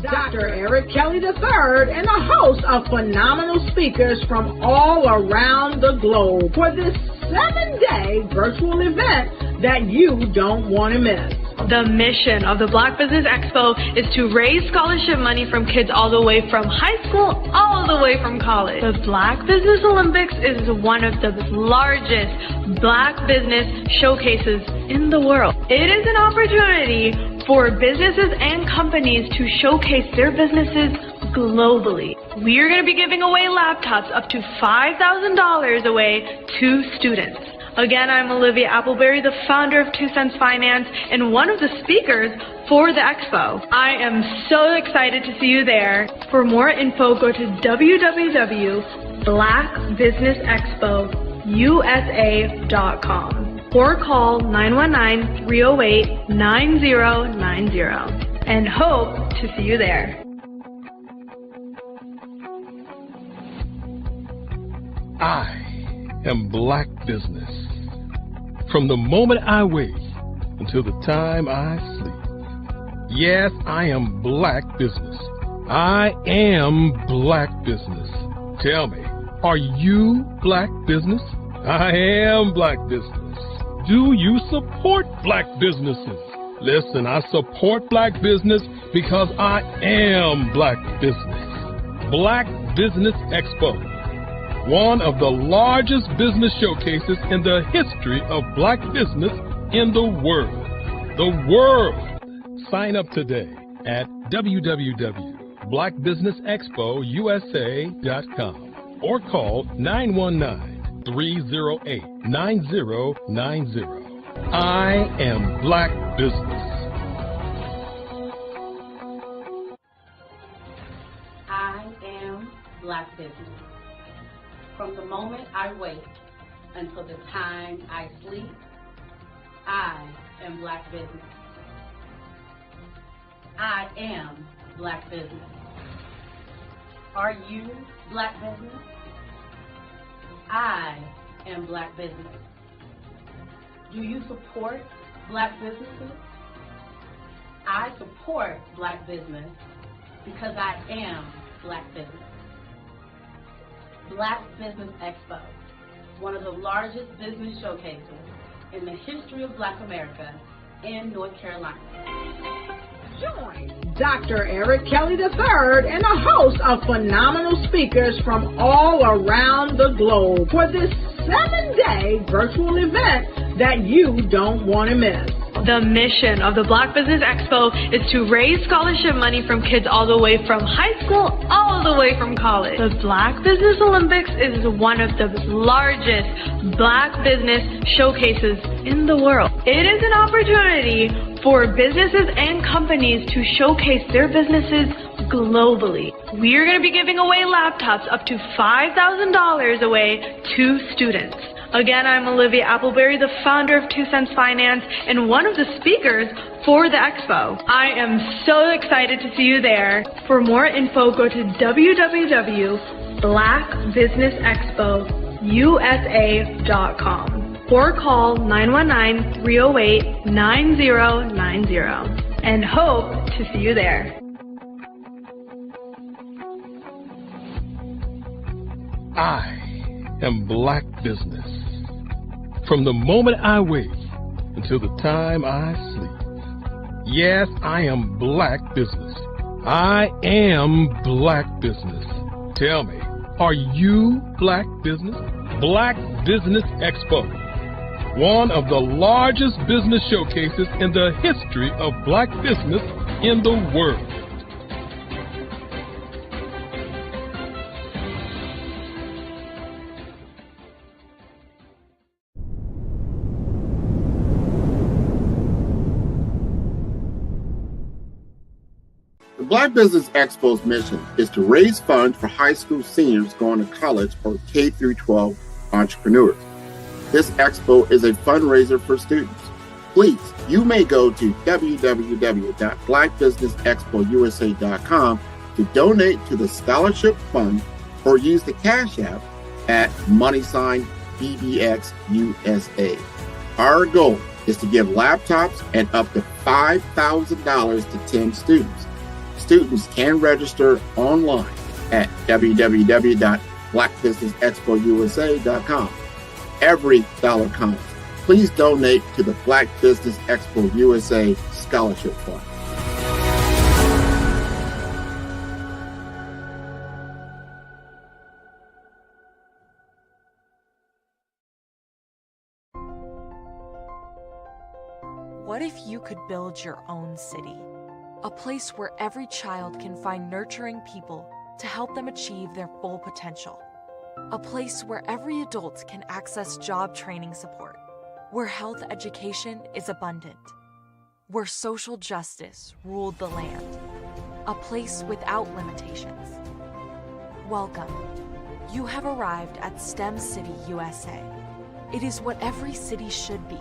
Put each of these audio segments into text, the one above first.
Dr. Eric Kelly III and a host of phenomenal speakers from all around the globe for this 7-day virtual event that you don't want to miss. The mission of the Black Business Expo is to raise scholarship money from kids all the way from high school all the way from college. The Black Business Olympics is one of the largest Black business showcases in the world. It is an opportunity for businesses and companies to showcase their businesses globally. We are going to be giving away laptops up to $5,000 away to students. Again, I'm Olivia Appleberry, the founder of 2 Cents Finance and one of the speakers for the expo. I am so excited to see you there. For more info, go to www.blackbusinessexpousa.com or call 919-308-9090 and hope to see you there. I am Black Business. From the moment I wake until the time I sleep. Yes, I am Black Business. I am Black Business. Tell me, are you Black Business? I am Black Business. Do you support Black businesses? Listen, I support Black business because I am Black Business. Black Business Expo, one of the largest business showcases in the history of Black business in the world. The world! Sign up today at www.blackbusinessexpousa.com or call 919-308-9090. I am Black Business. I am Black Business. From the moment I wake until the time I sleep, I am Black Business. I am Black Business. Are you Black Business? I am Black Business. Do you support Black businesses? I support Black business because I am Black Business. Black Business Expo, one of the largest business showcases in the history of Black America in North Carolina. Join Dr. Eric Kelly III and a host of phenomenal speakers from all around the globe for this 7-day virtual event that you don't want to miss. The mission of the Black Business Expo is to raise scholarship money from kids all the way from high school all the way from college. The Black Business Olympics is one of the largest Black business showcases in the world. It is an opportunity for businesses and companies to showcase their businesses globally. We are going to be giving away laptops up to $5,000 away to students. Again, I'm Olivia Appleberry, the founder of 2 Cents Finance and one of the speakers for the expo. I am so excited to see you there. For more info, go to www.blackbusinessexpousa.com or call 919-308-9090 and hope to see you there. I am Black Business. From the moment I wake until the time I sleep. Yes, I am Black Business. I am Black Business. Tell me, are you Black Business? Black Business Expo, one of the largest business showcases in the history of Black business in the world. The Black Business Expo's mission is to raise funds for high school seniors going to college or K-12 entrepreneurs. This expo is a fundraiser for students. Please, you may go to www.blackbusinessexpousa.com to donate to the scholarship fund or use the Cash App at $BBXUSA. Our goal is to give laptops and up to $5,000 to 10 students. Students can register online at www.blackbusinessexpousa.com. Every dollar counts. Please donate to the Black Business Expo USA Scholarship Fund. What if you could build your own city? A place where every child can find nurturing people to help them achieve their full potential. A place where every adult can access job training support. Where health education is abundant. Where social justice ruled the land. A place without limitations. Welcome. You have arrived at STEM City USA. It is what every city should be.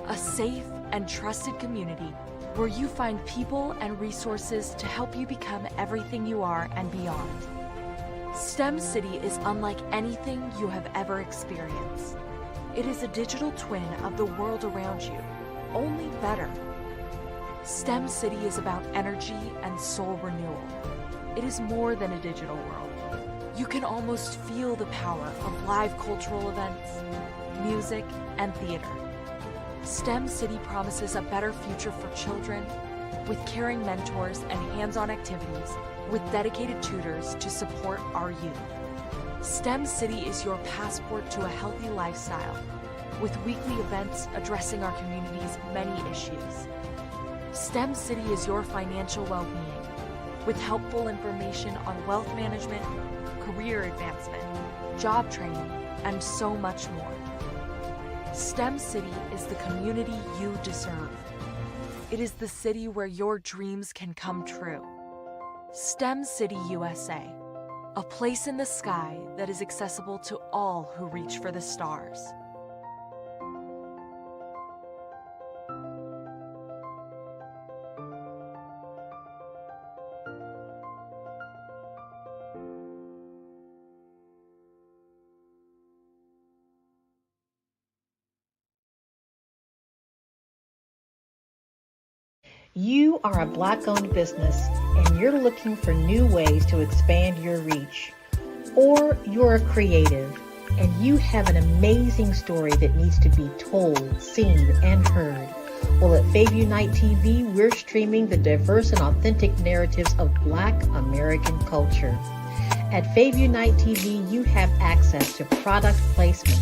A safe and trusted community where you find people and resources to help you become everything you are and beyond. STEM City is unlike anything you have ever experienced. It is a digital twin of the world around you, only better. STEM City is about energy and soul renewal. It is more than a digital world. You can almost feel the power of live cultural events, music, and theater. STEM City promises a better future for children with caring mentors and hands-on activities with dedicated tutors to support our youth. STEM City is your passport to a healthy lifestyle with weekly events addressing our community's many issues. STEM City is your financial well-being with helpful information on wealth management, career advancement, job training, and so much more. STEM City is the community you deserve. It is the city where your dreams can come true. STEM City USA, a place in the sky that is accessible to all who reach for the stars. You are a Black-owned business and you're looking for new ways to expand your reach. Or you're a creative and you have an amazing story that needs to be told, seen, and heard. Well, at Fayview Night TV, we're streaming the diverse and authentic narratives of Black American culture. At Fayview Night TV, you have access to product placement,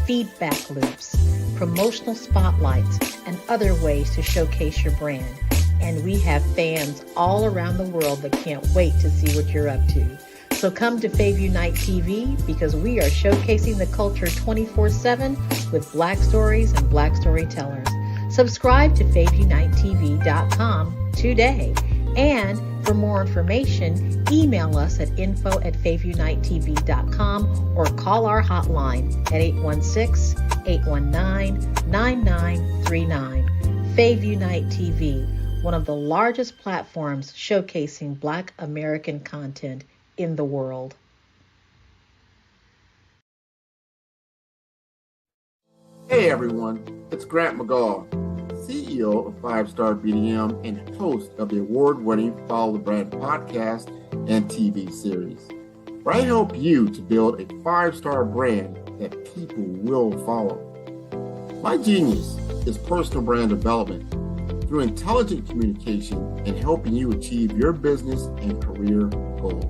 feedback loops, promotional spotlights, and other ways to showcase your brand. And we have fans all around the world that can't wait to see what you're up to. So come to Fayview Night TV because we are showcasing the culture 24/7 with Black stories and Black storytellers. Subscribe to FayviewNightTV.com today. And for more information, email us at info@FayviewNightTV.com or call our hotline at 816-819-9939. Fayview Night TV, one of the largest platforms showcasing Black American content in the world. Hey everyone, it's Grant McGaw, CEO of 5-Star BDM and host of the award-winning Follow the Brand podcast and TV series, where I help you to build a 5-star brand that people will follow. My genius is personal brand development through intelligent communication and helping you achieve your business and career goals.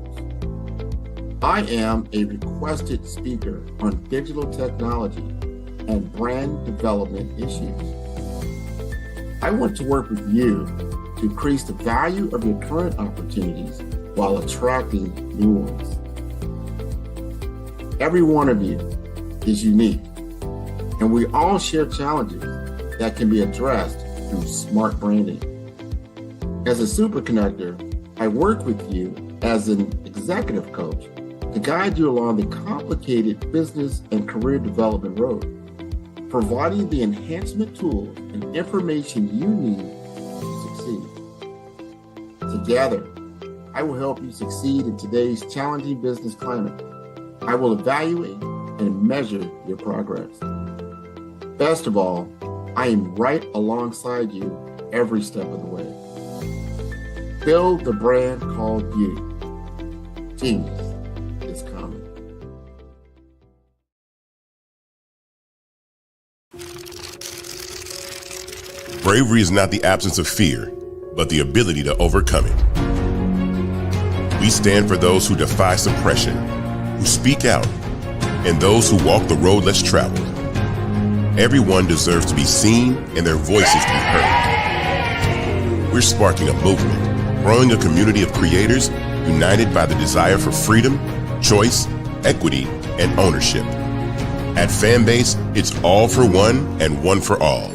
I am a requested speaker on digital technology and brand development issues. I want to work with you to increase the value of your current opportunities while attracting new ones. Every one of you is unique, and we all share challenges that can be addressed through smart branding. As a super connector, I work with you as an executive coach to guide you along the complicated business and career development road, providing the enhancement tools and information you need to succeed. Together, I will help you succeed in today's challenging business climate. I will evaluate and measure your progress. Best of all, I am right alongside you every step of the way. Build the brand called you. Genius is coming. Bravery is not the absence of fear, but the ability to overcome it. We stand for those who defy suppression, who speak out, and those who walk the road less traveled. Everyone deserves to be seen and their voices to be heard. We're sparking a movement, growing a community of creators united by the desire for freedom, choice, equity, and ownership. At Fanbase, it's all for one and one for all.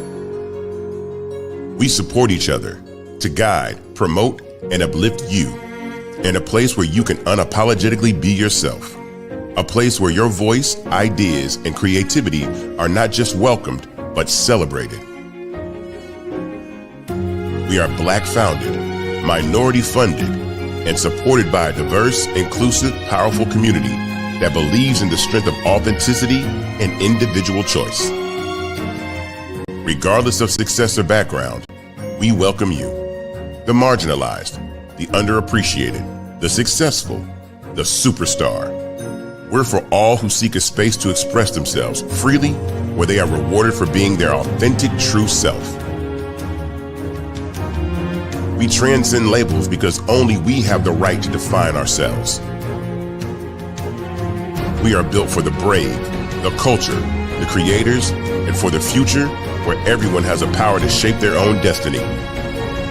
We support each other to guide, promote, and uplift you in a place where you can unapologetically be yourself. A place where your voice, ideas, and creativity are not just welcomed, but celebrated. We are Black founded, minority funded, and supported by a diverse, inclusive, powerful community that believes in the strength of authenticity and individual choice. Regardless of success or background, we welcome you. The marginalized, the underappreciated, the successful, the superstar. We're for all who seek a space to express themselves freely, where they are rewarded for being their authentic, true self. We transcend labels because only we have the right to define ourselves. We are built for the brave, the culture, the creators, and for the future where everyone has a power to shape their own destiny,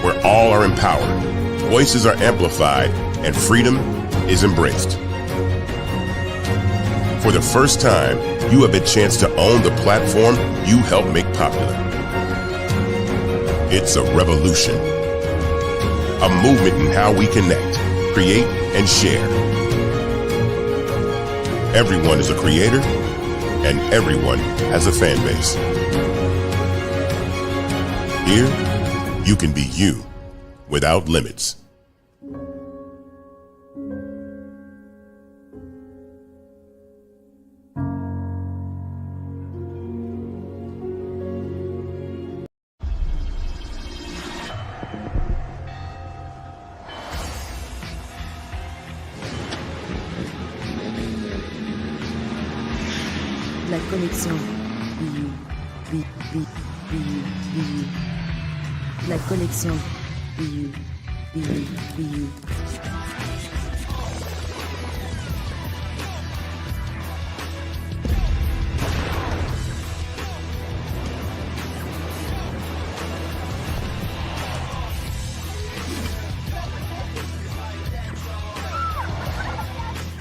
where all are empowered, voices are amplified, and freedom is embraced. For the first time, you have a chance to own the platform you helped make popular. It's a revolution, a movement in how we connect, create, and share. Everyone is a creator, and everyone has a fan base. Here, you can be you without limits. La connexion. La connexion.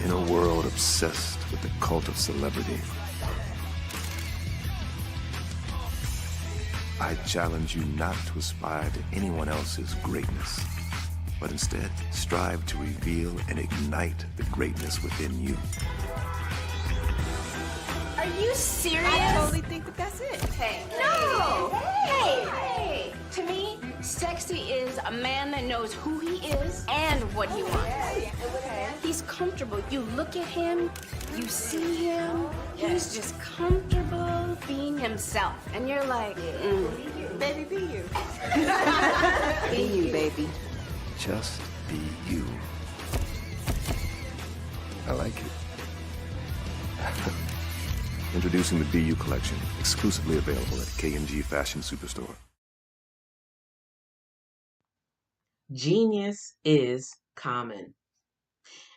In a world obsessed with the cult of celebrity, I challenge you not to aspire to anyone else's greatness, but instead strive to reveal and ignite the greatness within you. Are you serious? I totally think that that's it. Hey. No! Hey! To me, sexy is a man that knows who he is and what he wants. Okay. He's comfortable. You look at him, you see him, he's just comfortable being himself. And you're like, Baby, be you. be you, baby. Just be you. I like it. Introducing the Be You collection, exclusively available at K&G Fashion Superstore. Genius is common,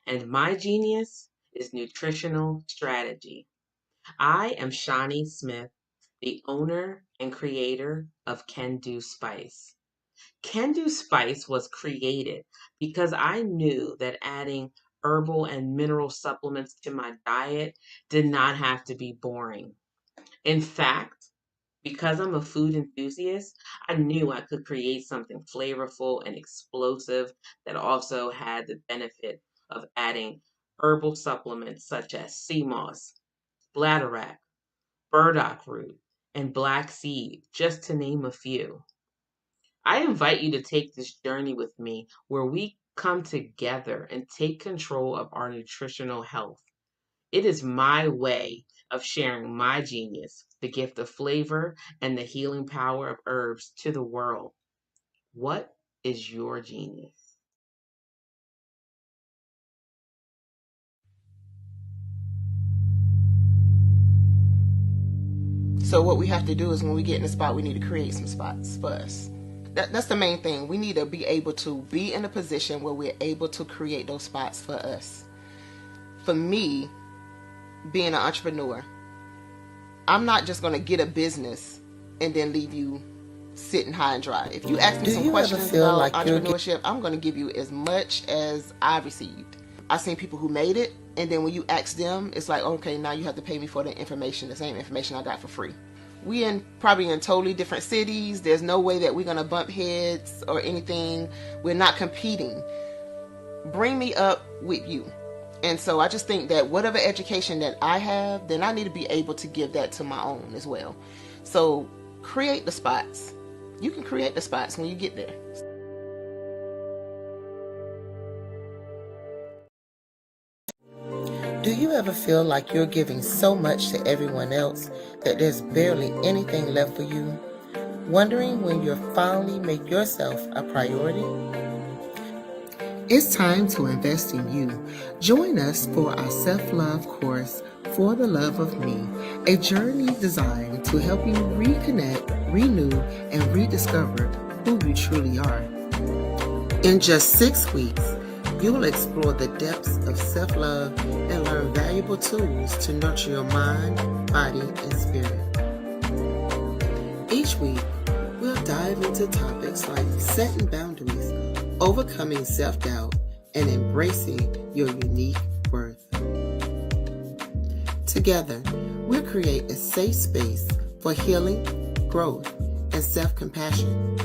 and my genius is nutritional strategy. I am Shawnee Smith, the owner and creator of Can Do Spice. Can Do Spice was created because I knew that adding herbal and mineral supplements to my diet did not have to be boring. In fact, because I'm a food enthusiast, I knew I could create something flavorful and explosive that also had the benefit of adding herbal supplements such as sea moss, bladderwrack, burdock root, and black seed, just to name a few. I invite you to take this journey with me where we come together and take control of our nutritional health. It is my way of sharing my genius, the gift of flavor and the healing power of herbs to the world. What is your genius? So what we have to do is when we get in the spot, we need to create some spots for us. That's the main thing. We need to be able to be in a position where we're able to create those spots for us. For me, being an entrepreneur, I'm not just going to get a business and then leave you sitting high and dry. If you ask me some questions about entrepreneurship, I'm going to give you as much as I received. I've seen people who made it, and then when you ask them, it's like, okay, now you have to pay me for the information, the same information I got for free. We probably in totally different cities. There's no way that we're going to bump heads or anything. We're not competing. Bring me up with you. And so I just think that whatever education that I have, then I need to be able to give that to my own as well. So create the spots. You can create the spots when you get there. Do you ever feel like you're giving so much to everyone else that there's barely anything left for you? Wondering when you'll finally make yourself a priority? It's time to invest in you. Join us for our self-love course, For the Love of Me, a journey designed to help you reconnect, renew, and rediscover who you truly are. In just 6 weeks, you will explore the depths of self-love and learn valuable tools to nurture your mind, body, and spirit. Each week, we'll dive into topics like setting boundaries, overcoming self-doubt, and embracing your unique worth. Together, we'll create a safe space for healing, growth, and self-compassion.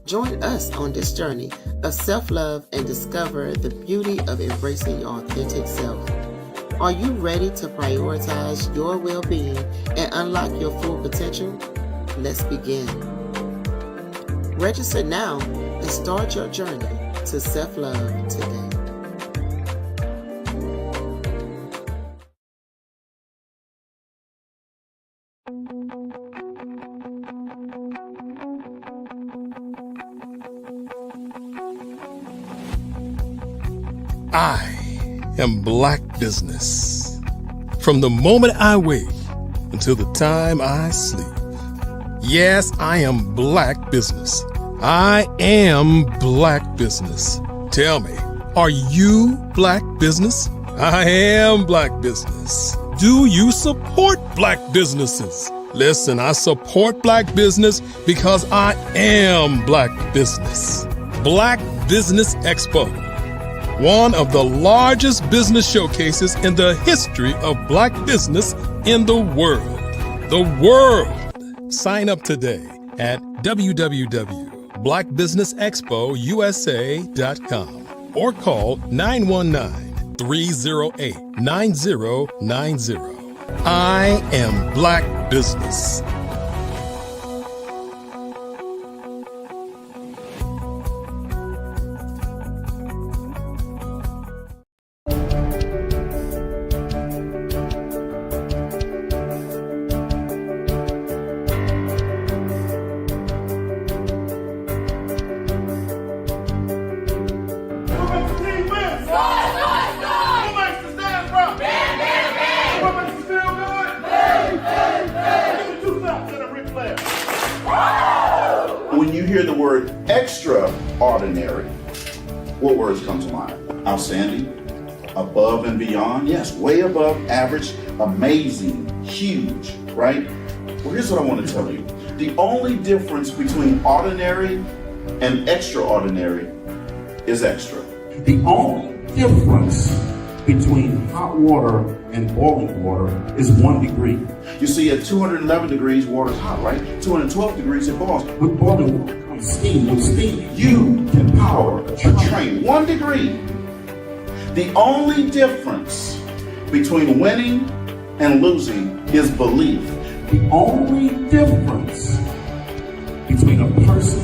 Join us on this journey of self-love and discover the beauty of embracing your authentic self. Are you ready to prioritize your well-being and unlock your full potential? Let's begin. Register now and start your journey to self-love today. I am Black Business. From the moment I wake until the time I sleep. Yes, I am Black Business. I am Black Business. Tell me, are you Black Business? I am Black Business. Do you support Black businesses? Listen, I support Black business because I am Black Business. Black Business Expo, one of the largest business showcases in the history of Black business in the world. The world! Sign up today at www.blackbusinessexpousa.com or call 919-308-9090. I am Black Business. When you hear the word extraordinary, what words come to mind? Outstanding, above and beyond, yes, way above average, amazing, huge, right? Well, here's what I want to tell you. The only difference between ordinary and extraordinary is extra. The only difference between hot water and boiling water is 1 degree. You see, at 211 degrees, water's hot, right? 212 degrees, it boils. With boiling water comes steam. With steam, you can power a train. 1 degree. The only difference between winning and losing is belief. The only difference between a person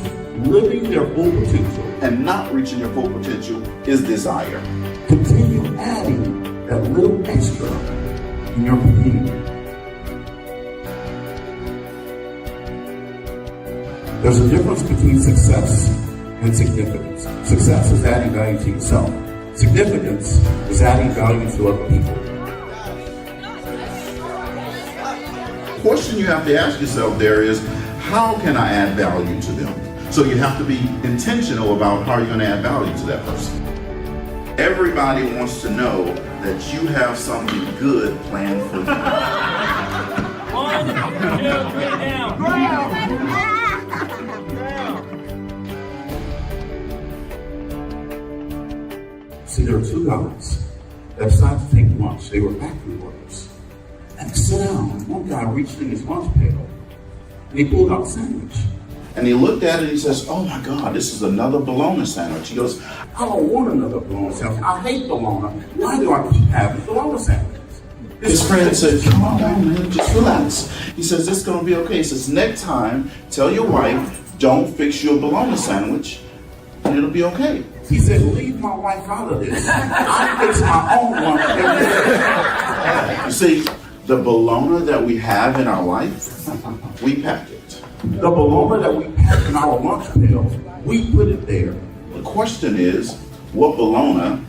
living their full potential and not reaching their full potential is desire. Continue adding that little extra in your community. There's a difference between success and significance. Success is adding value to yourself. Significance is adding value to other people. question you have to ask yourself there is, how can I add value to them? So you have to be intentional about how you're going to add value to that person. Everybody wants to know that you have something good planned for them. 1, 2, 3, down. See, there were two guys that decided to take lunch. They were factory workers. And they sat down, and one guy reached in his lunch pail, and he pulled out a sandwich. And he looked at it and he says, oh my God, this is another bologna sandwich. He goes, I don't want another bologna sandwich. I hate bologna. Why do I keep having bologna sandwiches? His friend said, come on down, man, just relax. He says, it's going to be okay. He says, next time, tell your wife, don't fix your bologna sandwich, and it'll be okay. He said, leave my wife out of this. I fix my own one every day. You see, the bologna that we have in our life, we pack it. The bologna that we pack in our lunch pail, we put it there. The question is, what bologna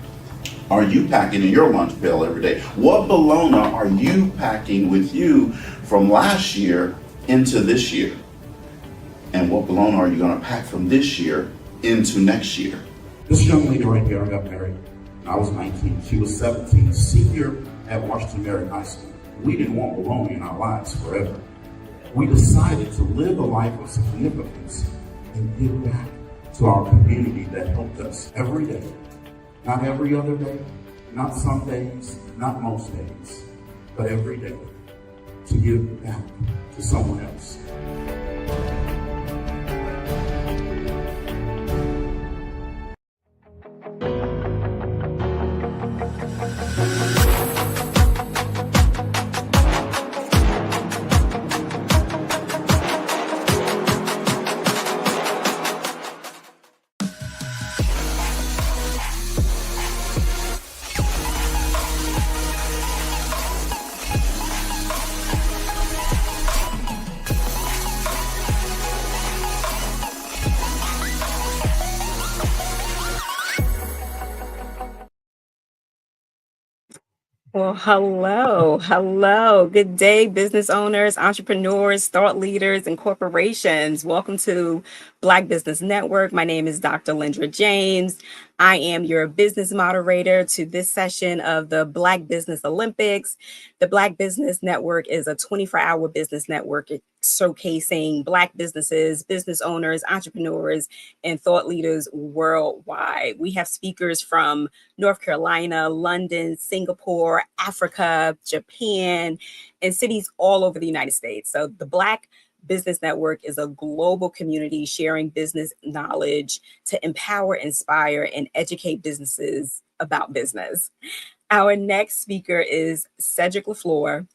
are you packing in your lunch pail every day? What bologna are you packing with you from last year into this year? And what bologna are you going to pack from this year into next year? This young lady right here, I got married. I was 19. She was 17, senior at Washington Marion High School. We didn't want bologna in our lives forever. We decided to live a life of significance and give back to our community that helped us every day. Not every other day, not some days, not most days, but every day to give back to someone else. Well, hello. Good day, business owners, entrepreneurs, thought leaders, and corporations. Welcome to Black Business Network. My name is Dr. Lindra James. I am your business moderator to this session of the Black Business Olympics. The Black Business Network is a 24-hour business network showcasing Black businesses, business owners, entrepreneurs, and thought leaders worldwide. We have speakers from North Carolina, London, Singapore, Africa, Japan, and cities all over the United States. So the Black Business Network is a global community sharing business knowledge to empower, inspire, and educate businesses about business. Our next speaker is Cedric LaFleur.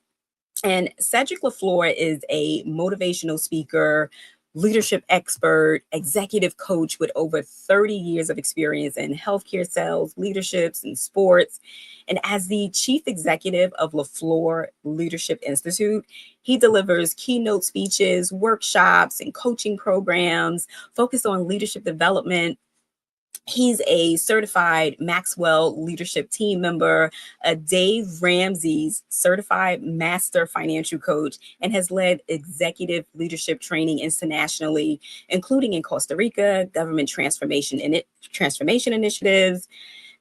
And Cedric LaFleur is a motivational speaker, leadership expert, executive coach with over 30 years of experience in healthcare sales, leaderships, and sports. And as the chief executive of LaFleur Leadership Institute, he delivers keynote speeches, workshops, and coaching programs focused on leadership development. He's a certified Maxwell leadership team member, a Dave Ramsey's certified master financial coach, and has led executive leadership training internationally, including in Costa Rica, government transformation initiatives.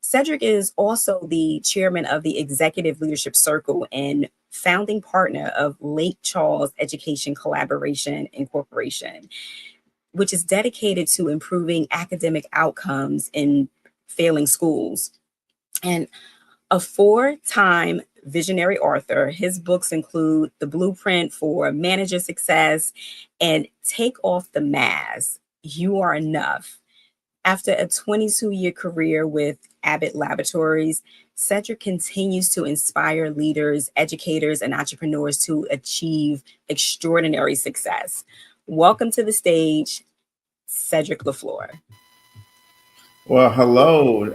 Cedric is also the chairman of the Executive Leadership Circle and founding partner of Lake Charles Education Collaboration Incorporation, which is dedicated to improving academic outcomes in failing schools. And a 4-time visionary author, his books include The Blueprint for Manager Success and Take Off the Mask, You Are Enough. After a 22-year career with Abbott Laboratories, Cedric continues to inspire leaders, educators, and entrepreneurs to achieve extraordinary success. Welcome to the stage, Cedric LaFleur. Well, hello,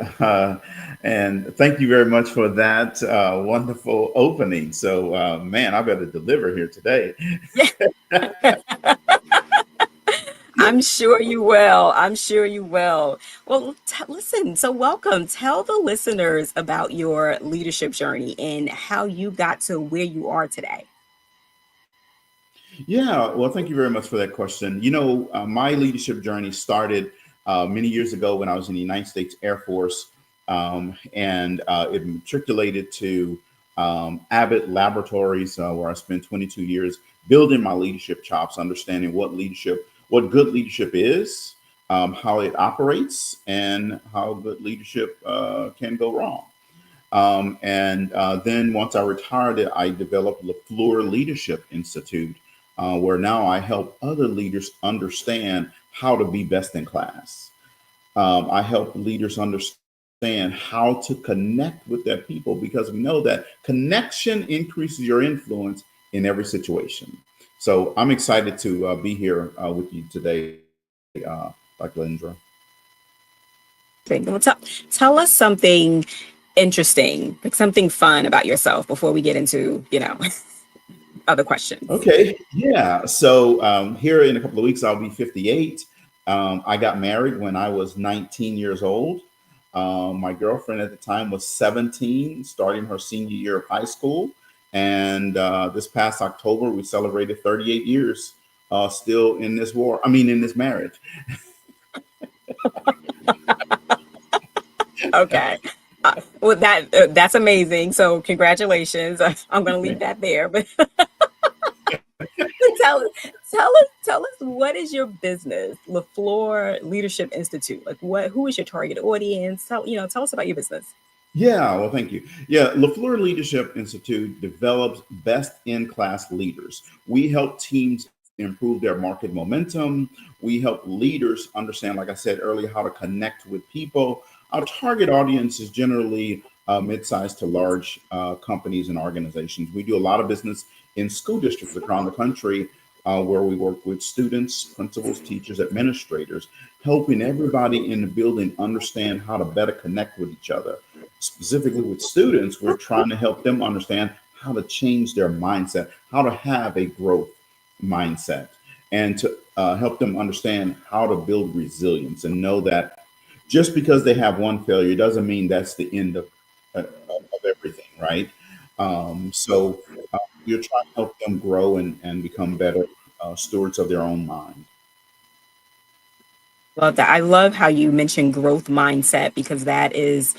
and thank you very much for that wonderful opening. So, man, I better deliver here today. I'm sure you will. Well, listen, so welcome. Tell the listeners about your leadership journey and how you got to where you are today. Yeah, well, thank you very much for that question. My leadership journey started many years ago when I was in the United States Air Force, and it matriculated to Abbott Laboratories, where I spent 22 years building my leadership chops, understanding what good leadership is, how it operates, and how good leadership can go wrong. And then once I retired, I developed LaFleur Leadership Institute, where now I help other leaders understand how to be best in class. I help leaders understand how to connect with their people because we know that connection increases your influence in every situation. So I'm excited to be here with you today, Dr. Lindra. Okay, well, tell us something interesting, like something fun about yourself before we get into, other questions. Okay, yeah. So here in a couple of weeks, I'll be 58. I got married when I was 19 years old. My girlfriend at the time was 17, starting her senior year of high school. And this past October, we celebrated 38 years still in this in this marriage. Okay. Well, that's amazing. So congratulations. I'm going to leave that there. But tell us what is your business, LaFleur Leadership Institute? Like who is your target audience? Tell us about your business. Yeah, well, thank you. Yeah, LaFleur Leadership Institute develops best in class leaders. We help teams improve their market momentum. We help leaders understand, like I said earlier, how to connect with people. Our target audience is generally mid-sized to large companies and organizations. We do a lot of business in school districts around the country where we work with students, principals, teachers, administrators, helping everybody in the building understand how to better connect with each other. Specifically with students, we're trying to help them understand how to change their mindset, how to have a growth mindset, and to help them understand how to build resilience and know that just because they have one failure doesn't mean that's the end of everything, right? So you're trying to help them grow and become better stewards of their own mind. Love that. I love how you mentioned growth mindset because that is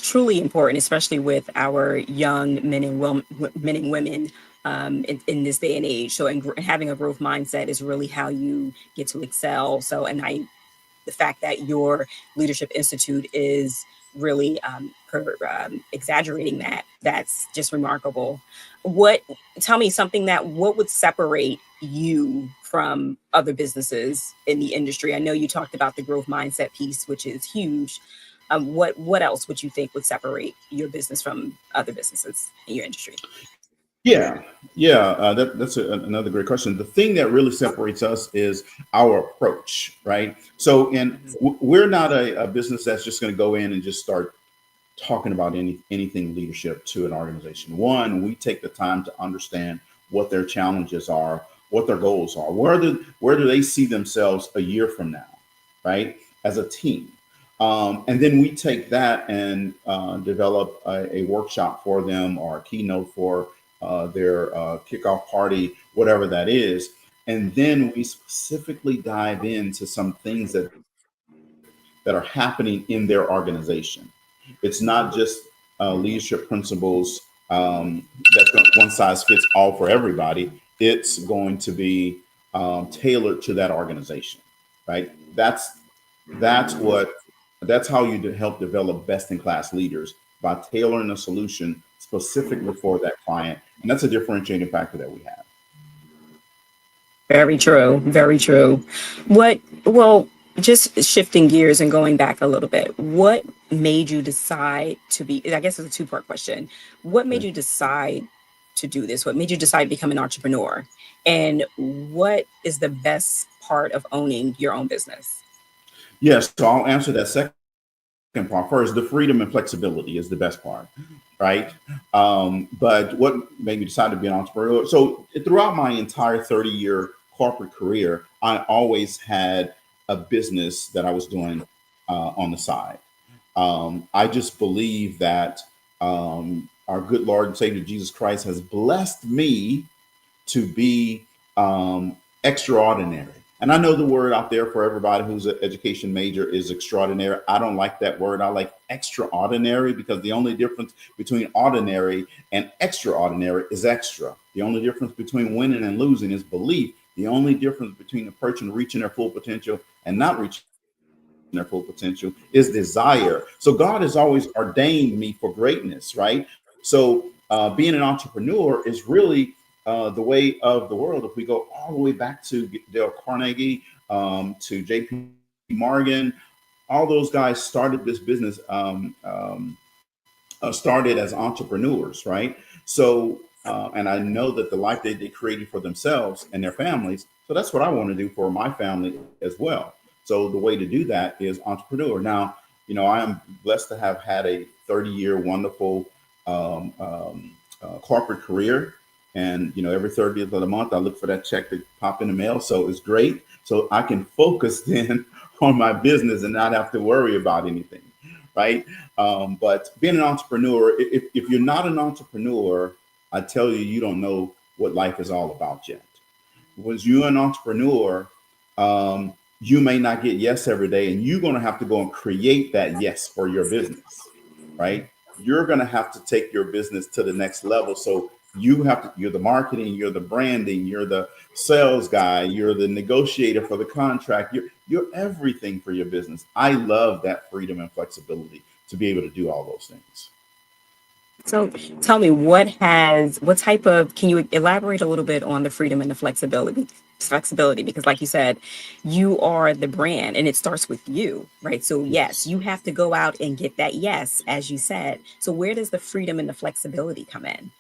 truly important, especially with our young men and women in this day and age. So, having a growth mindset is really how you get to excel. So, the fact that your leadership institute is really exaggerating that's just remarkable. Tell me something what would separate you from other businesses in the industry? I know you talked about the growth mindset piece, which is huge. What else would you think would separate your business from other businesses in your industry? Yeah, that's another great question. The thing that really separates us is our approach, right? So, we're not a business that's just going to go in and just start talking about anything leadership to an organization. One, we take the time to understand what their challenges are, what their goals are, where do they see themselves a year from now, right? As a team. And then we take that and develop a workshop for them or a keynote for their kickoff party, whatever that is. And then we specifically dive into some things that are happening in their organization. It's not just leadership principles that's one size fits all for everybody. It's going to be tailored to that organization, right? That's how you help develop best in class leaders by tailoring a solution specifically for that client, and that's a differentiating factor that we have. Very true. Very true. Well, just shifting gears and going back a little bit, what made you decide I guess it's a two-part question. What made you decide to do this? What made you decide to become an entrepreneur? And what is the best part of owning your own business? Yes, so I'll answer that second part first. The freedom and flexibility is the best part, right? But what made me decide to be an entrepreneur? So throughout my entire 30-year corporate career, I always had a business that I was doing on the side. I just believe that our good Lord and Savior Jesus Christ has blessed me to be extraordinary. And I know the word out there for everybody who's an education major is extraordinary. I don't like that word. I like extraordinary, because the only difference between ordinary and extraordinary is extra. The only difference between winning and losing is belief. The only difference between a person reaching their full potential and not reaching their full potential is desire. So God has always ordained me for greatness, right? So being an entrepreneur is really the way of the world. If we go all the way back to Dale Carnegie, to JP Morgan, all those guys started this business, started as entrepreneurs, right? So, and I know that the life they created for themselves and their families. So that's what I want to do for my family as well. So the way to do that is entrepreneur. Now, I am blessed to have had a 30-year wonderful corporate career. And, every 30th of the month, I look for that check to pop in the mail. So it's great. So I can focus then on my business and not have to worry about anything. Right. But being an entrepreneur, if you're not an entrepreneur, I tell you, you don't know what life is all about yet. When you're an entrepreneur, you may not get yes every day, and you're going to have to go and create that yes for your business. Right. You're going to have to take your business to the next level. So you're the marketing, you're the branding, you're the sales guy, you're the negotiator for the contract. You're everything for your business. I love that freedom and flexibility to be able to do all those things. So tell me, can you elaborate a little bit on the freedom and the flexibility, because like you said, you are the brand and it starts with you, right? So yes, you have to go out and get that yes, as you said. So where does the freedom and the flexibility come in?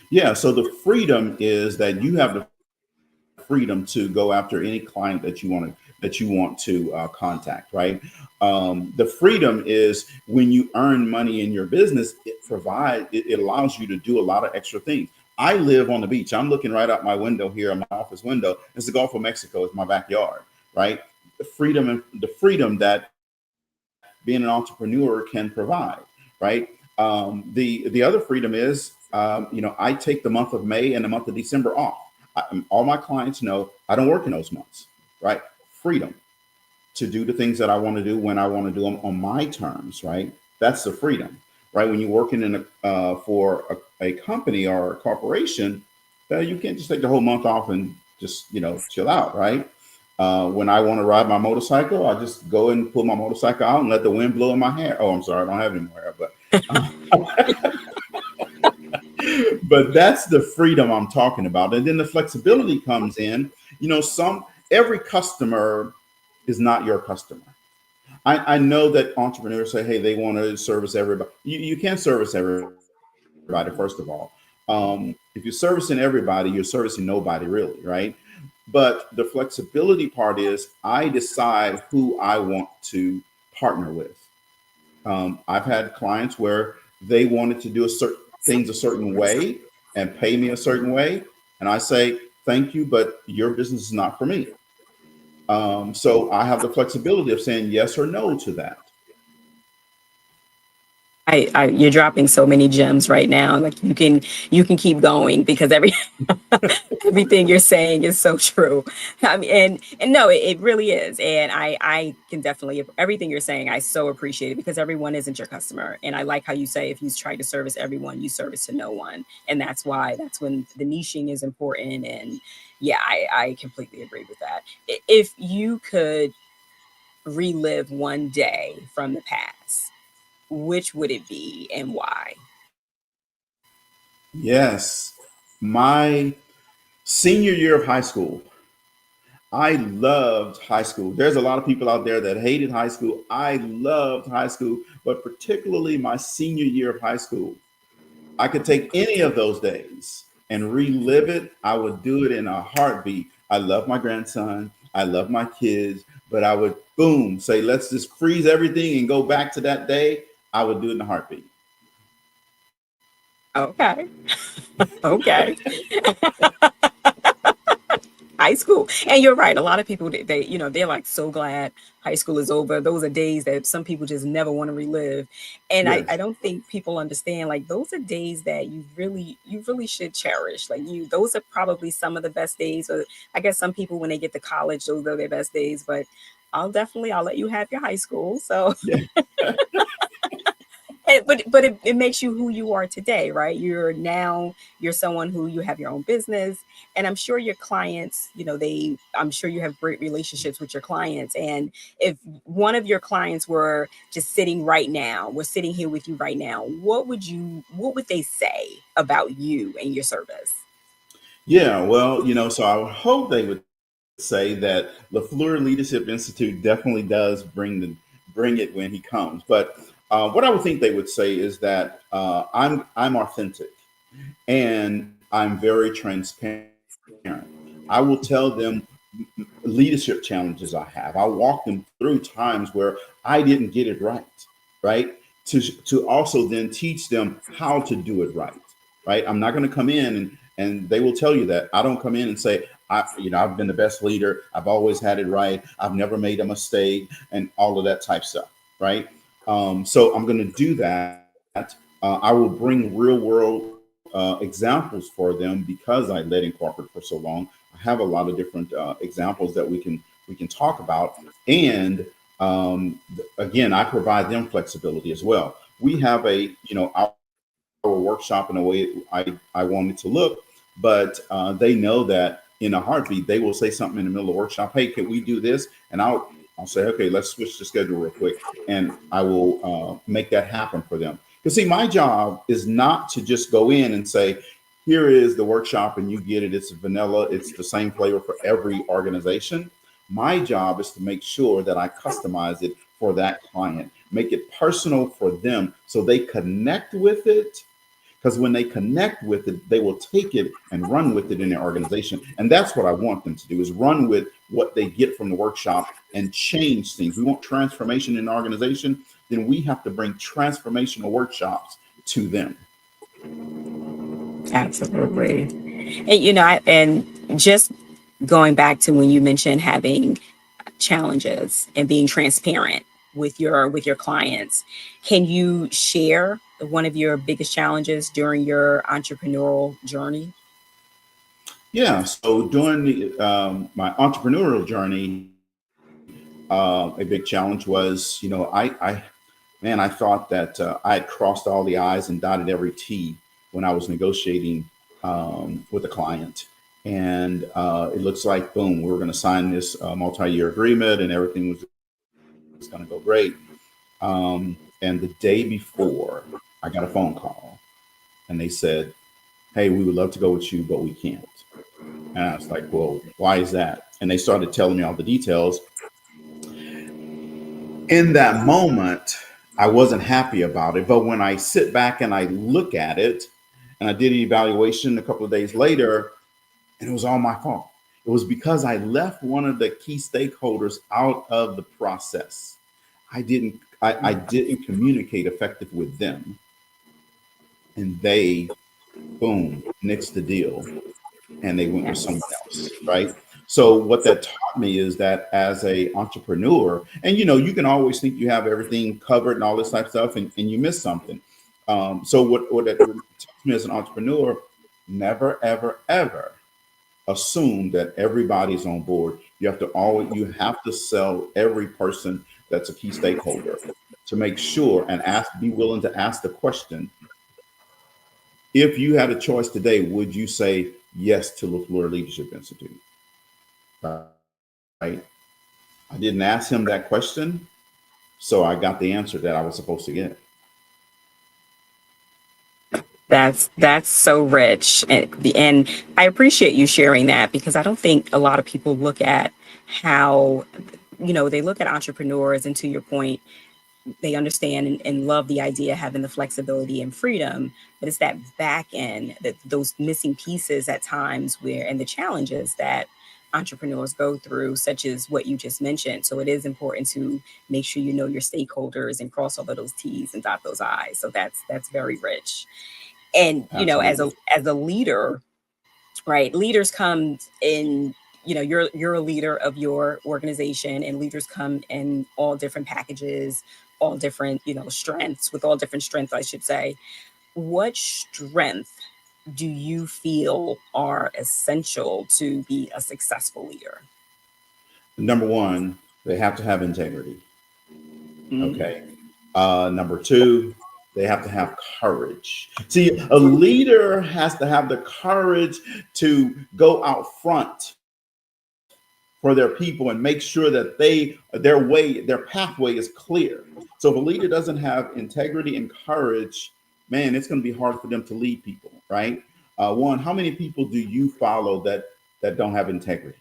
Yeah, so the freedom is that you have the freedom to go after any client that you want to contact, right? The freedom is when you earn money in your business, it allows you to do a lot of extra things. I live on the beach. I'm looking right out my window here, my office window. It's the Gulf of Mexico. It's my backyard, right? The freedom that being an entrepreneur can provide, right? The other freedom is, I take the month of May and the month of December off. All my clients know I don't work in those months, right? Freedom to do the things that I want to do when I want to do them on my terms, right? That's the freedom, right? When you're working for a company or a corporation, you can't just take the whole month off and just, chill out, right? When I want to ride my motorcycle, I just go and pull my motorcycle out and let the wind blow in my hair. Oh, I'm sorry, I don't have any more hair, but but that's the freedom I'm talking about. And then the flexibility comes in. Every customer is not your customer. I know that entrepreneurs say, hey, they want to service everybody. You can't service everybody, first of all. If you're servicing everybody, you're servicing nobody really, right? But the flexibility part is I decide who I want to partner with. I've had clients where they wanted to do things a certain way and pay me a certain way. And I say, thank you, but your business is not for me. So I have the flexibility of saying yes or no to that. You're dropping so many gems right now. Like you can keep going, because everything you're saying is so true. I mean, and no, it really is. And I can definitely, everything you're saying, I so appreciate it, because everyone isn't your customer. And I like how you say, if you try to service everyone, you service to no one. And that's when the niching is important. And yeah, I completely agree with that. If you could relive one day from the past, which would it be and why? Yes. My senior year of high school. I loved high school. There's a lot of people out there that hated high school. I loved high school, but particularly my senior year of high school. I could take any of those days and relive it. I would do it in a heartbeat. I love my grandson. I love my kids, but I would, boom, say, let's just freeze everything and go back to that day. I would do it in a heartbeat. Okay. Okay. high school. And you're right. A lot of people, they're like so glad high school is over. Those are days that some people just never want to relive. And Yes. I don't think people understand, like, those are days that you really should cherish. Like, those are probably some of the best days. Or I guess some people, when they get to college, those are their best days. But I'll let you have your high school. So Yeah. but it makes you who you are today, right? You're someone who, you have your own business, and I'm sure your clients, I'm sure you have great relationships with your clients. And if one of your clients were just sitting here with you right now, what would they say about you and your service? Yeah, well, so I would hope they would say that LaFleur Leadership Institute definitely does bring it when he comes. But what I would think they would say is that I'm authentic and I'm very transparent. I will tell them leadership challenges I have. I walk them through times where I didn't get it right, right? To also then teach them how to do it right? I'm not going to come in and they will tell you that. I don't come in and say, I've been the best leader. I've always had it right. I've never made a mistake and all of that type stuff, right? So I'm going to do that. I will bring real world examples for them because I led in corporate for so long. I have a lot of different examples that we can talk about, and again, I provide them flexibility as well. We have our workshop in a way I want it to look, but they know that in a heartbeat they will say something in the middle of the workshop. Hey, can we do this? And I'll say, okay, let's switch the schedule real quick, and I will make that happen for them. Because see, my job is not to just go in and say, here is the workshop and you get it. It's vanilla. It's the same flavor for every organization. My job is to make sure that I customize it for that client, make it personal for them so they connect with it. Because when they connect with it, they will take it and run with it in their organization. And that's what I want them to do, is run with what they get from the workshop and change things. We want transformation in the organization, then we have to bring transformational workshops to them. Absolutely. And and just going back to when you mentioned having challenges and being transparent with your clients, can you share one of your biggest challenges during your entrepreneurial journey? Yeah. So during my entrepreneurial journey, a big challenge was, I thought that I had crossed all the I's and dotted every T when I was negotiating with a client. And it looks like, boom, we were going to sign this multi-year agreement and everything was going to go great. And the day before, I got a phone call and they said, hey, we would love to go with you, but we can't. And I was like, well, why is that? And they started telling me all the details. In that moment, I wasn't happy about it. But when I sit back and I look at it, and I did an evaluation a couple of days later, and it was all my fault. It was because I left one of the key stakeholders out of the process. I didn't communicate effective with them. And they, boom, nixed the deal. And they went with someone else, right? So what that taught me is that as a entrepreneur, and you can always think you have everything covered and all this type of stuff, and you miss something. So what that taught me as an entrepreneur, never, ever, ever assume that everybody's on board. You have to sell every person that's a key stakeholder to make sure and be willing to ask the question, if you had a choice today, would you say yes to LaFleur Leadership Institute? Right? I didn't ask him that question, so I got the answer that I was supposed to get. That's so rich, and I appreciate you sharing that, because I don't think a lot of people look at how, they look at entrepreneurs, and to your point, they understand and love the idea of having the flexibility and freedom, but it's that back end, that those missing pieces at times and the challenges that entrepreneurs go through, such as what you just mentioned. So it is important to make sure you know your stakeholders and cross all of those T's and dot those I's. So that's very rich. And Absolutely. as a leader, right? Leaders come in you're a leader of your organization, and leaders come in all different packages, all different, strengths, with all different strengths, I should say. What strength do you feel are essential to be a successful leader? Number one, they have to have integrity. Okay. Number two, they have to have courage. See, a leader has to have the courage to go out front for their people and make sure that their pathway is clear. So if a leader doesn't have integrity and courage, man, it's going to be hard for them to lead people, right? One, how many people do you follow that don't have integrity?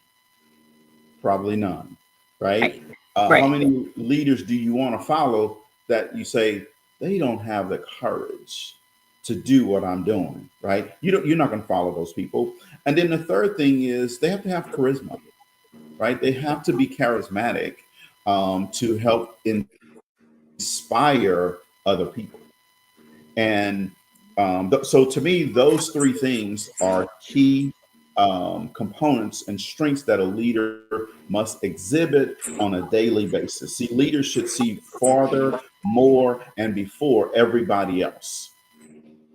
Probably none, right? How many leaders do you want to follow that you say they don't have the courage to do what I'm doing, right? You're not going to follow those people. And then the third thing is they have to have charisma, right? They have to be charismatic to help inspire other people. And so to me, those three things are key components and strengths that a leader must exhibit on a daily basis. See, leaders should see farther, more, and before everybody else.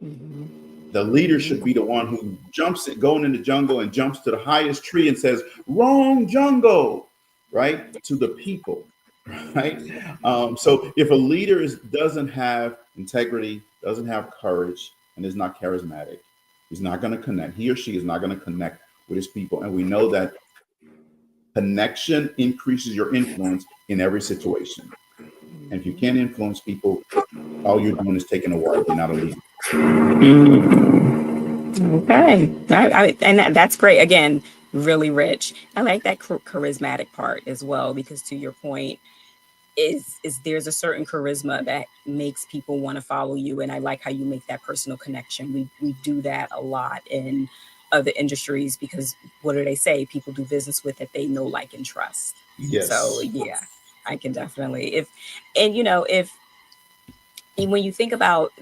The leader should be the one who going in the jungle and jumps to the highest tree and says, "Wrong jungle," right? To the people, right? So if a leader doesn't have integrity, doesn't have courage, and is not charismatic, he's not going to connect. He or she is not going to connect with his people. And we know that connection increases your influence in every situation. And if you can't influence people, all you're doing is taking a wife. You're not a leader. Okay. And that's great. Again, really rich. I like that charismatic part as well, because to your point, is there's a certain charisma that makes people want to follow you. And I like how you make that personal connection. We do that a lot in other industries, because what do they say? People do business with that they know, like, and trust. Yes. So yeah, I can definitely, when you think about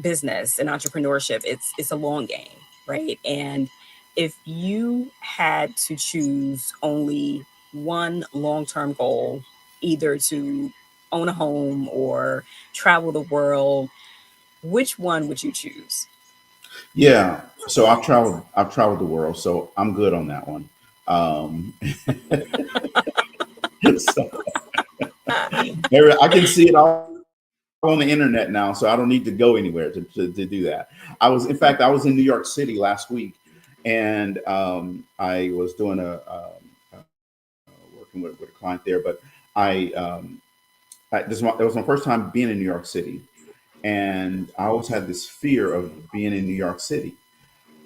business and entrepreneurship, it's a long game, right? And if you had to choose only one long-term goal, either to own a home or travel the world, which one would you choose? Yeah. So I've traveled the world, so I'm good on that one. So, I can see it all on the internet now, so I don't need to go anywhere to do that. I was in New York City last week, and I was doing working with a client there, but it was my first time being in New York City, and I always had this fear of being in New York City.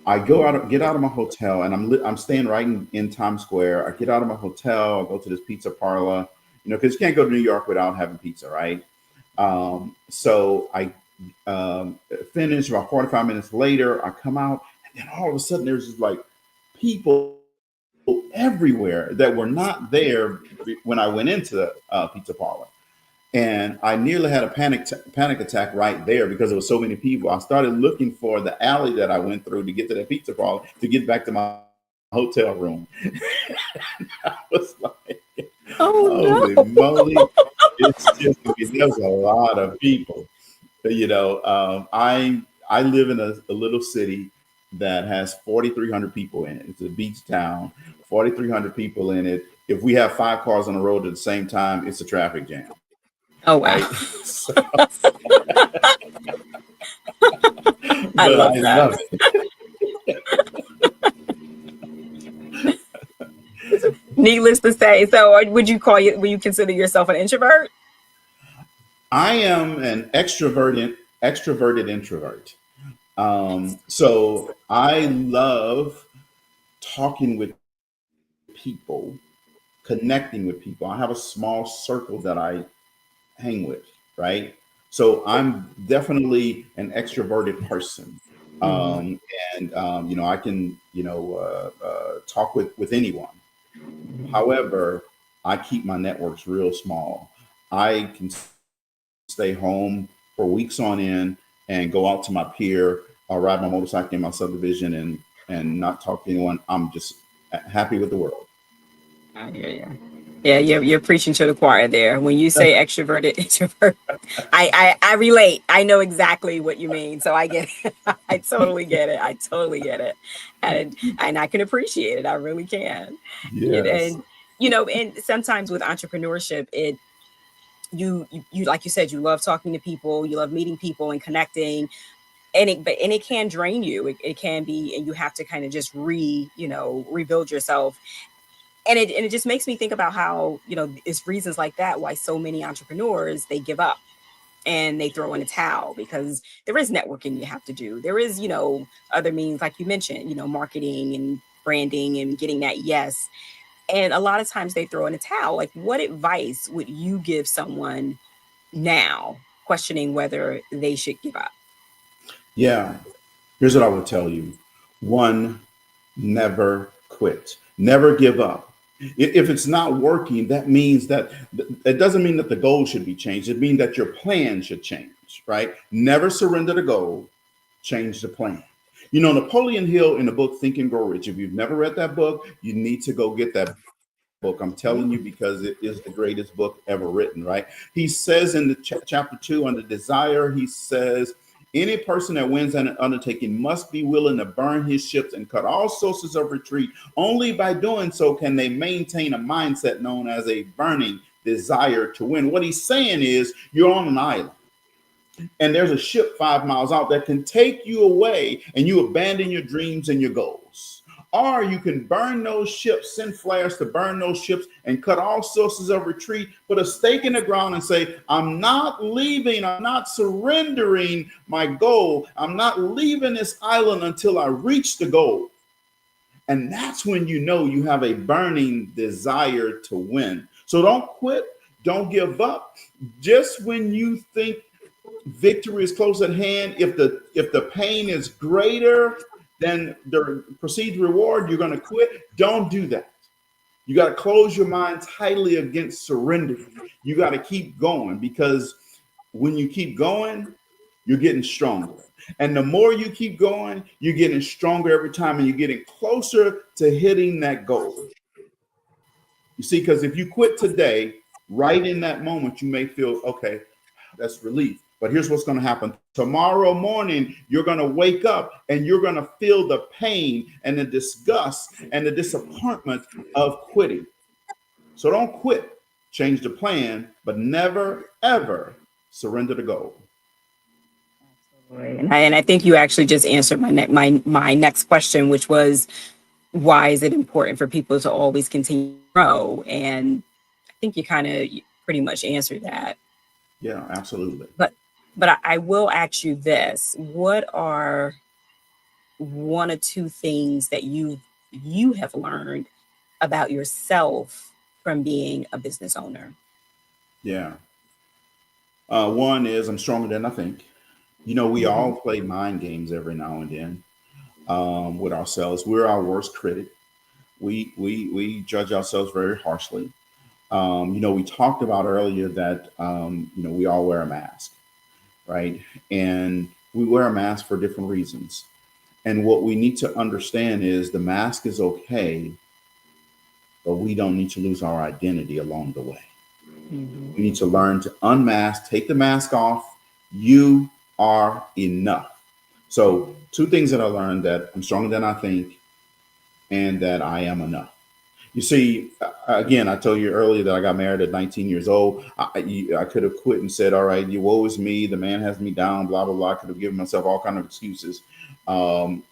I get out of my hotel, and I'm staying right in Times Square. I get out of my hotel, I go to this pizza parlor, because you can't go to New York without having pizza, right? So I finish. About 45 minutes later, I come out, and then all of a sudden there's just like people everywhere that were not there when I went into the pizza parlor. And I nearly had a panic attack right there because there were so many people. I started looking for the alley that I went through to get to the pizza parlor to get back to my hotel room. I was like, holy moly. It's just, there's a lot of people. I live in a little city that has 4,300 people in it. It's a beach town, 4,300 people in it. If we have 5 cars on the road at the same time, it's a traffic jam. Oh, wow. Right? I love that. Needless to say, so would you consider yourself an introvert? I am an extroverted introvert. So I love talking with people, connecting with people. I have a small circle that I hang with, right? So I'm definitely an extroverted person. I can, talk with anyone. However, I keep my networks real small. I can stay home for weeks on end and go out to my pier or ride my motorcycle in my subdivision and not talk to anyone. I'm just happy with the world. I hear you. Yeah, you're preaching to the choir there. When you say extroverted, introvert, I relate. I know exactly what you mean. So I get it. I totally get it. I totally get it. And I can appreciate it. I really can. Yes. And and sometimes with entrepreneurship, you like you said, you love talking to people, you love meeting people and connecting, and it can drain you. It can be, and you have to kind of just rebuild yourself. And it just makes me think about how, it's reasons like that why so many entrepreneurs, they give up and they throw in a towel, because there is networking you have to do. There is, other means, like you mentioned, marketing and branding and getting that yes. And a lot of times they throw in a towel. Like, what advice would you give someone now questioning whether they should give up? Yeah. Here's what I would tell you. One, never quit. Never give up. If it's not working, that means that it doesn't mean that the goal should be changed. It means that your plan should change, right? Never surrender the goal, change the plan. Napoleon Hill in the book Think and Grow Rich, if you've never read that book, you need to go get that book. I'm telling you, because it is the greatest book ever written, right? He says in the chapter 2 under desire, he says, any person that wins an undertaking must be willing to burn his ships and cut all sources of retreat. Only by doing so can they maintain a mindset known as a burning desire to win. What he's saying is, you're on an island and there's a ship 5 miles out that can take you away, and you abandon your dreams and your goals. Or you can burn those ships, send flares to burn those ships and cut all sources of retreat, put a stake in the ground and say, I'm not leaving, I'm not surrendering my goal. I'm not leaving this island until I reach the goal. And that's when you have a burning desire to win. So don't quit, don't give up. Just when you think victory is close at hand, if the pain is greater than the perceived reward, you're going to quit. Don't do that. You got to close your mind tightly against surrender. You got to keep going, because when you keep going, you're getting stronger. And the more you keep going, you're getting stronger every time, and you're getting closer to hitting that goal. You see, because if you quit today, right in that moment, you may feel, okay, that's relief. But here's what's going to happen. Tomorrow morning, you're going to wake up and you're going to feel the pain and the disgust and the disappointment of quitting. So don't quit. Change the plan, but never, ever surrender the goal. And I think you actually just answered my next question, which was, why is it important for people to always continue to grow? And I think you kind of pretty much answered that. Yeah, absolutely. But I will ask you this: what are one or two things that you have learned about yourself from being a business owner? Yeah. One is, I'm stronger than I think. We all play mind games every now and then with ourselves. We're our worst critic. We judge ourselves very harshly. We talked about earlier that, we all wear a mask, right? And we wear a mask for different reasons. And what we need to understand is the mask is okay, but we don't need to lose our identity along the way. Mm-hmm. We need to learn to unmask, take the mask off. You are enough. So 2 things that I learned: that I'm stronger than I think, and that I am enough. You see, again, I told you earlier that I got married at 19 years old. I could have quit and said, all right, you woe is me, the man has me down, blah, blah, blah. I could have given myself all kinds of excuses and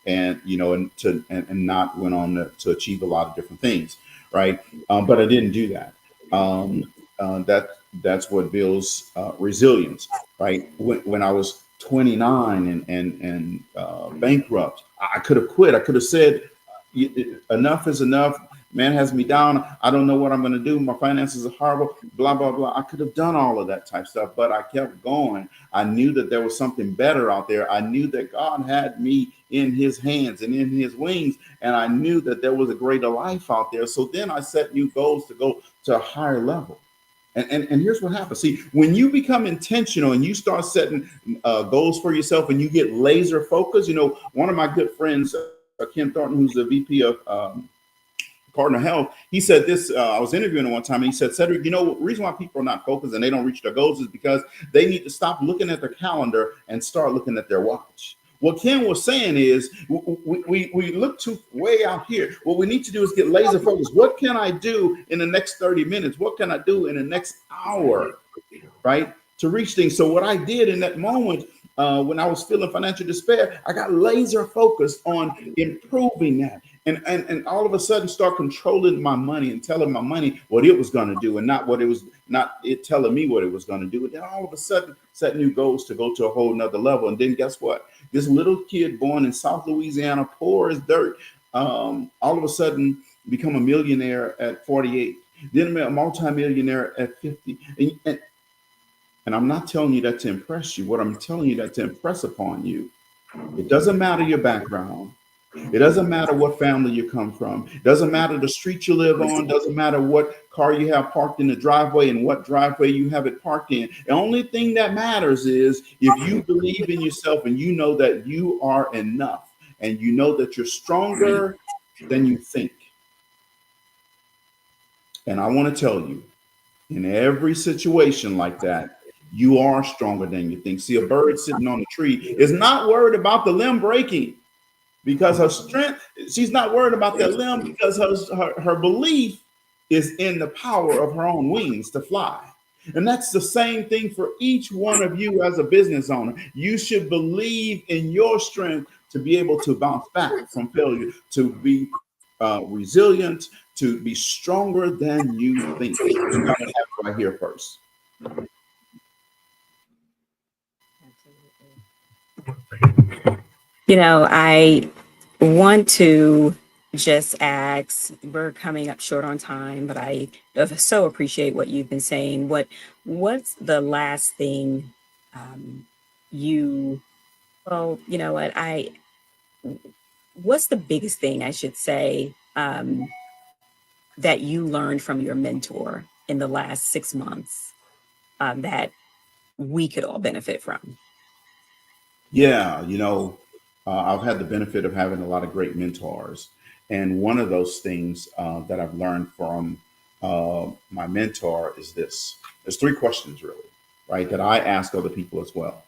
not went on to achieve a lot of different things, right? But I didn't do that. That's what builds resilience, right? When I was 29 and bankrupt, I could have quit. I could have said, enough is enough. Man has me down. I don't know what I'm going to do. My finances are horrible, blah, blah, blah. I could have done all of that type stuff, but I kept going. I knew that there was something better out there. I knew that God had me in his hands and in his wings. And I knew that there was a greater life out there. So then I set new goals to go to a higher level. And here's what happens. See, when you become intentional and you start setting goals for yourself and you get laser focused, one of my good friends, Ken Thornton, who's the VP of Cardinal Health, he said this. I was interviewing him one time, and he said, Cedric, you know, the reason why people are not focused and they don't reach their goals is because they need to stop looking at their calendar and start looking at their watch. What Ken was saying is we look too way out here. What we need to do is get laser focused. What can I do in the next 30 minutes? What can I do in the next hour, right, to reach things? So what I did in that moment, when I was feeling financial despair, I got laser focused on improving that. And all of a sudden start controlling my money and telling my money what it was going to do and not it telling me what it was going to do. And then all of a sudden set new goals to go to a whole nother level. And then guess what? This little kid born in South Louisiana, poor as dirt, all of a sudden become a millionaire at 48, then a multimillionaire at 50. And I'm not telling you that to impress you. What I'm telling you that to impress upon you. It doesn't matter your background. It doesn't matter what family you come from. It doesn't matter the street you live on. It doesn't matter what car you have parked in the driveway and what driveway you have it parked in. The only thing that matters is if you believe in yourself and you know that you are enough and you know that you're stronger than you think. And I want to tell you, in every situation like that, you are stronger than you think. See, a bird sitting on a tree is not worried about the limb breaking. Because her strength, she's not worried about that limb because her belief is in the power of her own wings to fly. And that's the same thing for each one of you as a business owner. You should believe in your strength to be able to bounce back from failure, to be resilient, to be stronger than you think. And I'm going to have it right here first. You know, I want to just ask, we're coming up short on time, but I so appreciate what you've been saying. What's the last thing what's the biggest thing I should say that you learned from your mentor in the last 6 months that we could all benefit from? Yeah, I've had the benefit of having a lot of great mentors. And one of those things that I've learned from my mentor is this. There's 3 questions, really, right, that I ask other people as well.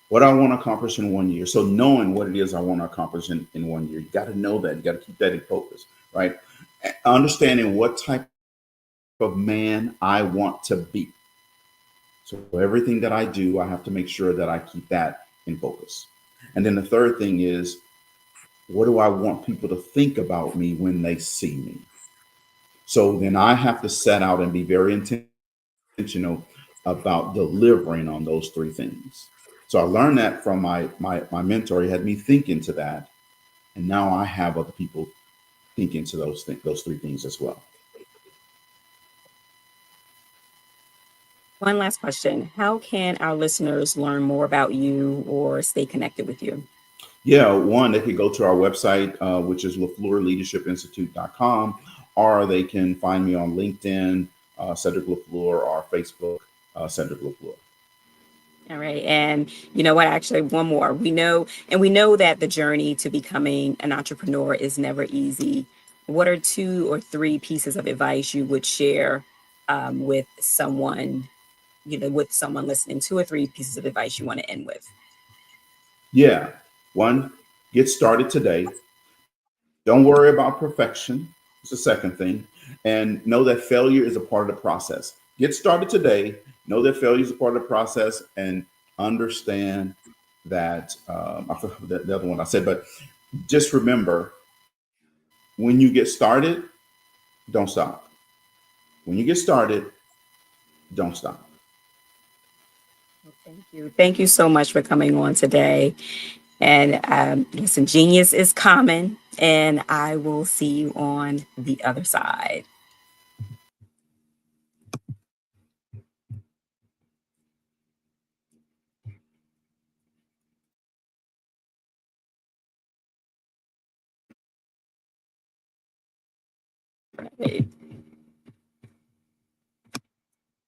What do I want to accomplish in 1 year? So knowing what it is I want to accomplish in 1 year, you got to know that. You got to keep that in focus, right? Understanding what type of man I want to be. So everything that I do, I have to make sure that I keep that in focus. And then the third thing is, what do I want people to think about me when they see me? So then I have to set out and be very intentional about delivering on those 3 things. So I learned that from my mentor. He had me think into that. And now I have other people think into those 3 things as well. One last question. How can our listeners learn more about you or stay connected with you? Yeah, one, they could go to our website, which is LaFleurLeadershipInstitute.com, or they can find me on LinkedIn, Cedric LaFleur, or Facebook, Cedric LaFleur. All right. And you know what? Actually, one more. We know that the journey to becoming an entrepreneur is never easy. What are 2 or 3 pieces of advice you would share with someone listening? 2 or 3 pieces of advice you want to end with? Yeah. 1, get started today. Don't worry about perfection. It's the second thing. And know that failure is a part of the process. Get started today. Know that failure is a part of the process, and understand that I forgot the other one I said, but just remember, when you get started, don't stop. When you get started, don't stop. Well, thank you. Thank you so much for coming on today. And listen, genius is common, and I will see you on the other side. Right.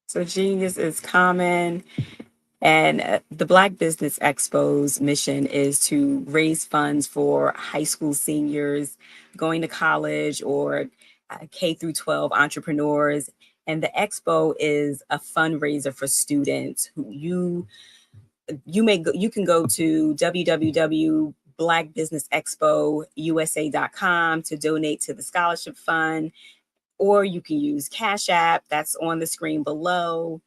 So genius is common. And the Black Business Expo's mission is to raise funds for high school seniors going to college or K through 12 entrepreneurs. And the expo is a fundraiser for students who you can go to www.blackbusinessexpousa.com to donate to the scholarship fund, or you can use Cash App that's on the screen below.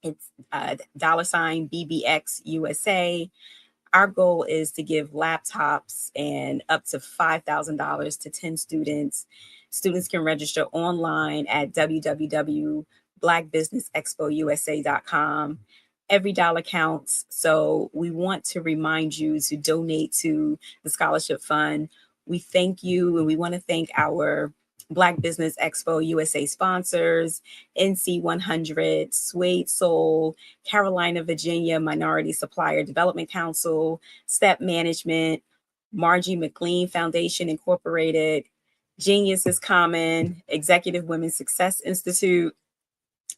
It's $BBX USA. Our goal is to give laptops and up to $5,000 to 10 students. Students can register online at www.blackbusinessexpousa.com. Every dollar counts. So we want to remind you to donate to the scholarship fund. We thank you, and we want to thank our Black Business Expo USA sponsors, NC 100, Suede Soul, Carolina, Virginia Minority Supplier Development Council, Step Management, Margie McLean Foundation Incorporated, Genius is Common, Executive Women's Success Institute,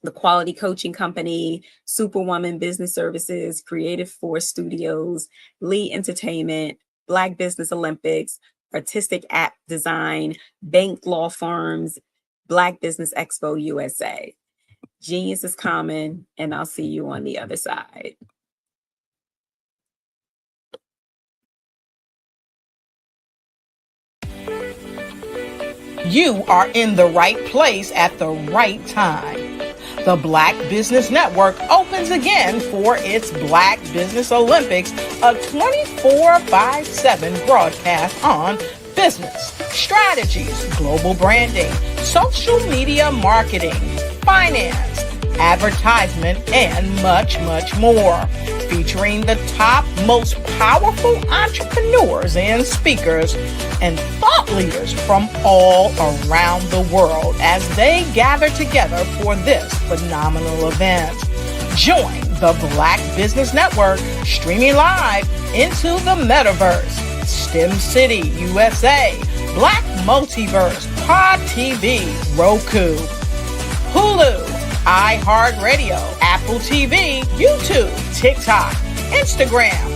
the Quality Coaching Company, Superwoman Business Services, Creative Force Studios, Lee Entertainment, Black Business Olympics, Artistic App Design, Bank Law Firms, Black Business Expo USA. Genius is common, and I'll see you on the other side. You are in the right place at the right time. The Black Business Network opens again for its Black Business Olympics, a 24/7 broadcast on business, strategies, global branding, social media marketing, finance, advertisement, and much, much more. Featuring the top, most powerful entrepreneurs and speakers and thought leaders from all around the world as they gather together for this phenomenal event. Join the Black Business Network streaming live into the metaverse, STEM City USA, Black Multiverse, Pod TV, Roku, Hulu, iHeartRadio, Apple TV, YouTube, TikTok, Instagram,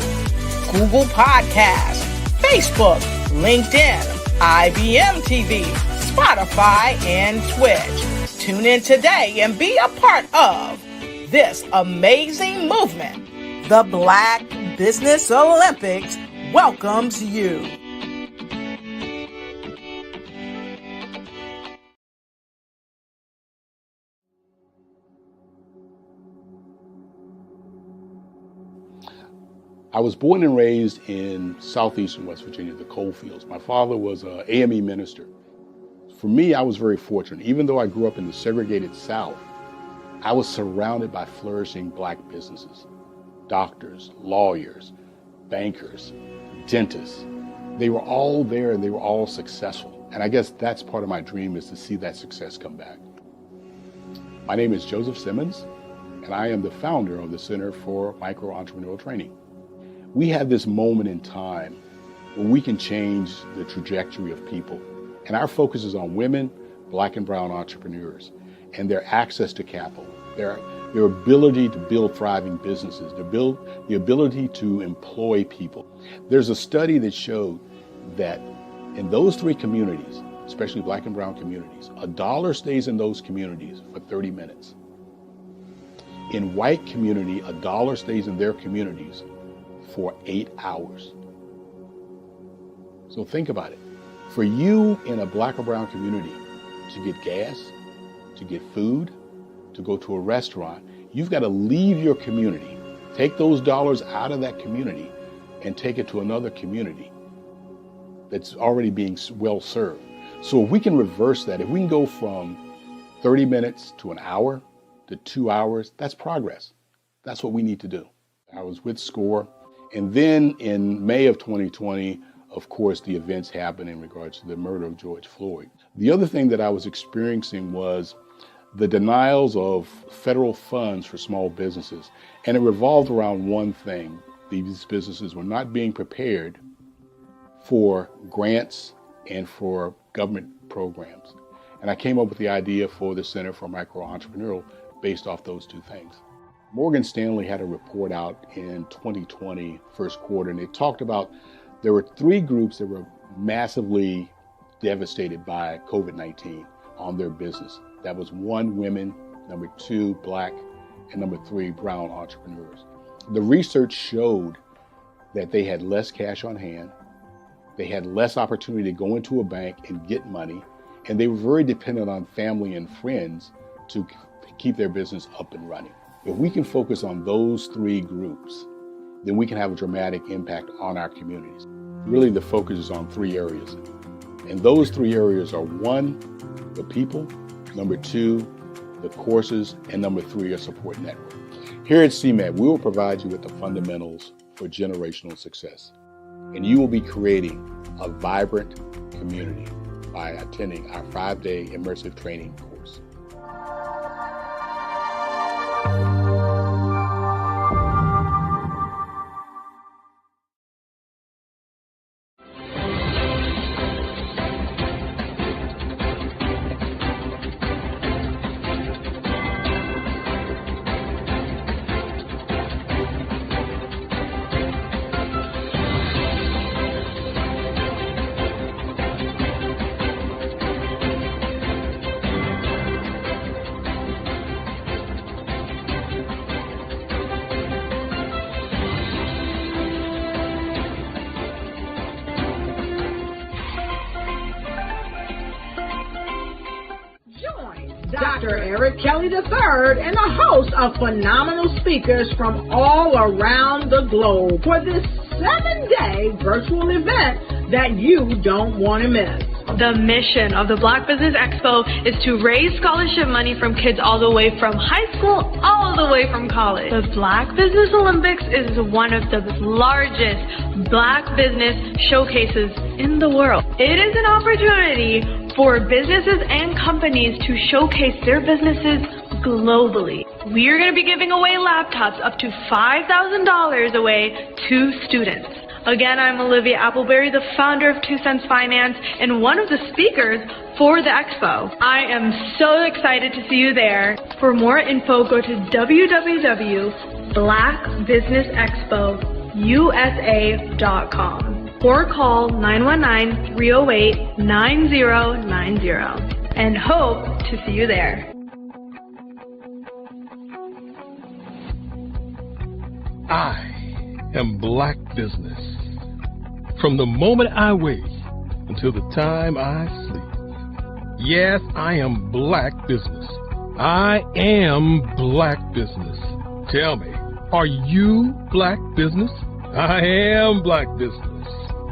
Google Podcasts, Facebook, LinkedIn, IBM TV, Spotify, and Twitch. Tune in today and be a part of this amazing movement. The Black Business Olympics welcomes you. I was born and raised in southeastern West Virginia, the coal fields. My father was an AME minister. For me, I was very fortunate. Even though I grew up in the segregated South, I was surrounded by flourishing Black businesses, doctors, lawyers, bankers, dentists. They were all there and they were all successful. And I guess that's part of my dream, is to see that success come back. My name is Joseph Simmons, and I am the founder of the Center for Micro-Entrepreneurial Training. We have this moment in time where we can change the trajectory of people. And our focus is on women, Black and brown entrepreneurs, and their access to capital, their ability to build thriving businesses, the ability to employ people. There's a study that showed that in those three communities, especially Black and brown communities, $1 stays in those communities for 30 minutes. In white community, $1 stays in their communities for 8 hours. So think about it. For you in a Black or brown community to get gas, to get food, to go to a restaurant, you've got to leave your community, take those dollars out of that community and take it to another community that's already being well served. So if we can reverse that, if we can go from 30 minutes to an hour to 2 hours, that's progress. That's what we need to do. I was with SCORE. And then in May of 2020, of course, the events happened in regards to the murder of George Floyd. The other thing that I was experiencing was the denials of federal funds for small businesses. And it revolved around one thing. These businesses were not being prepared for grants and for government programs. And I came up with the idea for the Center for Micro-Entrepreneurial based off those two things. Morgan Stanley had a report out in 2020, first quarter, and it talked about there were three groups that were massively devastated by COVID-19 on their business. That was 1, women, number 2, Black, and number 3, brown entrepreneurs. The research showed that they had less cash on hand, they had less opportunity to go into a bank and get money, and they were very dependent on family and friends to keep their business up and running. If we can focus on those 3 groups, then we can have a dramatic impact on our communities. Really, the focus is on 3 areas. And those 3 areas are 1, the people, number 2, the courses, and number 3, a support network. Here at CMAT, we will provide you with the fundamentals for generational success. And you will be creating a vibrant community by attending our 5-day immersive training course. Dr. Eric Kelly III and a host of phenomenal speakers from all around the globe for this 7-day virtual event that you don't want to miss. The mission of the Black Business Expo is to raise scholarship money from kids all the way from high school all the way from college. The Black Business Olympics is one of the largest Black business showcases in the world. It is an opportunity for businesses and companies to showcase their businesses globally. We are going to be giving away laptops up to $5,000 away to students. Again, I'm Olivia Appleberry, the founder of 2 Cents Finance and one of the speakers for the expo. I am so excited to see you there. For more info, go to www.blackbusinessexpousa.com or call 919-308-9090 and hope to see you there. I am Black Business. From the moment I wake until the time I sleep. Yes, I am Black Business. I am Black Business. Tell me, are you Black Business? I am Black Business.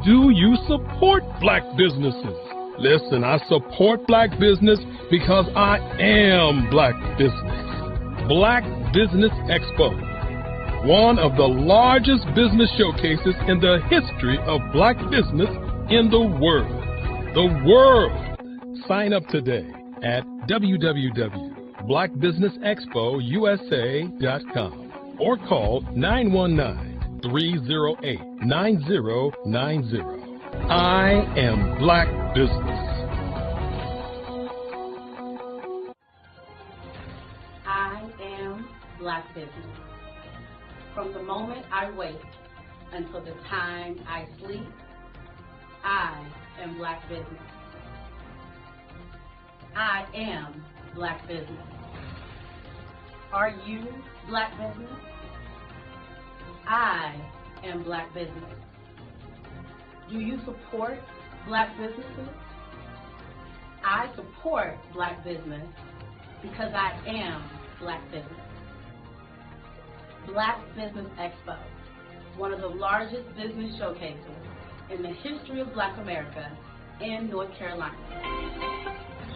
Do you support Black businesses? Listen, I support Black business because I am Black Business. Black Business Expo, one of the largest business showcases in the history of Black business in the world. The world! Sign up today at www.blackbusinessexpousa.com or call 919-308-9090. I am Black Business. I am Black Business. From the moment I wake until the time I sleep, I am Black Business. I am Black Business. Are you Black Business? I am Black Business. Do you support Black businesses? I support Black business because I am Black Business. Black Business Expo, one of the largest business showcases in the history of Black America in North Carolina.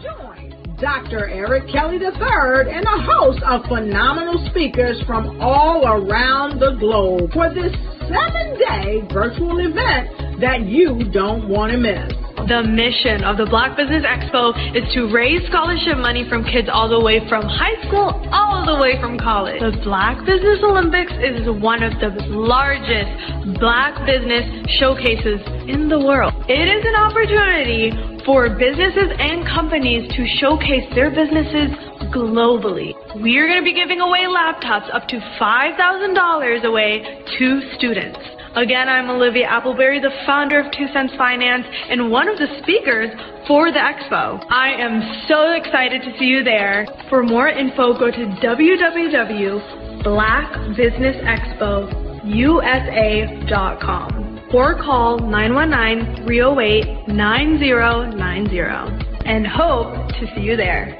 Join Dr. Eric Kelly III and a host of phenomenal speakers from all around the globe for this 7-day virtual event that you don't want to miss. The mission of the Black Business Expo is to raise scholarship money from kids all the way from high school all the way from college. The Black Business Olympics is one of the largest Black business showcases in the world. It is an opportunity for businesses and companies to showcase their businesses globally. We are going to be giving away laptops up to $5,000 away to students. Again, I'm Olivia Appleberry, the founder of 2 Cents Finance and one of the speakers for the expo. I am so excited to see you there. For more info, go to www.blackbusinessexpousa.com or call 919-308-9090 and hope to see you there.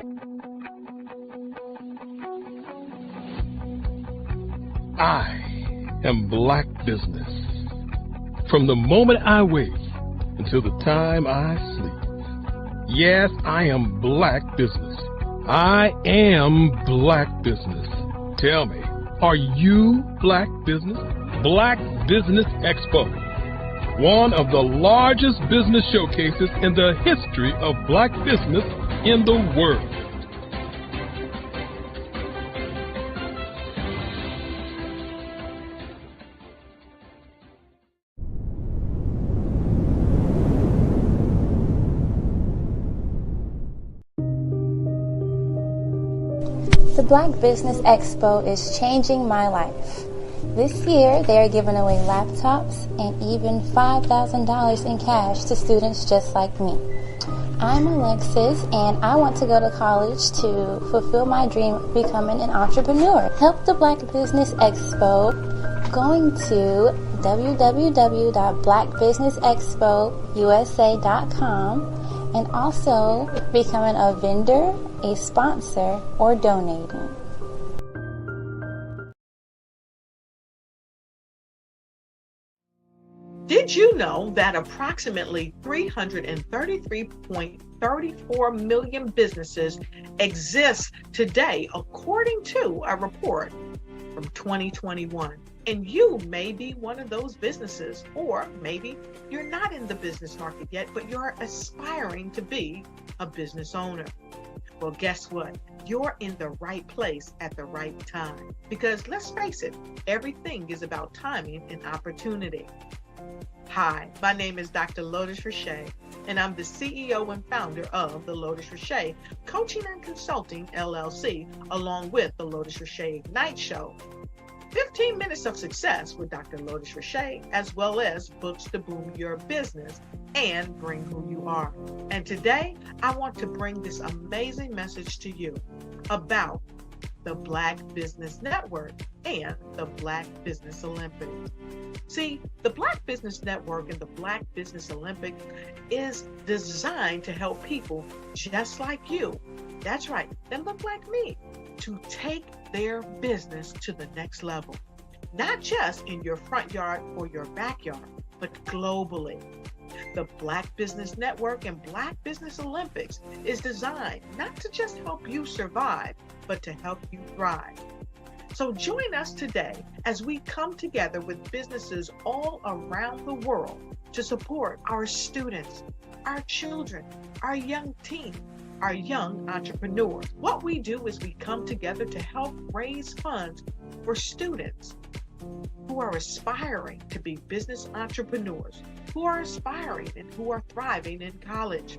I am Black Business. From the moment I wake until the time I sleep. Yes, I am Black Business. I am Black Business. Tell me, are you Black Business? Black Business Expo, one of the largest business showcases in the history of Black business in the world. The Black Business Expo is changing my life. This year, they are giving away laptops and even $5,000 in cash to students just like me. I'm Alexis, and I want to go to college to fulfill my dream of becoming an entrepreneur. Help the Black Business Expo going to www.blackbusinessexpousa.com and also becoming a vendor, a sponsor, or donating. Did you know that approximately 333.34 million businesses exist today, according to a report from 2021? And you may be one of those businesses, or maybe you're not in the business market yet, but you're aspiring to be a business owner. Well, guess what? You're in the right place at the right time. Because let's face it, everything is about timing and opportunity. Hi, my name is Dr. Lotus Richey, and I'm the CEO and founder of the Lotus Richey Coaching and Consulting LLC, along with the Lotus Richey Ignite Show. 15 minutes of success with Dr. Lotus Richey, as well as books to boom your business and bring who you are. And today, I want to bring this amazing message to you about the Black Business Network and the Black Business Olympics. See, the Black Business Network and the Black Business Olympics is designed to help people just like you, that's right, that look like me, to take their business to the next level. Not just in your front yard or your backyard, but globally. The Black Business Network and Black Business Olympics is designed not to just help you survive, but to help you thrive. So join us today as we come together with businesses all around the world to support our students, our children, our young teens, our young entrepreneurs. What we do is we come together to help raise funds for students who are aspiring to be business entrepreneurs, who are aspiring and who are thriving in college.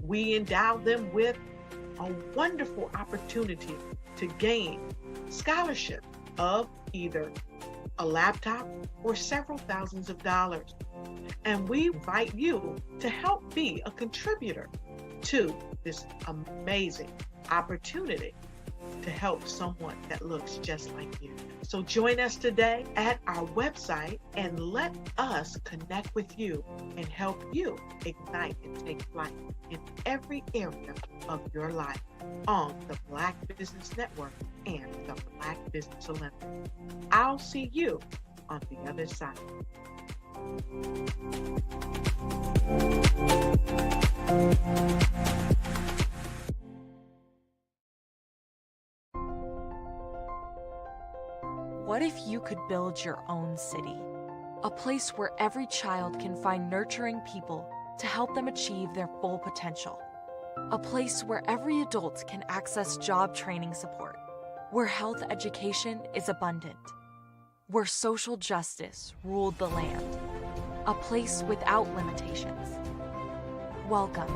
We endow them with a wonderful opportunity to gain scholarship of either a laptop or several thousands of dollars. And we invite you to help be a contributor to this amazing opportunity to help someone that looks just like you. So join us today at our website and let us connect with you and help you ignite and take flight in every area of your life on the Black Business Network and the Black Business Olympics. I'll see you on the other side. What if you could build your own city? A place where every child can find nurturing people to help them achieve their full potential. A place where every adult can access job training support. Where health education is abundant. Where social justice ruled the land. A place without limitations. Welcome.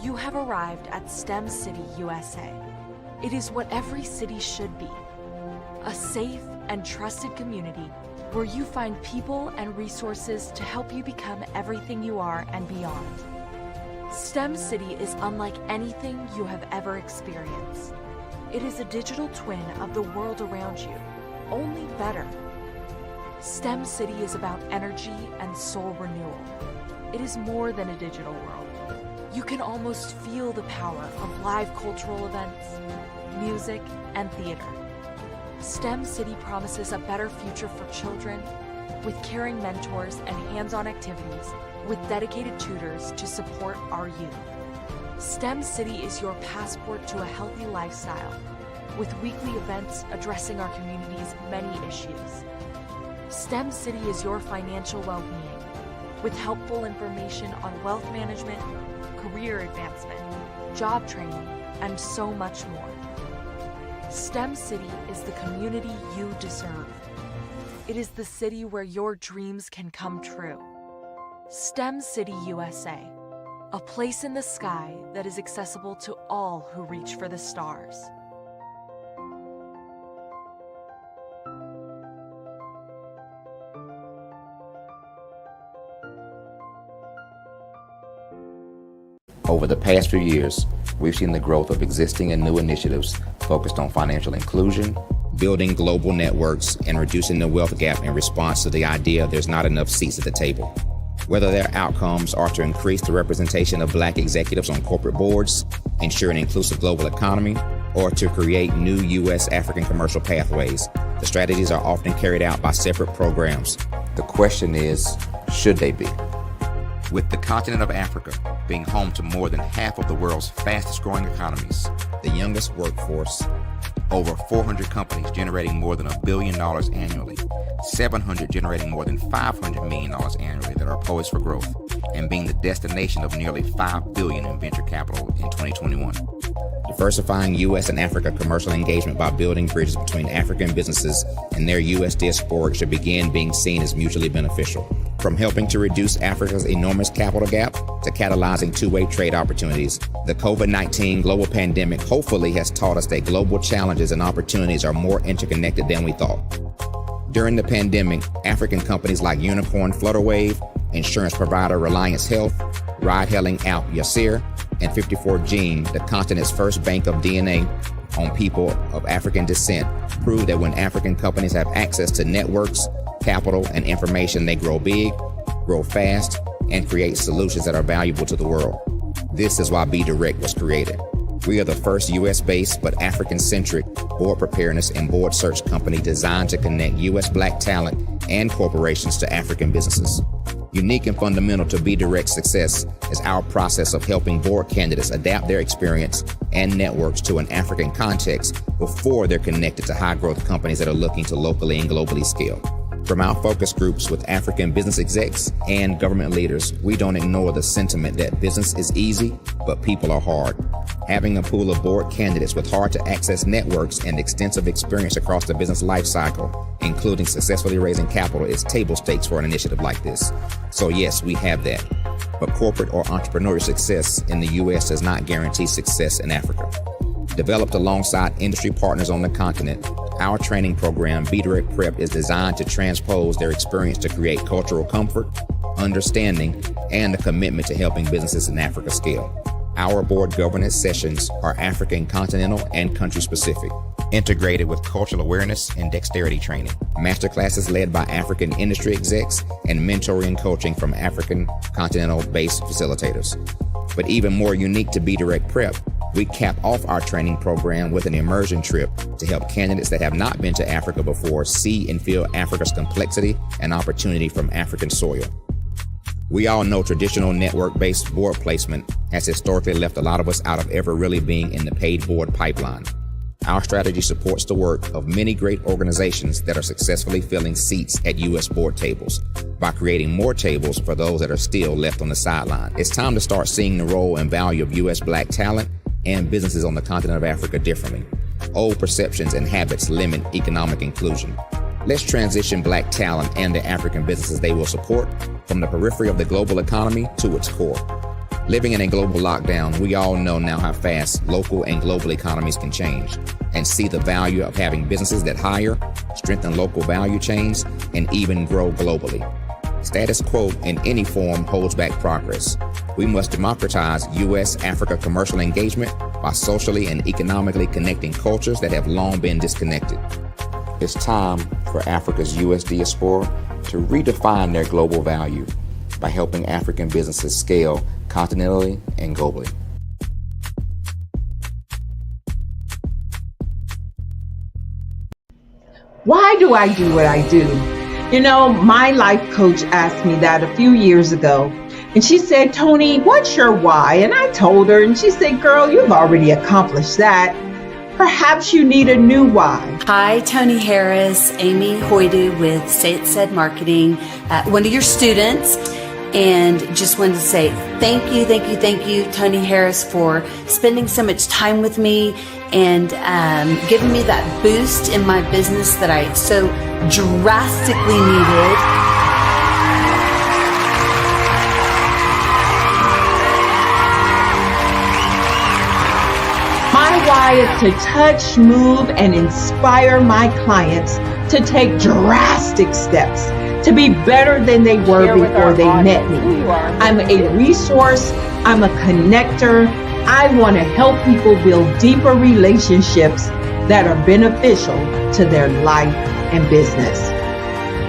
You have arrived at STEM City USA. It is what every city should be. A safe and trusted community where you find people and resources to help you become everything you are and beyond. STEM City is unlike anything you have ever experienced. It is a digital twin of the world around you, only better. STEM City is about energy and soul renewal. It is more than a digital world. You can almost feel the power of live cultural events, music, and theater. STEM City promises a better future for children with caring mentors and hands-on activities with dedicated tutors to support our youth. STEM City is your passport to a healthy lifestyle with weekly events addressing our community's many issues. STEM City is your financial well-being with helpful information on wealth management, career advancement, job training, and so much more. STEM City is the community you deserve. It is the city where your dreams can come true. STEM City USA, a place in the sky that is accessible to all who reach for the stars. Over the past few years, we've seen the growth of existing and new initiatives focused on financial inclusion, building global networks, and reducing the wealth gap in response to the idea there's not enough seats at the table. Whether their outcomes are to increase the representation of Black executives on corporate boards, ensure an inclusive global economy, or to create new U.S. African commercial pathways, the strategies are often carried out by separate programs. The question is, should they be? With the continent of Africa being home to more than half of the world's fastest growing economies, the youngest workforce, over 400 companies generating more than $1 billion annually, 700 generating more than $500 million annually that are poised for growth, and being the destination of nearly $5 billion in venture capital in 2021. Diversifying U.S. and Africa commercial engagement by building bridges between African businesses and their U.S. diaspora should begin being seen as mutually beneficial. From helping to reduce Africa's enormous capital gap to catalyzing two-way trade opportunities, the COVID-19 global pandemic hopefully has taught us that global challenges and opportunities are more interconnected than we thought. During the pandemic, African companies like Unicorn Flutterwave, insurance provider Reliance Health, ride-hailing app Yasir, and 54Gene, the continent's first bank of DNA on people of African descent, proved that when African companies have access to networks, capital, and information, they grow big, grow fast, and create solutions that are valuable to the world. This is why Be Direct was created. We are the first U.S.-based but African-centric board preparedness and board search company designed to connect U.S. Black talent and corporations to African businesses. Unique and fundamental to Be Direct's success is our process of helping board candidates adapt their experience and networks to an African context before they're connected to high-growth companies that are looking to locally and globally scale. From our focus groups with African business execs and government leaders, we don't ignore the sentiment that business is easy, but people are hard. Having a pool of board candidates with hard-to-access networks and extensive experience across the business life cycle, including successfully raising capital, is table stakes for an initiative like this. So yes, we have that. But corporate or entrepreneurial success in the U.S. does not guarantee success in Africa. Developed alongside industry partners on the continent, our training program, Be Direct Prep, is designed to transpose their experience to create cultural comfort, understanding, and a commitment to helping businesses in Africa scale. Our board governance sessions are African, continental, and country-specific, integrated with cultural awareness and dexterity training, masterclasses led by African industry execs, and mentoring and coaching from African continental-based facilitators. But even more unique to Be Direct Prep, we cap off our training program with an immersion trip to help candidates that have not been to Africa before see and feel Africa's complexity and opportunity from African soil. We all know traditional network-based board placement has historically left a lot of us out of ever really being in the paid board pipeline. Our strategy supports the work of many great organizations that are successfully filling seats at U.S. board tables by creating more tables for those that are still left on the sideline. It's time to start seeing the role and value of U.S. Black talent and businesses on the continent of Africa differently. Old perceptions and habits limit economic inclusion. Let's transition Black talent and the African businesses they will support from the periphery of the global economy to its core. Living in a global lockdown, we all know now how fast local and global economies can change, and see the value of having businesses that hire, strengthen local value chains, and even grow globally. Status quo in any form holds back progress. We must democratize U.S.-Africa commercial engagement by socially and economically connecting cultures that have long been disconnected. It's time for Africa's U.S. diaspora to redefine their global value by helping African businesses scale continentally and globally. Why do I do what I do? You know, my life coach asked me that a few years ago, and she said, Tony, what's your why? And I told her, and she said, girl, you've already accomplished that. Perhaps you need a new why. Hi, Tony Harris, Amy Hoydu with Say It Said Marketing, one of your students. And just wanted to say thank you, Tony Harris, for spending so much time with me and giving me that boost in my business that I so drastically needed. My why is to touch, move, and inspire my clients to take drastic steps to be better than they were before they met me. I'm a resource, I'm a connector. I want to help people build deeper relationships that are beneficial to their life and business.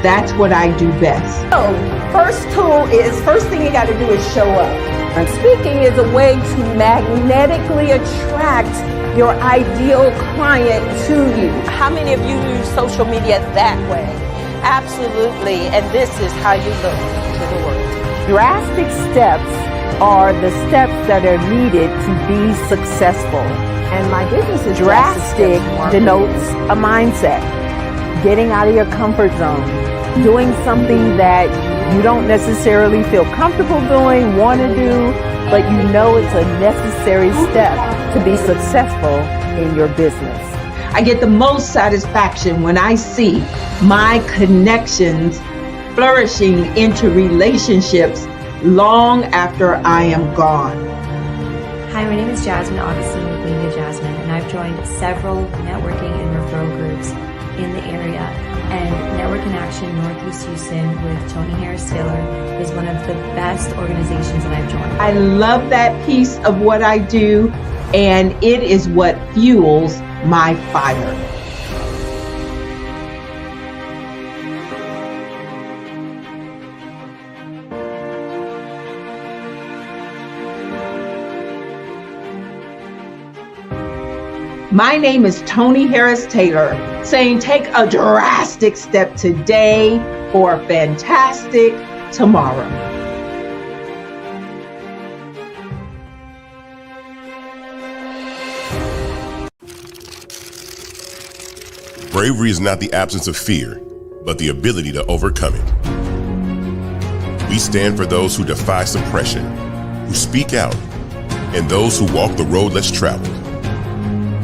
That's what I do best. So, first thing you got to do is show up. And speaking is a way to magnetically attract your ideal client to you. How many of you use social media that way? Absolutely, and this is how you look to the world. Drastic steps are the steps that are needed to be successful. And my business is drastic denotes a mindset. Getting out of your comfort zone. Doing something that you don't necessarily feel comfortable doing, want to do, but you know it's a necessary step to be successful in your business. I get the most satisfaction when I see my connections flourishing into relationships long after I am gone. Hi, my name is Jasmine Augustine with Media Jasmine, and I've joined several networking and referral groups in the area. And Network in Action Northeast Houston with Tony Harris Taylor is one of the best organizations that I've joined. I love that piece of what I do, and it is what fuels my fire. My name is Tony Harris Taylor, saying take a drastic step today for a fantastic tomorrow. Bravery is not the absence of fear, but the ability to overcome it. We stand for those who defy suppression, who speak out, and those who walk the road less traveled.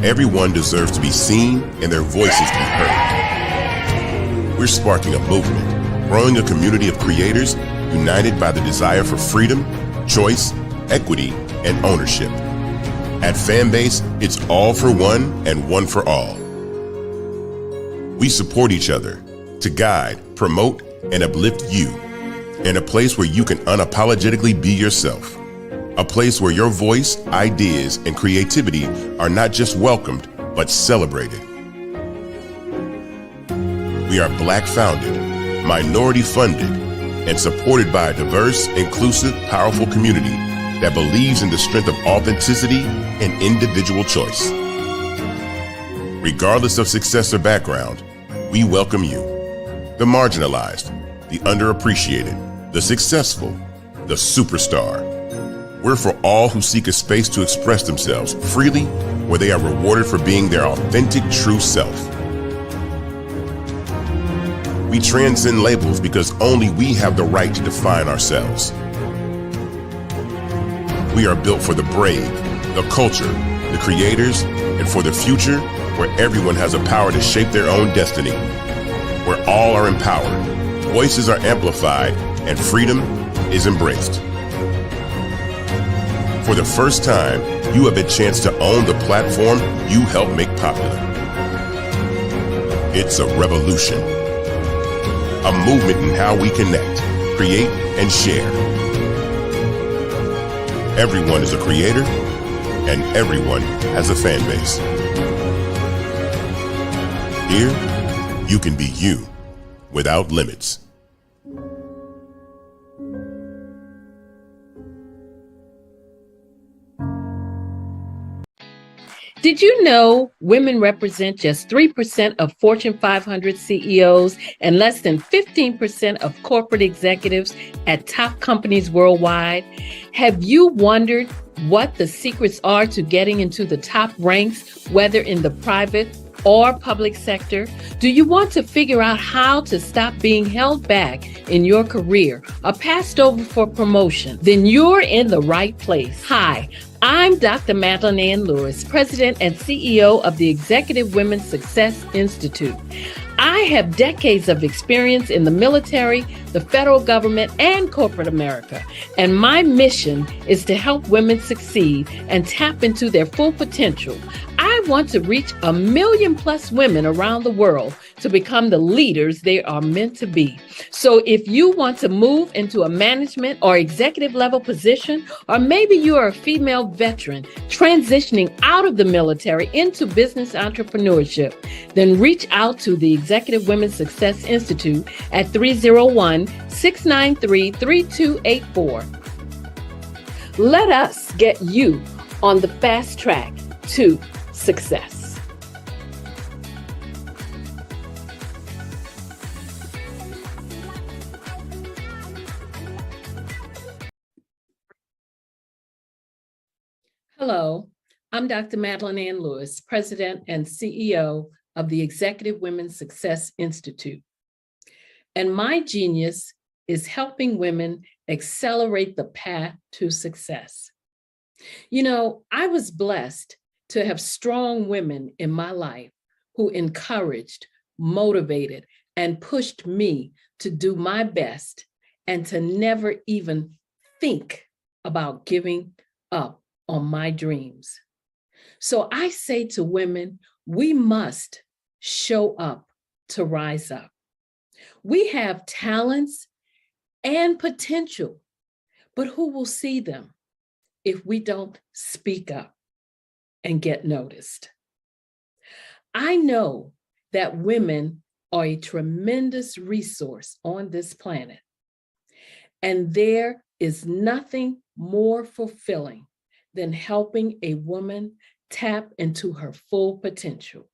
Everyone deserves to be seen and their voices to be heard. We're sparking a movement, growing a community of creators united by the desire for freedom, choice, equity, and ownership. At Fanbase, it's all for one and one for all. We support each other to guide, promote, and uplift you in a place where you can unapologetically be yourself. A place where your voice, ideas, and creativity are not just welcomed, but celebrated. We are Black founded, minority funded, and supported by a diverse, inclusive, powerful community that believes in the strength of authenticity and individual choice. Regardless of success or background, we welcome you, the marginalized, the underappreciated, the successful, the superstar. We're for all who seek a space to express themselves freely, where they are rewarded for being their authentic, true self. We transcend labels because only we have the right to define ourselves. We are built for the brave, the culture, the creators, and for the future where everyone has the power to shape their own destiny, where all are empowered, voices are amplified, and freedom is embraced. For the first time, you have a chance to own the platform you help make popular. It's a revolution, a movement in how we connect, create, and share. Everyone is a creator, and everyone has a fan base. Here, you can be you without limits. Did you know women represent just 3% of Fortune 500 CEOs and less than 15% of corporate executives at top companies worldwide? Have you wondered what the secrets are to getting into the top ranks, whether in the private or public sector? Do you want to figure out how to stop being held back in your career or passed over for promotion? Then you're in the right place. Hi, I'm Dr. Madeline Ann Lewis, President and CEO of the Executive Women's Success Institute. I have decades of experience in the military, the federal government, and corporate America, and my mission is to help women succeed and tap into their full potential. I want to reach 1 million plus women around the world to become the leaders they are meant to be. So if you want to move into a management or executive level position, or maybe you are a female veteran transitioning out of the military into business entrepreneurship, then reach out to the Executive Women's Success Institute at 301-693-3284. Let us get you on the fast track to success. Hello, I'm Dr. Madeline Ann Lewis, President and CEO of the Executive Women's Success Institute. And my genius is helping women accelerate the path to success. You know, I was blessed to have strong women in my life who encouraged, motivated, and pushed me to do my best and to never even think about giving up on my dreams. So I say to women, we must show up to rise up. We have talents and potential, but who will see them if we don't speak up and get noticed? I know that women are a tremendous resource on this planet, and there is nothing more fulfilling than helping a woman tap into her full potential.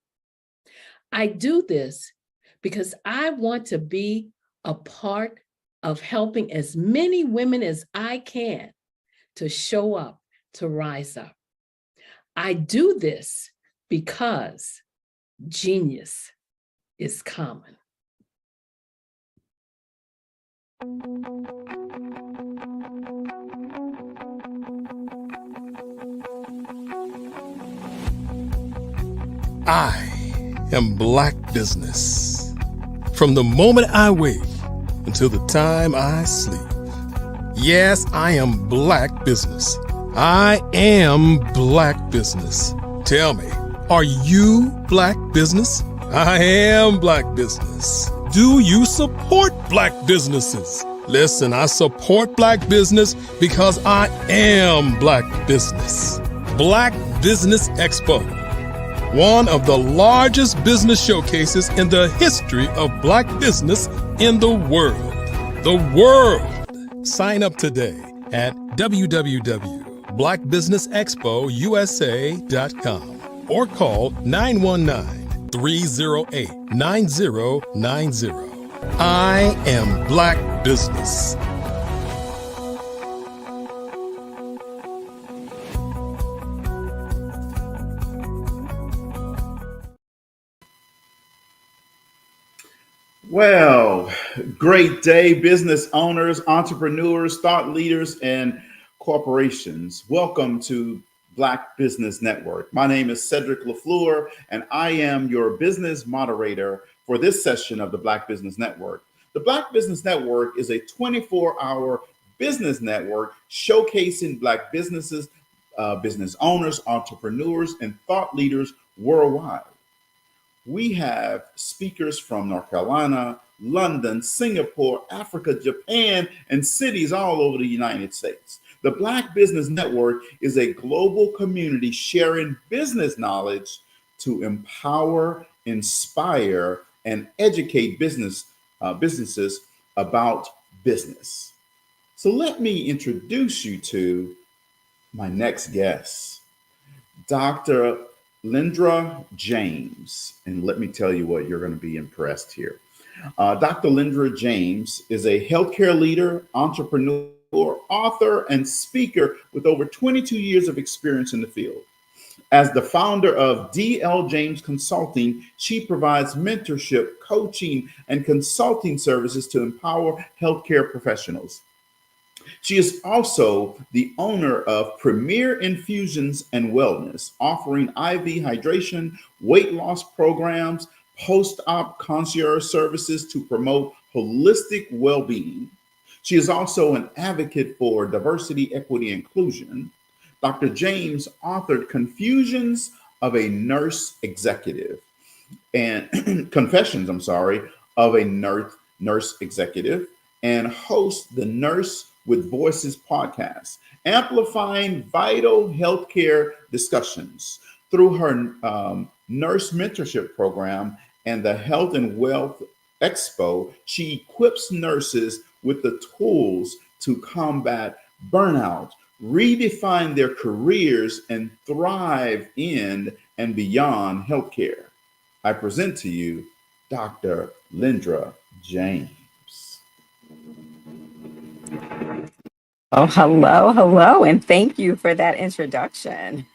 I do this because I want to be a part of helping as many women as I can to show up, to rise up. I do this because genius is common. I am Black Business. From the moment I wake until the time I sleep. Yes, I am Black Business. I am Black Business. Tell me, are you Black Business? I am Black Business. Do you support Black businesses? Listen, I support Black business because I am Black Business. Black Business Expo, one of the largest business showcases in the history of Black business in the world. The world! Sign up today at www.blackbusinessexpousa.com or call 919-308-9090. I am Black Business. Well, great day, business owners, entrepreneurs, thought leaders, and corporations. Welcome to Black Business Network. My name is Cedric LaFleur, and I am your business moderator for this session of the Black Business Network. The Black Business Network is a 24-hour business network showcasing Black businesses, business owners, entrepreneurs, and thought leaders worldwide. We have speakers from North Carolina, London, Singapore, Africa, Japan, and cities all over the United States. The Black Business Network is a global community sharing business knowledge to empower, inspire, and educate businesses about business. So let me introduce you to my next guest, Dr. Lindra James. And let me tell you what, you're going to be impressed here. Dr. Lindra James is a healthcare leader, entrepreneur, author, and speaker with over 22 years of experience in the field. As the founder of DL James Consulting, she provides mentorship, coaching, and consulting services to empower healthcare professionals. She is also the owner of Premier Infusions and Wellness, offering IV hydration, weight loss programs, post-op concierge services to promote holistic well-being. She is also an advocate for diversity, equity, and inclusion. Dr. James authored Confusions of a Nurse Executive and Confessions, of a Nurse Executive, and hosts the Nurse with Voices podcast, amplifying vital healthcare discussions. Through her nurse mentorship program and the Health and Wealth Expo, she equips nurses with the tools to combat burnout, redefine their careers, and thrive in and beyond healthcare. I present to you Dr. Lindra James. Oh, hello, and thank you for that introduction.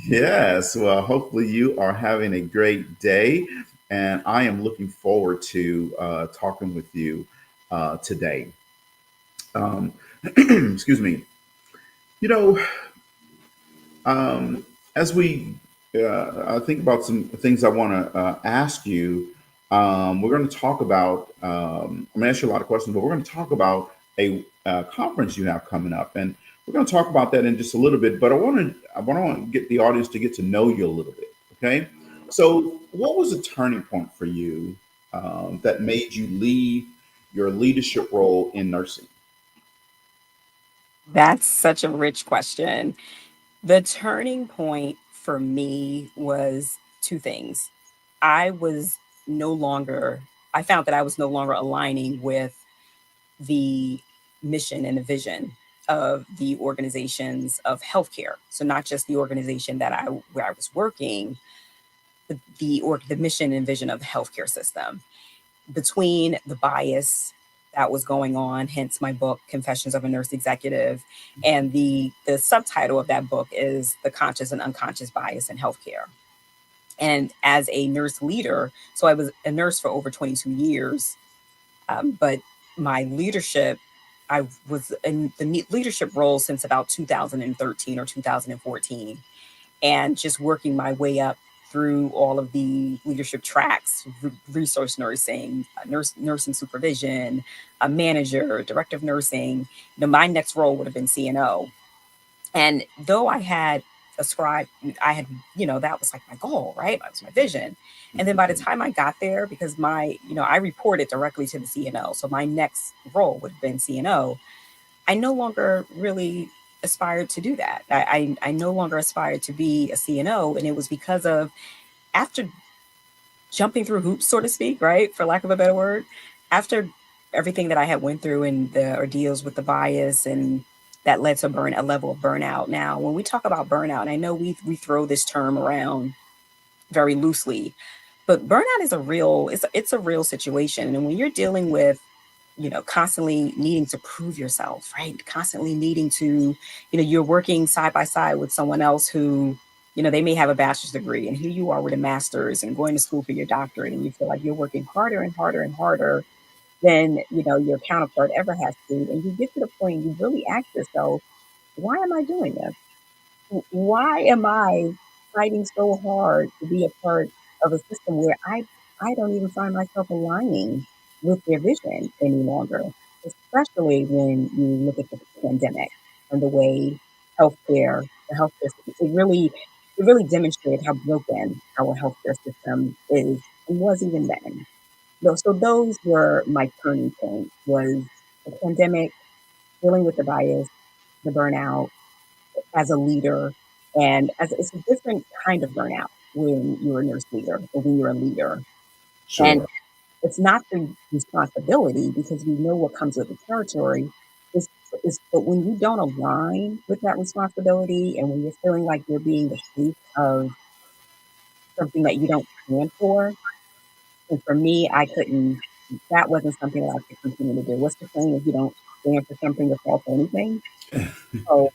Yes, well, hopefully you are having a great day, and I am looking forward to talking with you today. Excuse me. You know, as we I think about some things I want to ask you, we're going to talk about, I'm going to ask you a lot of questions, but we're going to talk about a conference you have coming up. And we're going to talk about that in just a little bit, but I want to get the audience to get to know you a little bit. Okay. So what was a turning point for you that made you leave your leadership role in nursing? That's such a rich question. The turning point for me was two things. I found that I was no longer aligning with the mission and the vision of the organizations of healthcare. So not just the organization where I was working, but the mission and vision of the healthcare system. Between the bias that was going on, hence my book, Confessions of a Nurse Executive, and the subtitle of that book is The Conscious and Unconscious Bias in Healthcare. And as a nurse leader, so I was a nurse for over 22 years, but my leadership, I was in the leadership role since about 2013 or 2014, and just working my way up through all of the leadership tracks, resource nursing, nursing supervision, a manager, director of nursing. My next role would have been CNO. And though I had that was like my goal, right? That was my vision. And then by the time I got there, because I reported directly to the CNO. So my next role would have been CNO. I no longer really aspired to do that. I no longer aspired to be a CNO. And it was because of, after jumping through hoops, so to speak, right? For lack of a better word, after everything that I had went through and the ordeals with the bias, and that led to a level of burnout. Now, when we talk about burnout, and I know we throw this term around very loosely, but burnout is it's a real situation. And when you're dealing with, constantly needing to prove yourself, right? Constantly needing to, you're working side by side with someone else who, they may have a bachelor's degree, and here you are with a master's and going to school for your doctorate, and you feel like you're working harder and harder and harder than, your counterpart ever has to. And you get to the point you really ask yourself, why am I doing this? Why am I fighting so hard to be a part of a system where I don't even find myself aligning with their vision any longer, especially when you look at the pandemic and the way healthcare, the healthcare system, it really demonstrated how broken our healthcare system is and was even then. So those were my turning points, was the pandemic, dealing with the bias, the burnout as a leader, and as it's a different kind of burnout when you're a nurse leader or when you're a leader. And Sure. it's not the responsibility because we know what comes with the territory. But when you don't align with that responsibility and when you're feeling like you're being the face of something that you don't stand for, and for me, that wasn't something that I could continue to do. What's the saying? If you don't stand for something, you fall for anything. So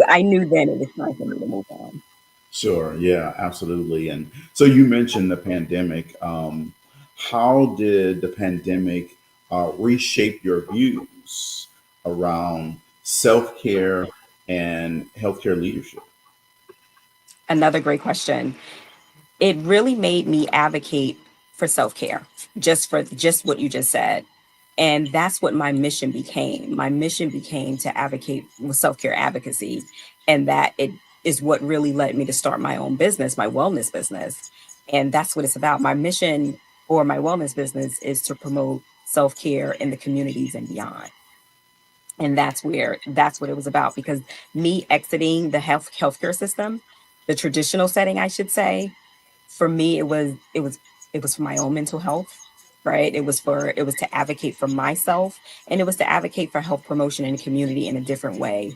I knew then it was time for me to move on. Sure. Yeah, absolutely. And so you mentioned the pandemic. How did the pandemic reshape your views around self care and healthcare leadership? Another great question. It really made me advocate for self-care, just what you just said. And that's what my mission became. My mission became to advocate with self-care advocacy. And that it is what really led me to start my own business, my wellness business. And that's what it's about. My mission for my wellness business is to promote self-care in the communities and beyond. And that's what it was about, because me exiting the healthcare system, the traditional setting, I should say, for me, it was for my own mental health, right? It was to advocate for myself, and it was to advocate for health promotion in the community in a different way,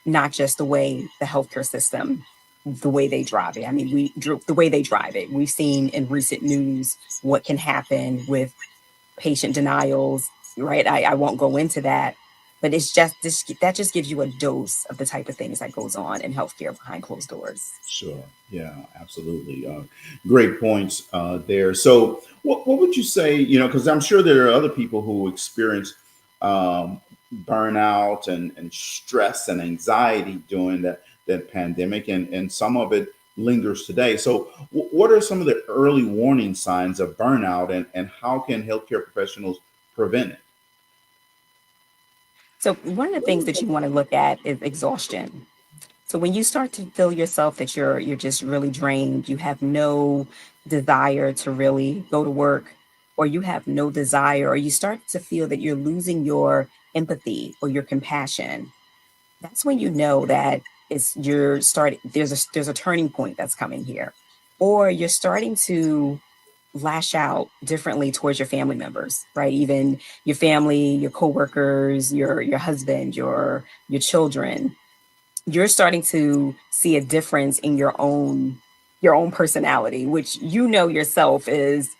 not just the way the healthcare system, the way they drive it. I mean, the way they drive it. We've seen in recent news what can happen with patient denials, right? I won't go into that, but it's just this, that just gives you a dose of the type of things that goes on in healthcare behind closed doors. Sure. Yeah, absolutely. Great points there. So, what would you say? Because I'm sure there are other people who experience burnout and stress and anxiety during that pandemic, and some of it lingers today. So, what are some of the early warning signs of burnout, and how can healthcare professionals prevent it? So one of the things that you want to look at is exhaustion. So when you start to feel yourself that you're just really drained, you have no desire to really go to work, or you have no desire, or you start to feel that you're losing your empathy or your compassion, that's when you know that there's a turning point that's coming here. Or you're starting to lash out differently towards your family members, right? Even your family, your coworkers, your husband, your children. You're starting to see a difference in your own personality, which you know yourself is,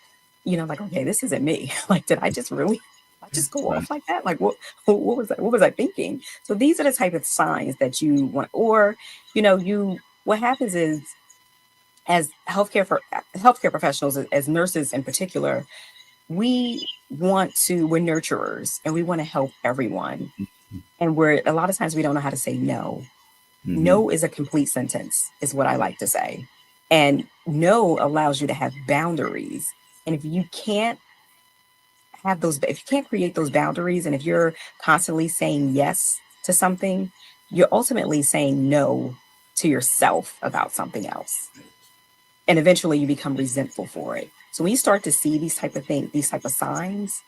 like, okay, this isn't me. Like, I just go Right. off like that? Like, what was I thinking? So these are the type of signs that you want, or, what happens is, as healthcare professionals, as nurses in particular, we're nurturers and we want to help everyone. And a lot of times we don't know how to say no. Mhm. No is a complete sentence, is what I like to say. And no allows you to have boundaries. And if you can't create those boundaries, and if you're constantly saying yes to something, you're ultimately saying no to yourself about something else. And eventually you become resentful for it. So when you start to see these type of things, these type of signs,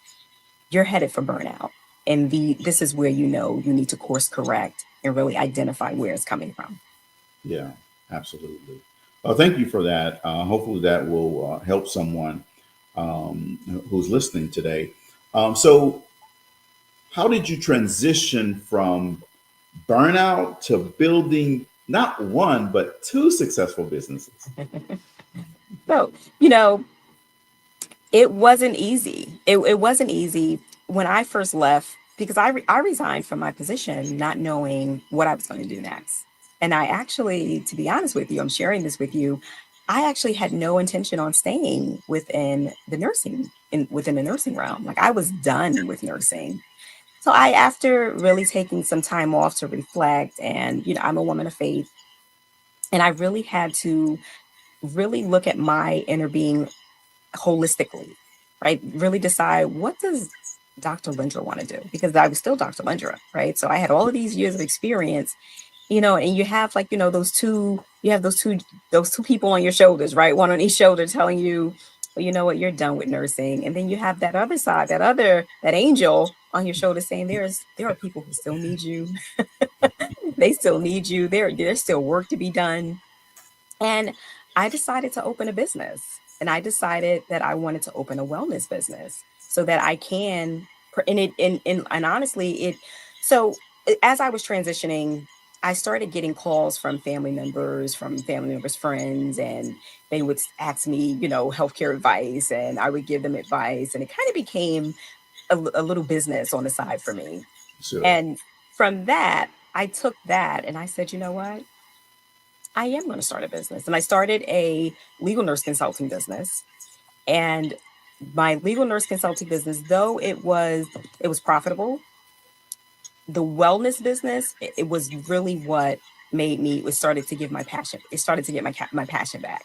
you're headed for burnout. And this is where you know you need to course correct and really identify where it's coming from. Yeah, absolutely. Thank you for that. Hopefully, that will help someone who's listening today. So, how did you transition from burnout to building not one, but two successful businesses? So, it wasn't easy. It wasn't easy when I first left, because I resigned from my position not knowing what I was going to do next. And I actually, to be honest with you, I'm sharing this with you. I actually had no intention on staying within the nursing realm. Like, I was done with nursing. So after really taking some time off to reflect, and I'm a woman of faith, and I really had to really look at my inner being holistically, right? Really decide, what does Dr. Lindra want to do? Because I was still Dr. Lindra, right? So I had all of these years of experience, And you have like, those two people on your shoulders, right? One on each shoulder telling you, well, you know what, you're done with nursing. And then you have that other side, that angel on your shoulder saying there are people who still need you. They still need you. There's still work to be done. And I decided to open a business. And I decided that I wanted to open a wellness business so that I can, and honestly, so as I was transitioning, I started getting calls from family members' friends, and they would ask me, healthcare advice, and I would give them advice. And it kind of became a little business on the side for me. Sure. And from that, I took that and I said, you know what? I am going to start a business. And I started a legal nurse consulting business. And my legal nurse consulting business, though it was profitable, the wellness business, it was really what made me, it started to give my passion. It started to get my passion back.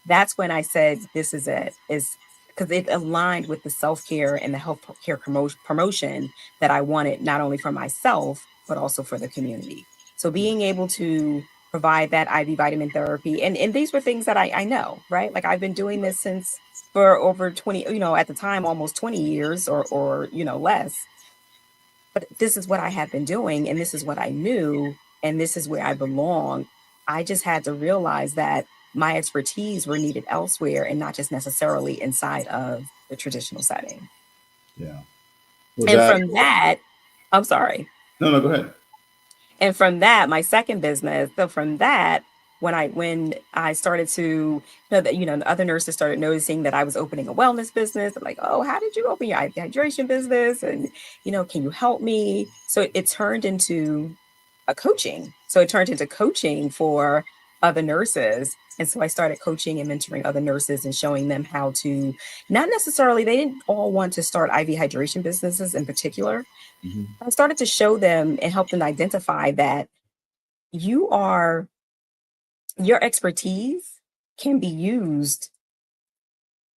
That's when I said, this is it, is because it aligned with the self-care and the health care promotion that I wanted, not only for myself, but also for the community. So being able to provide that IV vitamin therapy, and these were things that I know, right? Like I've been doing this for over 20, at the time, almost 20 years or less. But this is what I had been doing, and this is what I knew, and this is where I belong. I just had to realize that my expertise were needed elsewhere and not just necessarily inside of the traditional setting. Yeah. From that, I'm sorry. No, go ahead. And from that, my second business, so from that, when I started to know that, the other nurses started noticing that I was opening a wellness business. I'm like, oh, how did you open your hydration business? And, can you help me? So it turned into a coaching. So it turned into coaching for other nurses. And so I started coaching and mentoring other nurses and showing them how to, not necessarily, they didn't all want to start IV hydration businesses in particular. Mm-hmm. I started to show them and help them identify that your expertise can be used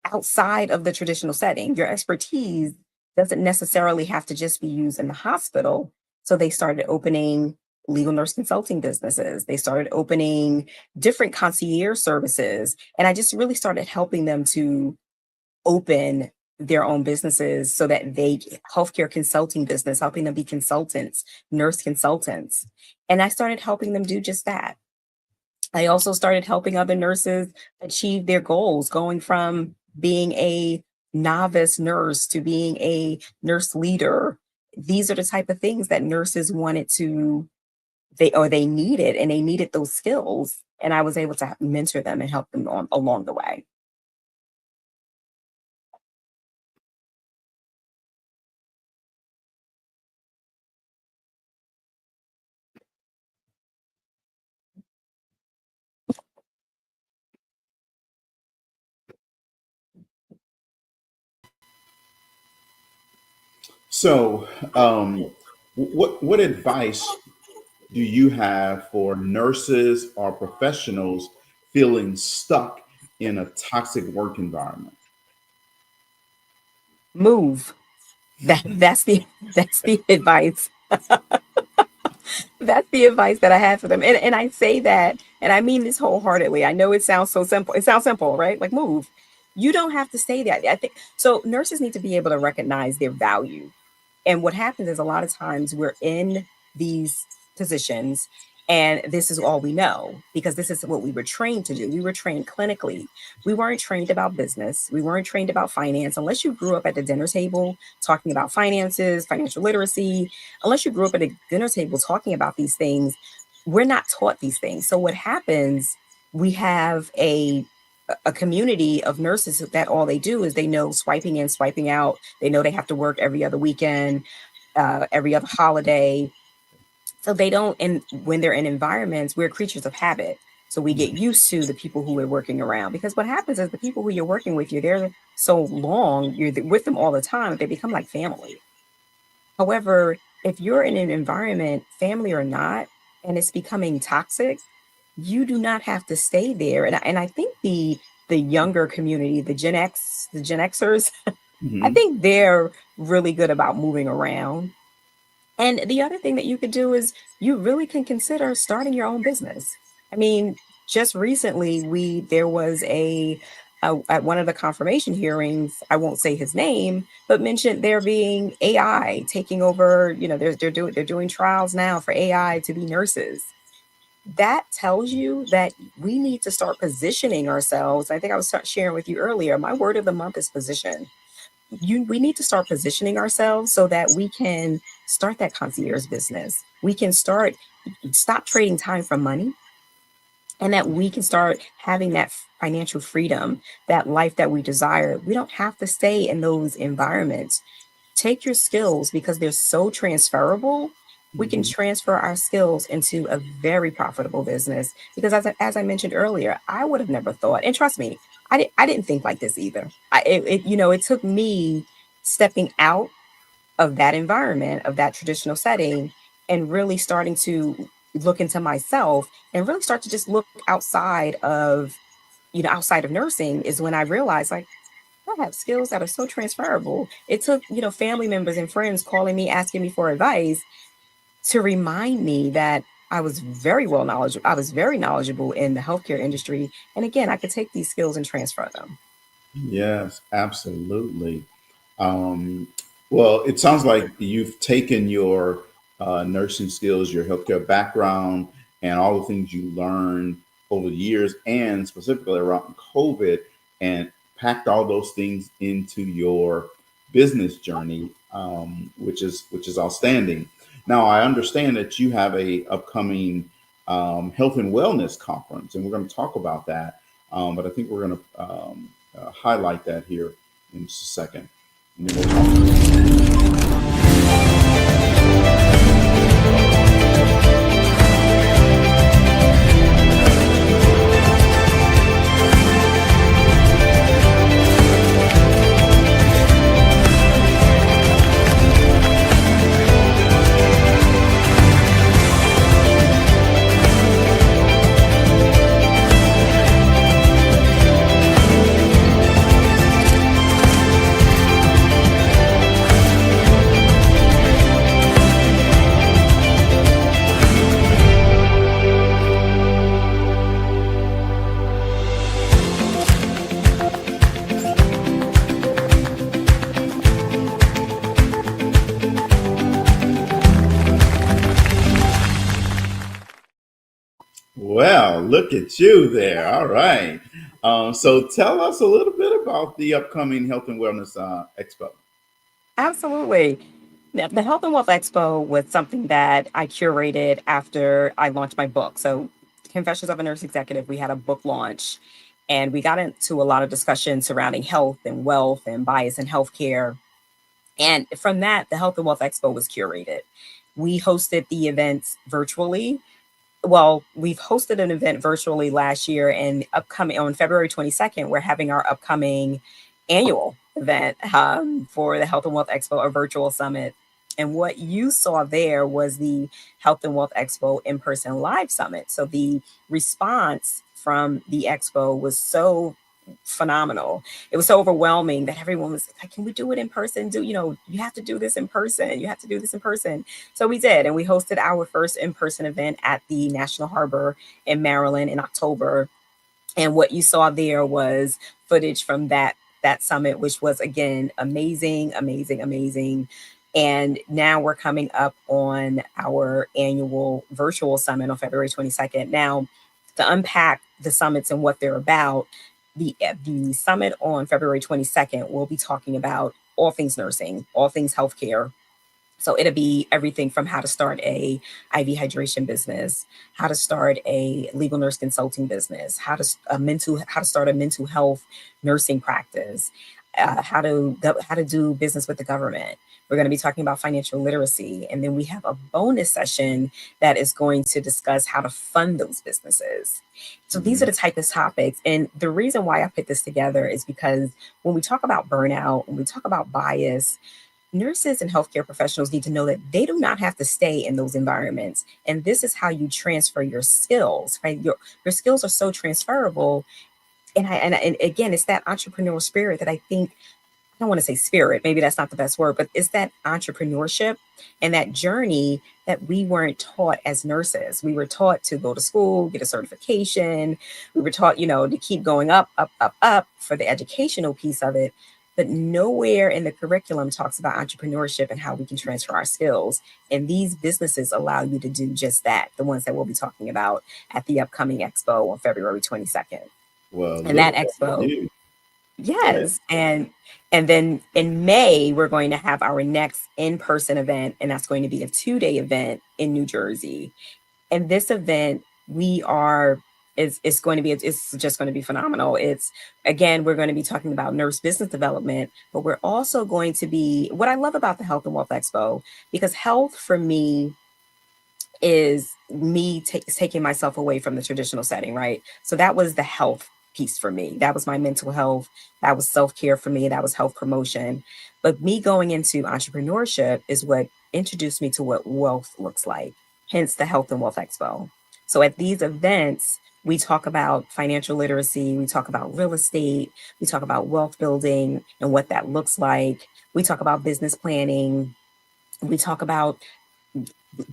outside of the traditional setting. Your expertise doesn't necessarily have to just be used in the hospital. So they started opening legal nurse consulting businesses. They started opening different concierge services. And I just really started helping them to open their own businesses so that healthcare consulting business, helping them be consultants, nurse consultants. And I started helping them do just that. I also started helping other nurses achieve their goals, going from being a novice nurse to being a nurse leader. These are the type of things that nurses they needed, and they needed those skills. And I was able to mentor them and help them along the way. So, what advice do you have for nurses or professionals feeling stuck in a toxic work environment? Move. That's the advice. That's the advice that I have for them. And I say that, and I mean this wholeheartedly. I know it sounds so simple. It sounds simple, right? Like move. You don't have to say that. I think so. Nurses need to be able to recognize their value. And what happens is a lot of times we're in these positions and this is all we know because this is what we were trained to do. We were trained clinically. We weren't trained about business. We weren't trained about finance. Unless you grew up at the dinner table talking about finances, financial literacy, unless you grew up at a dinner table talking about these things, we're not taught these things. So what happens, we have a community of nurses that all they do is they know swiping in, swiping out. They know they have to work every other weekend, every other holiday. So they don't, and when they're in environments, we're creatures of habit. So we get used to the people who we're working around because what happens is the people who you're working with, you're there so long, you're with them all the time, they become like family. However, if you're in an environment, family or not, and it's becoming toxic, you do not have to stay there. And I think the younger community, the Gen Xers, I think they're really good about moving around. And the other thing that you could do is you really can consider starting your own business. I mean, just recently there was at one of the confirmation hearings, I won't say his name, but mentioned there being AI taking over, they're doing trials now for AI to be nurses. That tells you that we need to start positioning ourselves. I think I was sharing with you earlier, my word of the month is position. We need to start positioning ourselves so that we can start that concierge business. We can stop trading time for money, and that we can start having that financial freedom, that life that we desire. We don't have to stay in those environments. Take your skills, because they're so transferable. We can transfer our skills into a very profitable business. Because as I mentioned earlier, I would have never thought, and trust me, I didn't think like this either. It took me stepping out of that environment, of that traditional setting, and really starting to look into myself and really start to just look outside of nursing, is when I realized, like, I have skills that are so transferable. It took, family members and friends calling me, asking me for advice to remind me that I was very knowledgeable. I was very knowledgeable in the healthcare industry. And again, I could take these skills and transfer them. Yes, absolutely. Um, well, it sounds like you've taken your nursing skills, your healthcare background, and all the things you learned over the years, and specifically around COVID, and packed all those things into your business journey, which is outstanding. Now, I understand that you have a upcoming health and wellness conference, and we're going to talk about that. But I think we're going to highlight that here in just a second. And then we'll talk. Well, look at you there. All right. So tell us a little bit about the upcoming Health and Wellness Expo. Absolutely. Now, the Health and Wealth Expo was something that I curated after I launched my book. So, Confessions of a Nurse Executive, we had a book launch, and we got into a lot of discussion surrounding health and wealth and bias in healthcare. And from that, the Health and Wealth Expo was curated. We hosted the events virtually. Well, we've hosted an event virtually last year, and upcoming on February 22nd, we're having our upcoming annual event for the Health and Wealth Expo, a virtual summit. And what you saw there was the Health and Wealth Expo in-person live summit. So the response from the expo was so phenomenal. It was so overwhelming that everyone was like, can we do it in person? You have to do this in person. You have to do this in person. So we did. And we hosted our first in-person event at the National Harbor in Maryland in October. And what you saw there was footage from that summit, which was, again, amazing, amazing, amazing. And now we're coming up on our annual virtual summit on February 22nd. Now, to unpack the summits and what they're about, the summit on February 22nd, we'll be talking about all things nursing, all things healthcare. So it'll be everything from how to start a IV hydration business, how to start a legal nurse consulting business, how to start a mental health nursing practice, how to do business with the government. We're going to be talking about financial literacy, and then we have a bonus session that is going to discuss how to fund those businesses. So these are the type of topics, and the reason why I put this together is because when we talk about burnout, when we talk about bias, nurses and healthcare professionals need to know that they do not have to stay in those environments. And this is how you transfer your skills, right? Your skills are so transferable. And again, it's that entrepreneurial spirit that I think don't want to say spirit, maybe that's not the best word, but it's that entrepreneurship and that journey that we weren't taught as nurses. We were taught to go to school, get a certification. We were taught, to keep going up, up, up, up for the educational piece of it. But nowhere in the curriculum talks about entrepreneurship and how we can transfer our skills. And these businesses allow you to do just that, the ones that we'll be talking about at the upcoming expo on February 22nd. Well, and that expo, yes. And then in May, we're going to have our next in-person event, and that's going to be a 2-day event in New Jersey. And this event, it's just going to be phenomenal. Again, we're going to be talking about nurse business development, but we're also going to be, what I love about the Health and Wealth Expo, because health for me is me taking myself away from the traditional setting, right? So that was the health piece for me. That was my mental health. That was self-care for me. That was health promotion. But me going into entrepreneurship is what introduced me to what wealth looks like, hence the Health and Wealth Expo. So at these events, we talk about financial literacy, we talk about real estate, we talk about wealth building and what that looks like. We talk about business planning. We talk about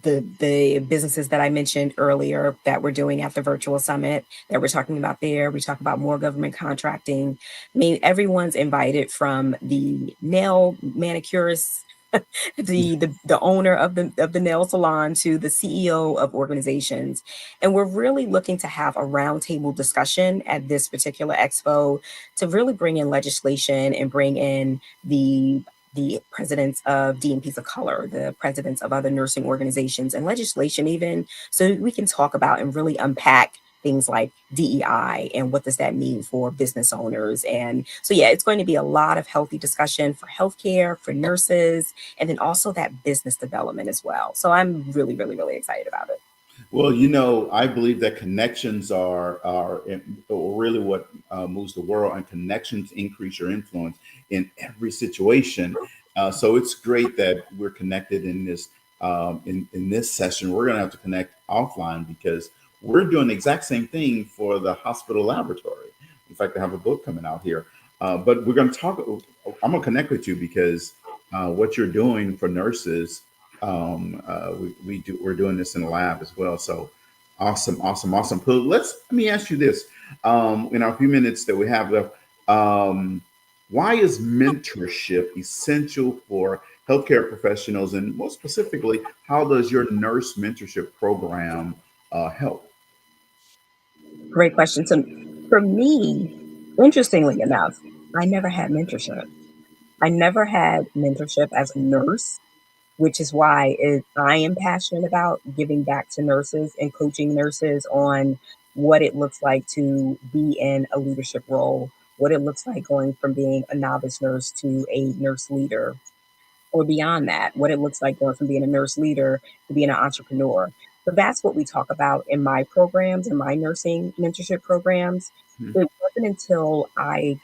the businesses that I mentioned earlier that we're doing at the virtual summit that we're talking about there. We talk about more government contracting. I mean, everyone's invited, from the nail manicurist, the owner of the nail salon, to the CEO of organizations. And we're really looking to have a roundtable discussion at this particular expo to really bring in legislation and bring in the presidents of DMPs of color, the presidents of other nursing organizations, and legislation even, so we can talk about and really unpack things like DEI and what does that mean for business owners. And so, yeah, it's going to be a lot of healthy discussion for healthcare, for nurses, and then also that business development as well. So I'm really, really, really excited about it. Well, I believe that connections are really what moves the world, and connections increase your influence in every situation. So it's great that we're connected in this in this session. We're going to have to connect offline, because we're doing the exact same thing for the hospital laboratory. In fact, I have a book coming out here. But we're going to talk. I'm going to connect with you because what you're doing for nurses. We're doing this in the lab as well. So awesome. So let me ask you this, in our few minutes that we have left, why is mentorship essential for healthcare professionals? And more specifically, how does your nurse mentorship program help? Great question. So for me, interestingly enough, I never had mentorship. I never had mentorship as a nurse, which is why I am passionate about giving back to nurses and coaching nurses on what it looks like to be in a leadership role, what it looks like going from being a novice nurse to a nurse leader, or beyond that, what it looks like going from being a nurse leader to being an entrepreneur. So that's what we talk about in my programs, in my nursing mentorship programs. It wasn't until I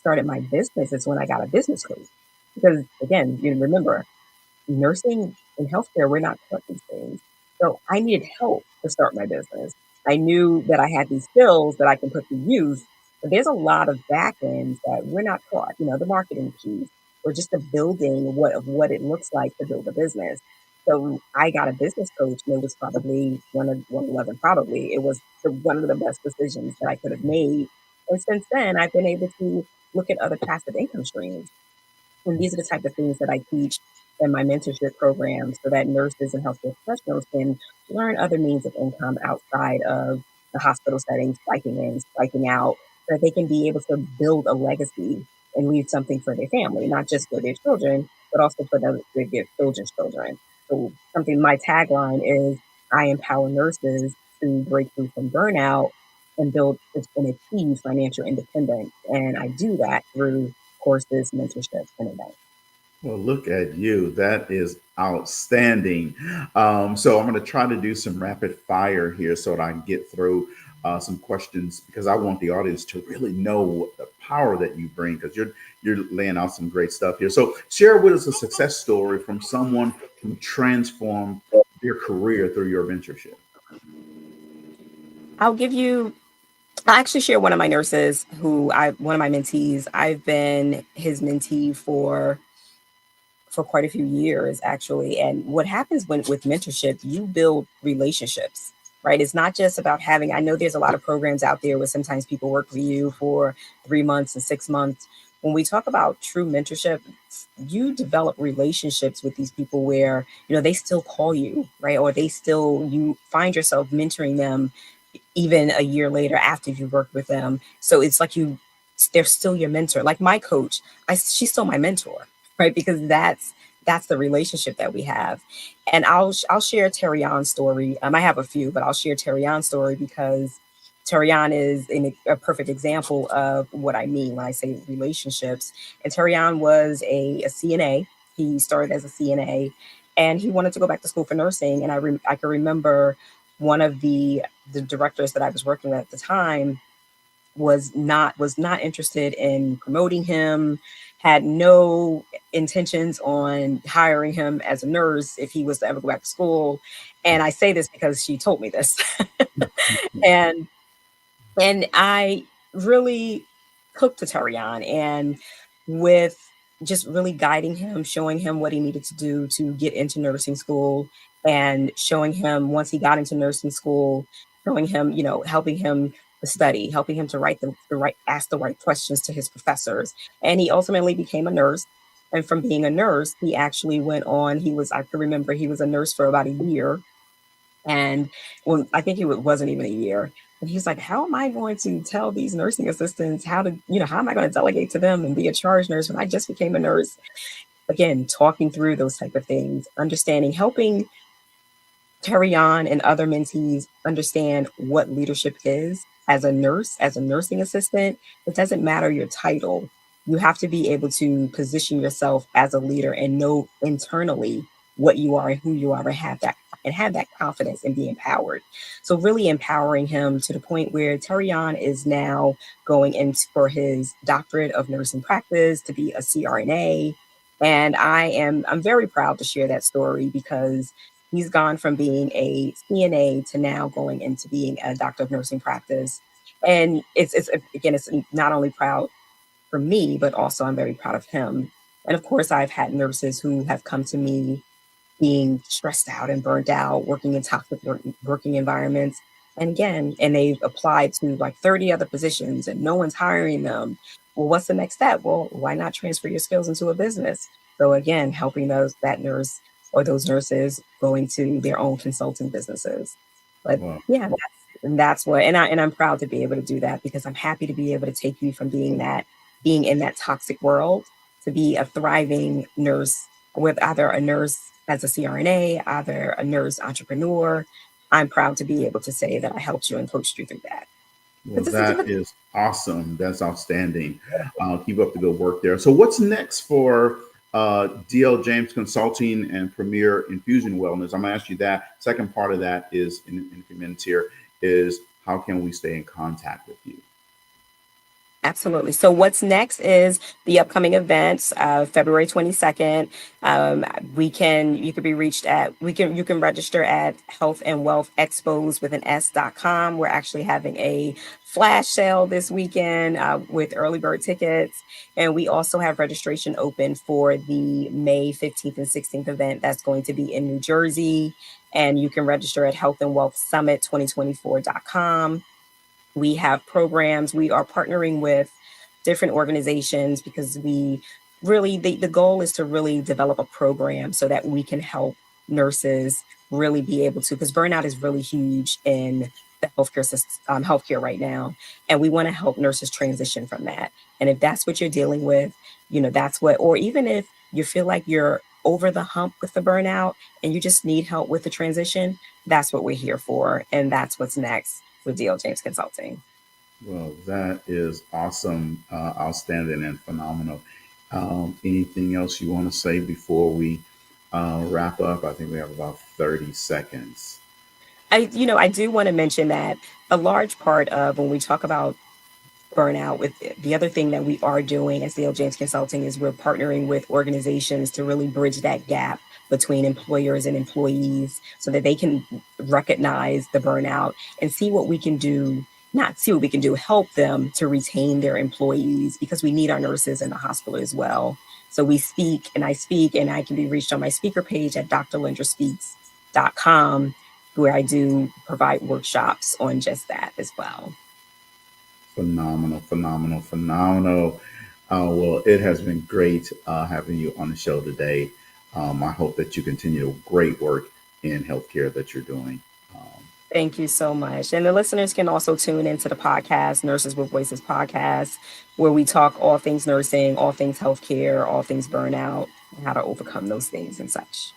started my business is when I got a business coach. Because again, you remember, nursing and healthcare, we're not taught these things. So I needed help to start my business. I knew that I had these skills that I can put to use, but there's a lot of back ends that we're not taught, the marketing piece, or just the building of what it looks like to build a business. So I got a business coach, and it was probably it was one of the best decisions that I could have made. And since then, I've been able to look at other passive income streams. And these are the type of things that I teach in my mentorship program, so that nurses and healthcare professionals can learn other means of income outside of the hospital setting, striking in, striking out, so that they can be able to build a legacy and leave something for their family, not just for their children, but also for their children's children. So my tagline is, I empower nurses to break through from burnout and build and achieve financial independence. And I do that through courses, mentorship, and events. Well, look at you. That is outstanding. So I'm going to try to do some rapid fire here so that I can get through some questions, because I want the audience to really know the power that you bring, because you're laying out some great stuff here. So share with us a success story from someone who transformed their career through your mentorship. I'll give you I actually share one of my nurses one of my mentees. I've been his mentee for quite a few years, actually. And what happens with mentorship, you build relationships, right? It's not just about I know there's a lot of programs out there where sometimes people work for you for 3 months and 6 months. When we talk about true mentorship, you develop relationships with these people where, they still call you, right? Or you find yourself mentoring them even a year later after you worked with them. So it's like they're still your mentor. Like my coach, she's still my mentor, right? Because that's the relationship that we have. And I'll share Terrian's story. I have a few, but I'll share Terrian's story because Terrian is a perfect example of what I mean when I say relationships. And Terrian was a CNA. He started as a CNA, and he wanted to go back to school for nursing. And I can remember one of the directors that I was working with at the time was not interested in promoting him, had no intentions on hiring him as a nurse if he was to ever go back to school. And I say this because she told me this. and I really took to Tarion, and with just really guiding him, showing him what he needed to do to get into nursing school, and showing him once he got into nursing school, showing him, helping him to study, helping him to ask the right questions to his professors. And he ultimately became a nurse. And from being a nurse, he actually went on, I can remember he was a nurse for about a year. And I think it wasn't even a year. And he's like, how am I going to tell these nursing assistants how am I going to delegate to them and be a charge nurse when I just became a nurse? Again, talking through those type of things, understanding, helping Terrion and other mentees understand what leadership is as a nurse, as a nursing assistant. It doesn't matter your title. You have to be able to position yourself as a leader and know internally what you are and who you are, and have that confidence and be empowered. So really empowering him to the point where Terrion is now going in for his doctorate of nursing practice to be a CRNA. And I'm very proud to share that story because he's gone from being a CNA to now going into being a doctor of nursing practice. And it's not only proud for me, but also I'm very proud of him. And of course, I've had nurses who have come to me being stressed out and burnt out, working in toxic working environments. And they've applied to like 30 other positions and no one's hiring them. Well, what's the next step? Well, why not transfer your skills into a business? So again, helping that nurse or those nurses going to their own consulting businesses. But yeah, that's what, and I'm proud to be able to do that because I'm happy to be able to take you from being in that toxic world to be a thriving nurse, with either a nurse as a CRNA, either a nurse entrepreneur. I'm proud to be able to say that I helped you and coached you through that. Well, that is awesome. That's outstanding. Keep up the good work there. So what's next for DL James Consulting and Premier Infusion Wellness? I'm going to ask you that. Second part of that is, in a few minutes here, is how can we stay in contact with you? Absolutely. So what's next is the upcoming events, February 22nd. You can be reached at, you can register at Health and Wealth Expos with an S.com. We're actually having a flash sale this weekend with early bird tickets. And we also have registration open for the May 15th and 16th event that's going to be in New Jersey. And you can register at Health and Wealth Summit 2024.com. We have programs. We are partnering with different organizations because the goal is to really develop a program so that we can help nurses really be able to, because burnout is really huge in the healthcare system, healthcare right now. And we want to help nurses transition from that. And if that's what you're dealing with, or even if you feel like you're over the hump with the burnout and you just need help with the transition, that's what we're here for. And that's what's next with DL James Consulting. Well, that is awesome, outstanding, and phenomenal. Anything else you want to say before we wrap up? I think we have about 30 seconds. I do want to mention that a large part of when we talk about burnout, with the other thing that we are doing as DL James Consulting is we're partnering with organizations to really bridge that gap between employers and employees so that they can recognize the burnout and see what we can do, not see what we can do, help them to retain their employees, because we need our nurses in the hospital as well. So we speak, and I can be reached on my speaker page at drlendraspeaks.com, where I do provide workshops on just that as well. Phenomenal, phenomenal, phenomenal. Well, it has been great having you on the show today. I hope that you continue the great work in healthcare that you're doing. Thank you so much. And the listeners can also tune into the podcast, Nurses with Voices podcast, where we talk all things nursing, all things healthcare, all things burnout, and how to overcome those things and such.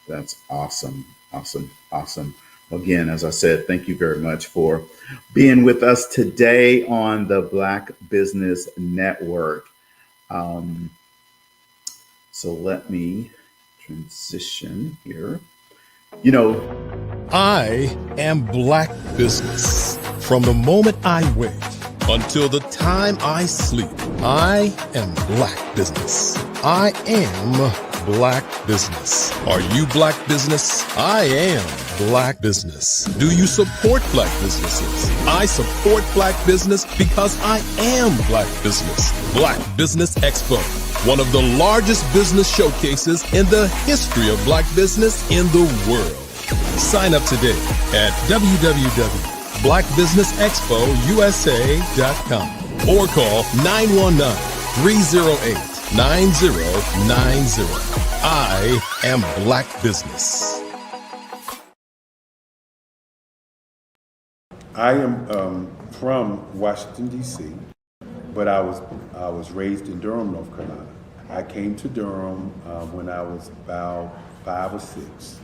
That's awesome. Awesome. Awesome. Again, as I said, thank you very much for being with us today on the Black Business Network. So let me transition here. You know, I am Black Business. From the moment I wake until the time I sleep, I am Black Business. I am Black Business. Are you Black Business? I am Black Business. Do you support Black businesses? I support Black business because I am Black Business. Black Business Expo, one of the largest business showcases in the history of Black business in the world. Sign up today at www.blackbusinessexpousa.com or call 919-308-9090. I am Black Business. I am from Washington, D.C., but I was raised in Durham, North Carolina. I came to Durham when I was about 5 or 6.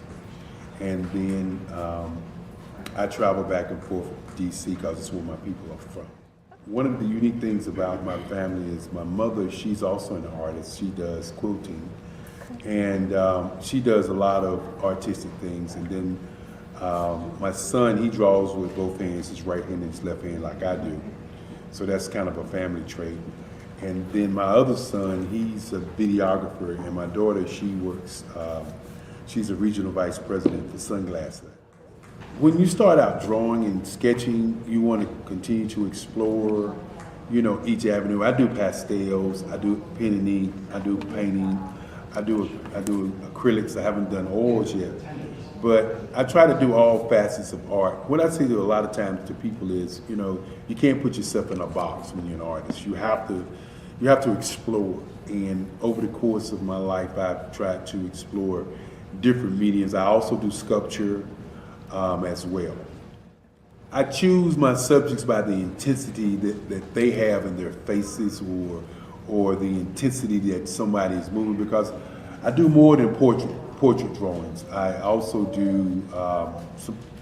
And then I travel back and forth to D.C. because it's where my people are from. One of the unique things about my family is my mother, she's also an artist. She does quilting. And she does a lot of artistic things. And then my son, he draws with both hands, his right hand and his left hand like I do. So that's kind of a family trait. And then my other son, he's a videographer. And my daughter, she works, she's a regional vice president for Sunglass. When you start out drawing and sketching, you want to continue to explore, you know, each avenue. I do pastels, I do pen and ink, I do painting, I do acrylics. I haven't done oils yet, but I try to do all facets of art. What I say to a lot of times to people is, you know, you can't put yourself in a box when you're an artist. You have to explore. And over the course of my life, I've tried to explore different mediums. I also do sculpture as well. I choose my subjects by the intensity that they have in their faces or the intensity that somebody is moving, because I do more than portrait drawings. I also do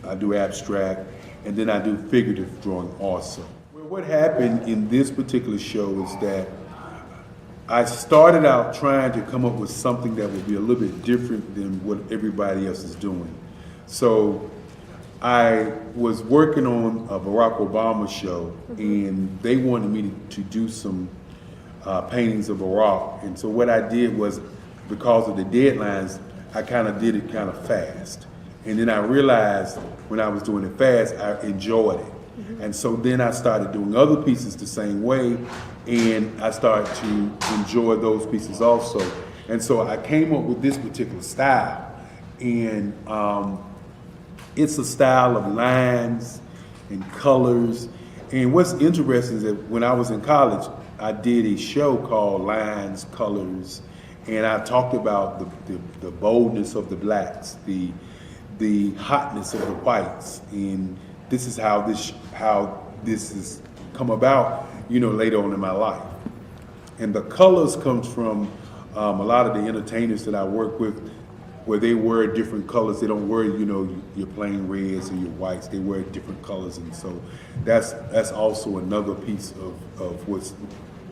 I do abstract, and then I do figurative drawing also. Well, what happened in this particular show is that I started out trying to come up with something that would be a little bit different than what everybody else is doing. So I was working on a Barack Obama show, and they wanted me to do some paintings of Barack. And so what I did was, because of the deadlines, I kind of did it kind of fast. And then I realized when I was doing it fast, I enjoyed it. And so then I started doing other pieces the same way, and I started to enjoy those pieces also. And so I came up with this particular style, and it's a style of lines and colors. And what's interesting is that when I was in college, I did a show called Lines, Colors, and I talked about the boldness of the blacks, the hotness of the whites, and this is how this has come about, you know, later on in my life. And the colors comes from a lot of the entertainers that I work with, where they wear different colors. They don't wear, you know, your plain reds or your whites. They wear different colors, and so that's also another piece of what's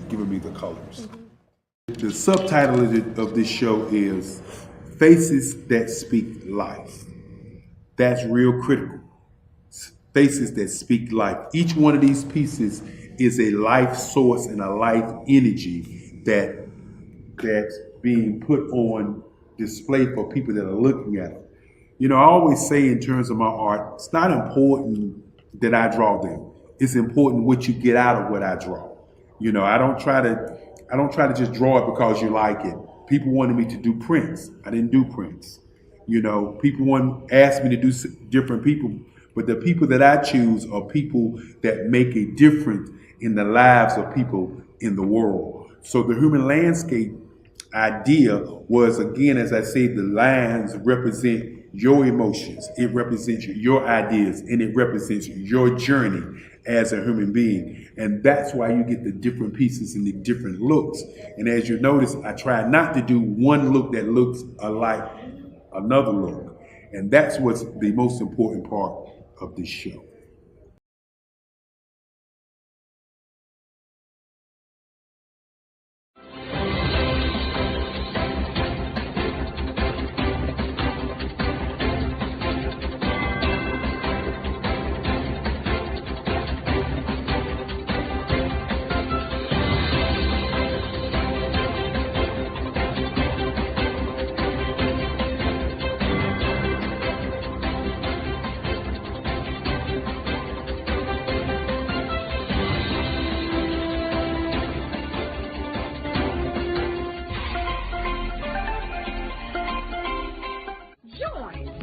giving me the colors. The subtitle of this show is Faces That Speak Life. That's real critical. Faces that speak life. Each one of these pieces is a life source and a life energy that's being put on display for people that are looking at it. You know, I always say in terms of my art, it's not important that I draw them. It's important what you get out of what I draw. You know, I don't try to just draw it because you like it. People wanted me to do prints. I didn't do prints. You know, people asked me to do different people, but the people that I choose are people that make a difference in the lives of people in the world. So the human landscape idea was, again, as I say, the lines represent your emotions, it represents your ideas, and it represents your journey as a human being. And that's why you get the different pieces and the different looks. And as you notice, I try not to do one look that looks alike another look. And that's what's the most important part of this show.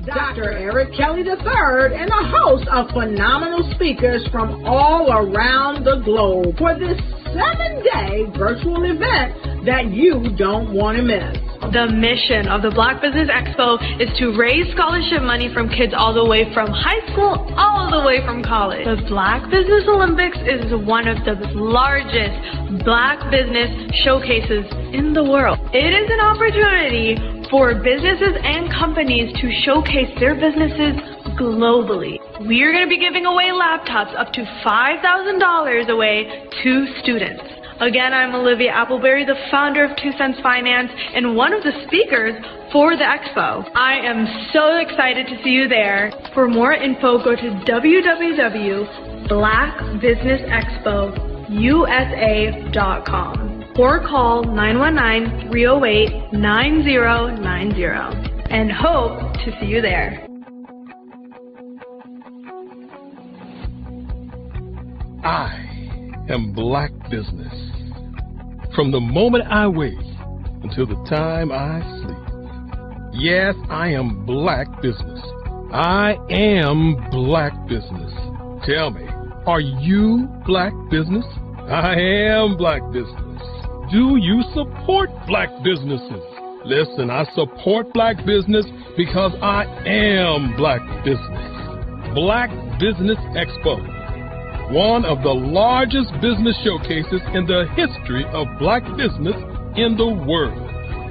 Dr. Eric Kelly III and a host of phenomenal speakers from all around the globe for this 7-day virtual event that you don't want to miss. The mission of the Black Business Expo is to raise scholarship money from kids all the way from high school all the way from college. The Black Business Olympics is one of the largest Black business showcases in the world. It is an opportunity for businesses and companies to showcase their businesses globally. We are going to be giving away laptops up to $5,000 away to students. Again, I'm Olivia Appleberry, the founder of 2 Cents Finance and one of the speakers for the expo. I am so excited to see you there. For more info, go to www.blackbusinessexpousa.com or call 919-308-9090 and hope to see you there. I am Black Business. From the moment I wake until the time I sleep. Yes, I am Black Business. I am Black Business. Tell me, are you Black Business? I am Black Business. Do you support Black businesses? Listen, I support Black business because I am Black Business. Black Business Expo, one of the largest business showcases in the history of Black business in the world.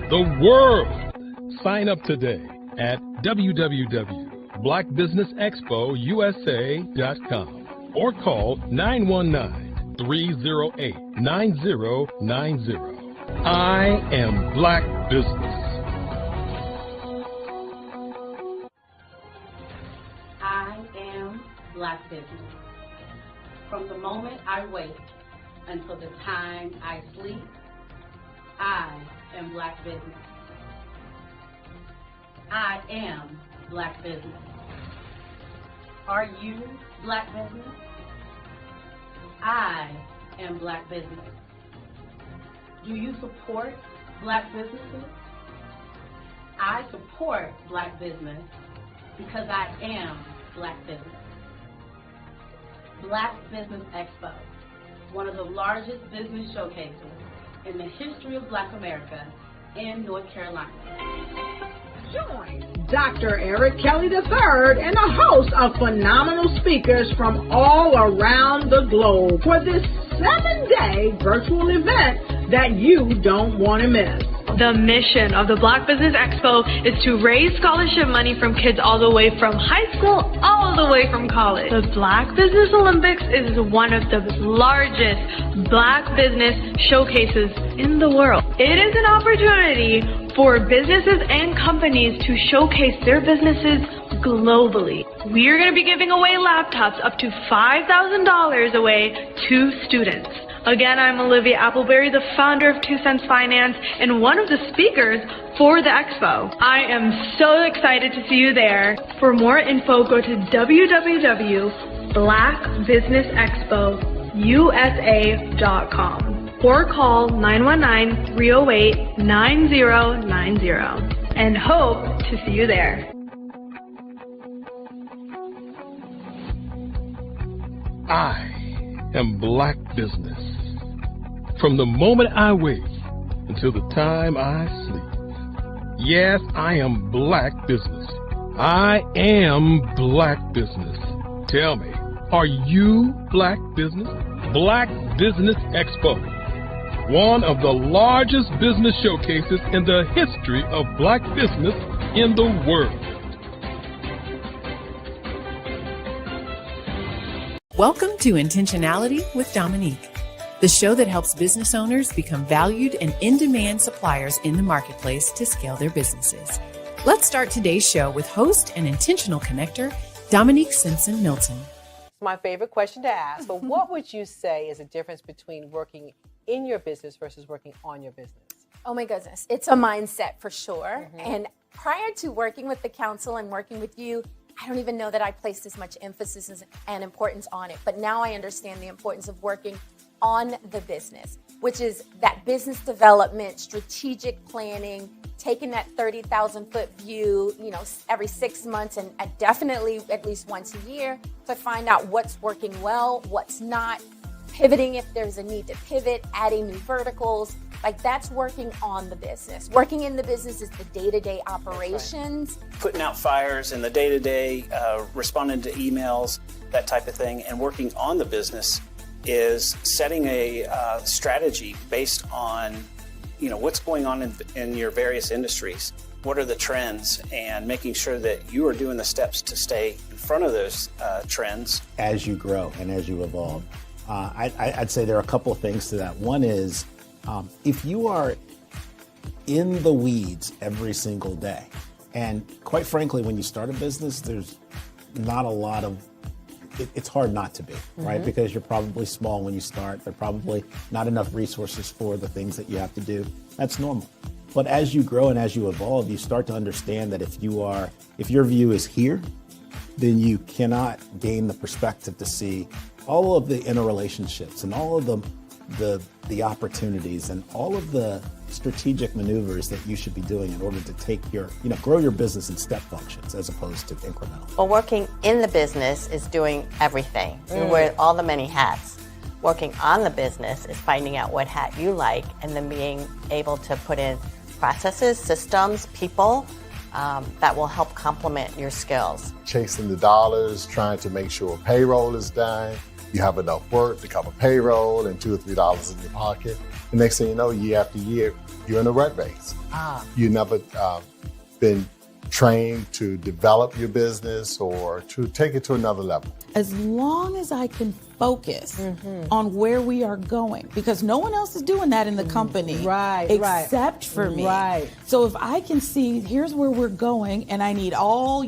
The world! Sign up today at www.blackbusinessexpousa.com or call 919-308-9090. I am Black Business. I am Black Business. From the moment I wake until the time I sleep, I am Black Business. I am Black Business. Are you Black Business? I am Black Business. Do you support Black businesses? I support Black business because I am Black Business. Black Business Expo, one of the largest business showcases in the history of Black America in North Carolina. Join Dr. Eric Kelly III and a host of phenomenal speakers from all around the globe for this 7-day virtual event that you don't want to miss. The mission of the Black Business Expo is to raise scholarship money from kids all the way from high school all the way from college. The Black Business Olympics is one of the largest Black business showcases in the world. It is an opportunity for businesses and companies to showcase their businesses globally. We are going to be giving away laptops up to $5,000 away to students. Again, I'm Olivia Appleberry, the founder of 2 Cents Finance and one of the speakers for the expo. I am so excited to see you there. For more info, go to www blackbusinessexpousa.com or call 919-308-9090 and hope to see you there. I am Black Business. From the moment I wake until the time I sleep. Yes, I am Black Business. I am Black Business. Tell me, are you Black Business? Black Business Expo, one of the largest business showcases in the history of Black business in the world. Welcome to Intentionality with Dominique, the show that helps business owners become valued and in-demand suppliers in the marketplace to scale their businesses. Let's start today's show with host and intentional connector, Dominique Simpson-Milton. My favorite question to ask, but what would you say is the difference between working in your business versus working on your business? Oh my goodness, it's a mindset for sure. And prior to working with the council and working with you, I don't even know that I placed as much emphasis and importance on it. But now I understand the importance of working on the business, which is that business development, strategic planning, taking that 30,000 foot view, every 6 months and definitely at least once a year to find out what's working well, what's not, pivoting if there's a need to pivot, adding new verticals. Like that's working on the business. Working in the business is the day-to-day operations. Putting out fires in the day-to-day, responding to emails, that type of thing. And working on the business is setting a strategy based on what's going on in your various industries. What are the trends, and making sure that you are doing the steps to stay in front of those trends. As you grow and as you evolve, I'd say there are a couple of things to that. One is if you are in the weeds every single day, and quite frankly, when you start a business, there's not a lot of it's hard not to be, right? Because you're probably small when you start. There are probably not enough resources for the things that you have to do. That's normal. But as you grow and as you evolve, you start to understand that if your view is here, then you cannot gain the perspective to see all of the interrelationships and all of the opportunities and all of the strategic maneuvers that you should be doing in order to grow your business in step functions as opposed to incremental. Well, working in the business is doing everything. You wear all the many hats. Working on the business is finding out what hat you like and then being able to put in processes, systems, people that will help complement your skills. Chasing the dollars, trying to make sure payroll is done. You have enough work to cover payroll and $2 or $3 in your pocket. The next thing you know, year after year, you're in a rat race. You never been trained to develop your business or to take it to another level. As long as I can focus on where we are going, because no one else is doing that in the company, except for me. So if I can see, here's where we're going, and I need all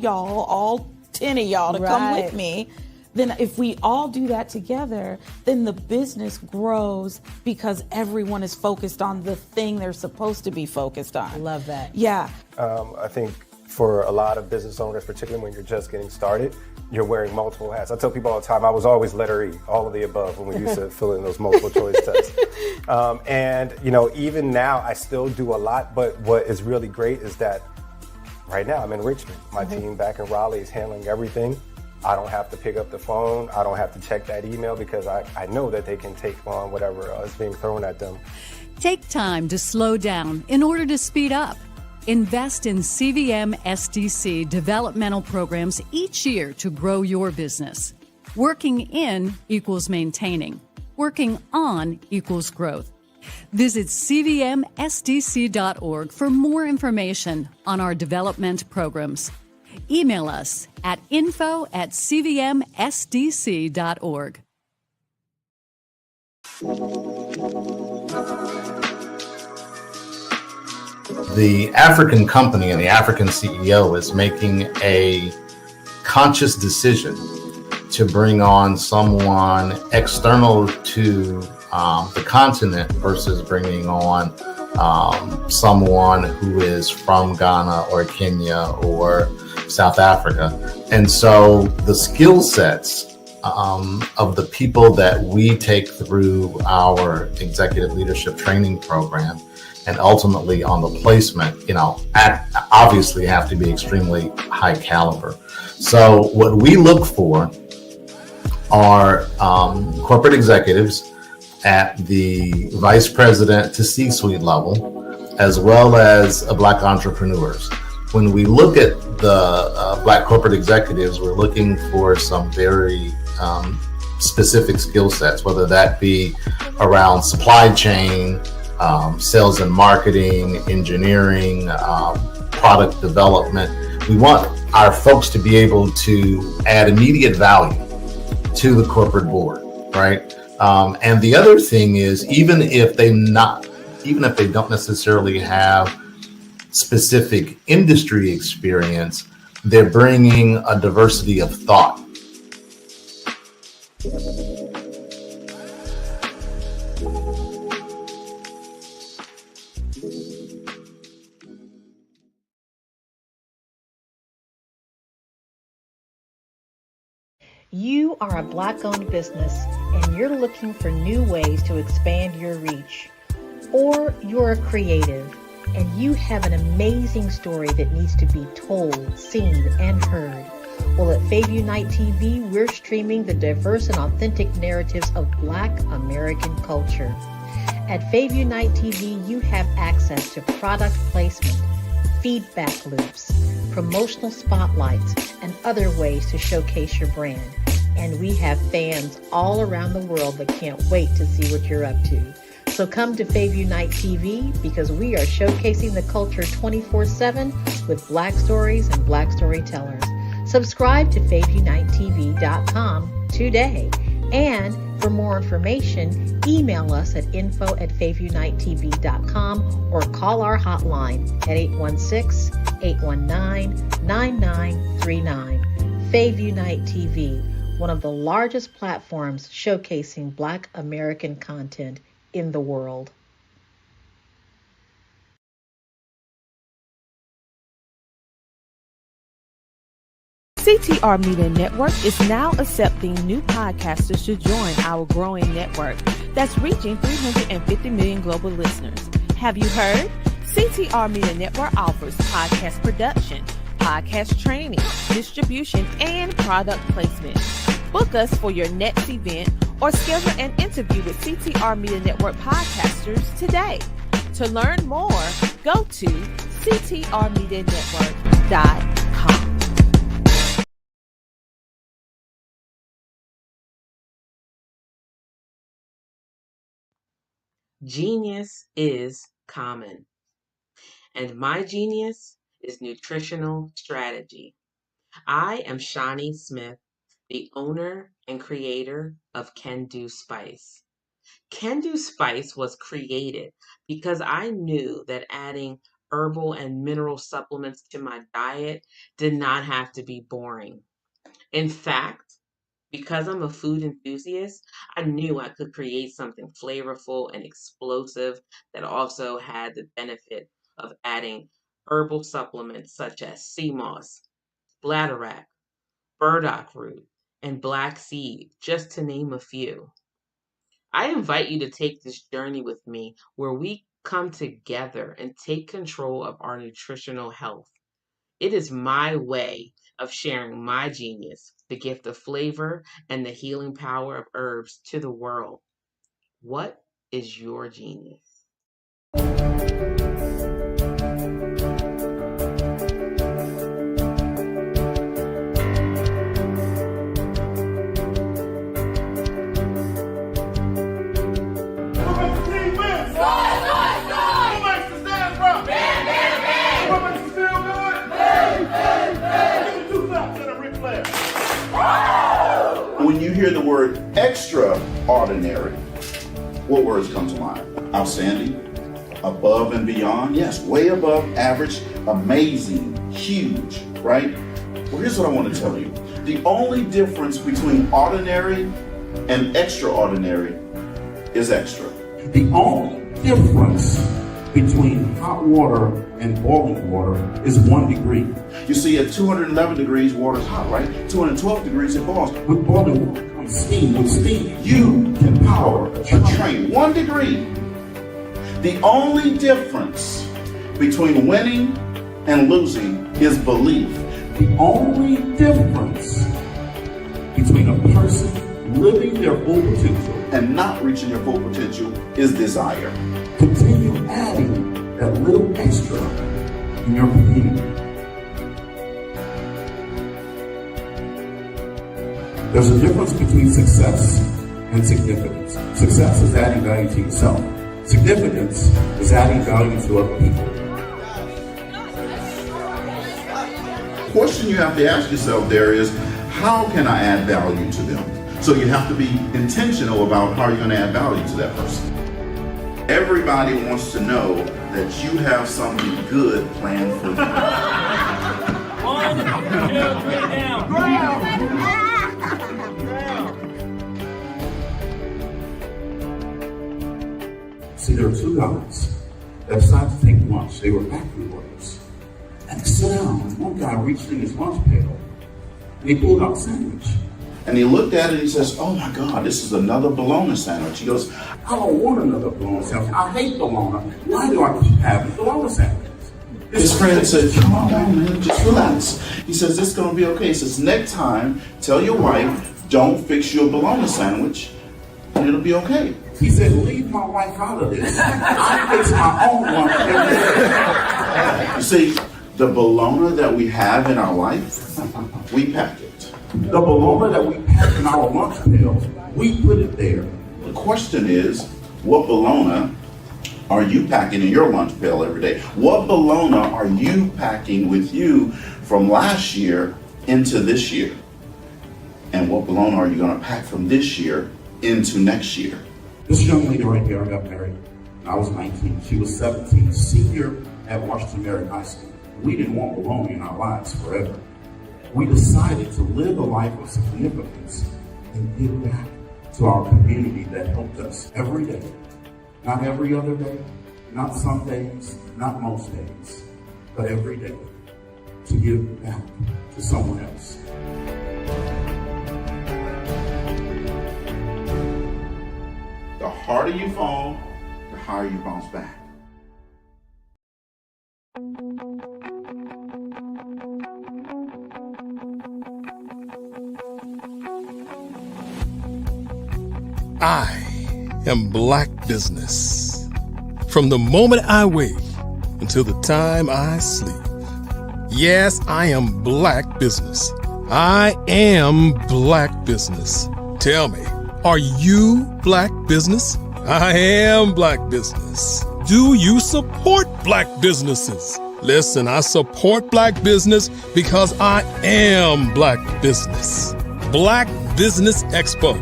10 of y'all to come with me, then if we all do that together, then the business grows because everyone is focused on the thing they're supposed to be focused on. Love that. Yeah. I think for a lot of business owners, particularly when you're just getting started, you're wearing multiple hats. I tell people all the time, I was always letter E, all of the above, when we used to fill in those multiple choice tests. And even now I still do a lot, but what is really great is that right now I'm in Richmond. My team back in Raleigh is handling everything. I don't have to pick up the phone. I don't have to check that email because I know that they can take on whatever is being thrown at them. Take time to slow down in order to speed up. Invest in CVM SDC developmental programs each year to grow your business. Working in equals maintaining. Working on equals growth. Visit cvmsdc.org for more information on our development programs. Email us at info@cvmsdc.org. The African company and the African CEO is making a conscious decision to bring on someone external to the continent versus bringing on someone who is from Ghana or Kenya or South Africa. And so the skill sets of the people that we take through our executive leadership training program and ultimately on the placement, obviously have to be extremely high caliber. So what we look for are corporate executives at the vice president to C-suite level, as well as Black entrepreneurs. When we look at the Black corporate executives, we're looking for some very specific skill sets, whether that be around supply chain, sales and marketing, engineering, product development. We want our folks to be able to add immediate value to the corporate board, right? And the other thing is, even if they don't necessarily have specific industry experience, they're bringing a diversity of thought. You are a Black-owned business and you're looking for new ways to expand your reach. Or you're a creative and you have an amazing story that needs to be told, seen, and heard. Well, at Fayview Night TV, we're streaming the diverse and authentic narratives of Black American culture. At Fayview Night TV, you have access to product placement, feedback loops, promotional spotlights, and other ways to showcase your brand. And we have fans all around the world that can't wait to see what you're up to. So come to Fayview Night TV because we are showcasing the culture 24/7 with Black stories and Black storytellers. Subscribe to FayviewNightTV.com today. And for more information, email us at info@FayviewNightTV.com or call our hotline at 816-819-9939. Fayview Night TV, one of the largest platforms showcasing Black American content in the world. CTR Media Network is now accepting new podcasters to join our growing network that's reaching 350 million global listeners. Have you heard? CTR Media Network offers podcast production, podcast training, distribution, and product placement. Book us for your next event or schedule an interview with CTR Media Network podcasters today. To learn more, go to ctrmedianetwork.com. Genius is common, and my genius is nutritional strategy. I am Shawnee Smith, the owner and creator of Can Do Spice. Can Do Spice was created because I knew that adding herbal and mineral supplements to my diet did not have to be boring. In fact, because I'm a food enthusiast, I knew I could create something flavorful and explosive that also had the benefit of adding herbal supplements such as sea moss, bladderwrack, burdock root, and black seed, just to name a few. I invite you to take this journey with me where we come together and take control of our nutritional health. It is my way of sharing my genius, the gift of flavor and the healing power of herbs to the world. What is your genius? When you hear the word extraordinary, what words come to mind? Outstanding, above and beyond, yes, way above average, amazing, huge, right? Well, here's what I want to tell you. The only difference between ordinary and extraordinary is extra. The only difference between hot water and boiling water is 1 degree. You see, at 211 degrees, water's hot, right? 212 degrees, it boils. With boiling water STEAM. With STEAM, you can power a train. 1 degree. The only difference between winning and losing is belief. The only difference between a person living their full potential and not reaching your full potential is desire. Continue adding that little extra in your community. There's a difference between success and significance. Success is adding value to yourself. Significance is adding value to other people. The question you have to ask yourself there is, how can I add value to them? So you have to be intentional about how you're going to add value to that person. Everybody wants to know that you have something good planned for them. 1, 2, 3, down. See, there were 2 guys that decided to take lunch. They were factory workers. And they sat down, and one guy reached in his lunch pail, and he pulled out a sandwich. And he looked at it and he says, oh my God, this is another bologna sandwich. He goes, I don't want another bologna sandwich. I hate bologna. Why do I keep having bologna sandwiches? His friend said, come on, man, just relax. He says, it's going to be okay. He says, next time, tell your wife, don't fix your bologna sandwich, and it'll be okay. He said, leave my wife out of this. I fix my own one every day. You see, the bologna that we have in our life, we pack it. The bologna that we pack in our lunch pail, we put it there. The question is, what bologna are you packing in your lunch pail every day? What bologna are you packing with you from last year into this year? And what bologna are you going to pack from this year into next year? This young lady right here, I got married when I was 19. She was 17, senior at Washington Marion High School. We didn't want bologna in our lives forever. We decided to live a life of significance and give back to our community that helped us every day. Not every other day, not some days, not most days, but every day to give back to someone else. The harder you fall, the higher you bounce back. I am Black Business. From the moment I wake until the time I sleep. Yes, I am Black Business. I am Black Business. Tell me, are you Black Business? I am Black Business. Do you support Black businesses? Listen, I support Black business because I am Black Business. Black Business Expo,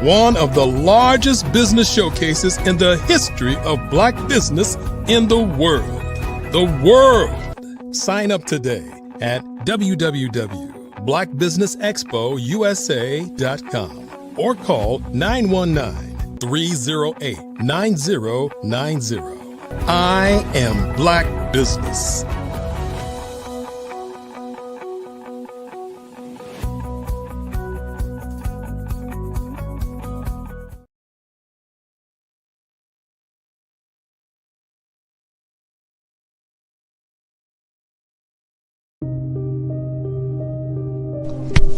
one of the largest business showcases in the history of Black business in the world. The world! Sign up today at www.blackbusinessexpousa.com or call 919-308-9090. I am Black Business.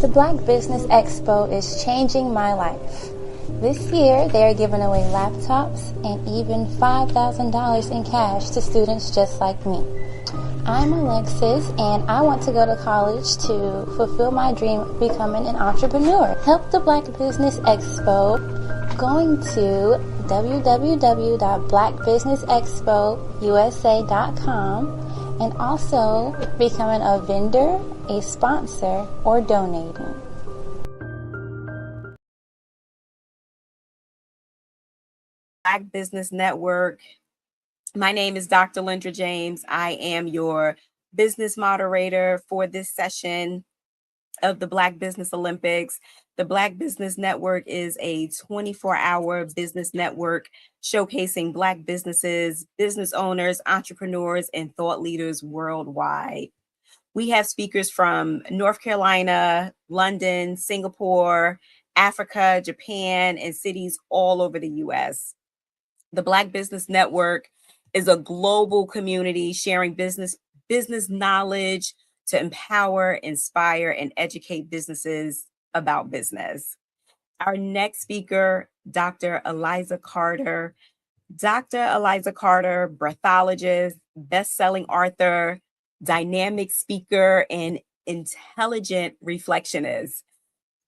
The Black Business Expo is changing my life. This year, they are giving away laptops and even $5,000 in cash to students just like me. I'm Alexis, and I want to go to college to fulfill my dream of becoming an entrepreneur. Help the Black Business Expo going to www.blackbusinessexpousa.com and also becoming a vendor, a sponsor, or donating. Black Business Network. My name is Dr. Lindra James. I am your business moderator for this session of the Black Business Olympics. The Black Business Network is a 24-hour business network showcasing Black businesses, business owners, entrepreneurs, and thought leaders worldwide. We have speakers from North Carolina, London, Singapore, Africa, Japan, and cities all over the US. The Black Business Network is a global community sharing business knowledge to empower, inspire, and educate businesses about business. Our next speaker, Dr. Eliza Carter. Dr. Eliza Carter, breathologist, best-selling author, dynamic speaker, and intelligent reflectionist.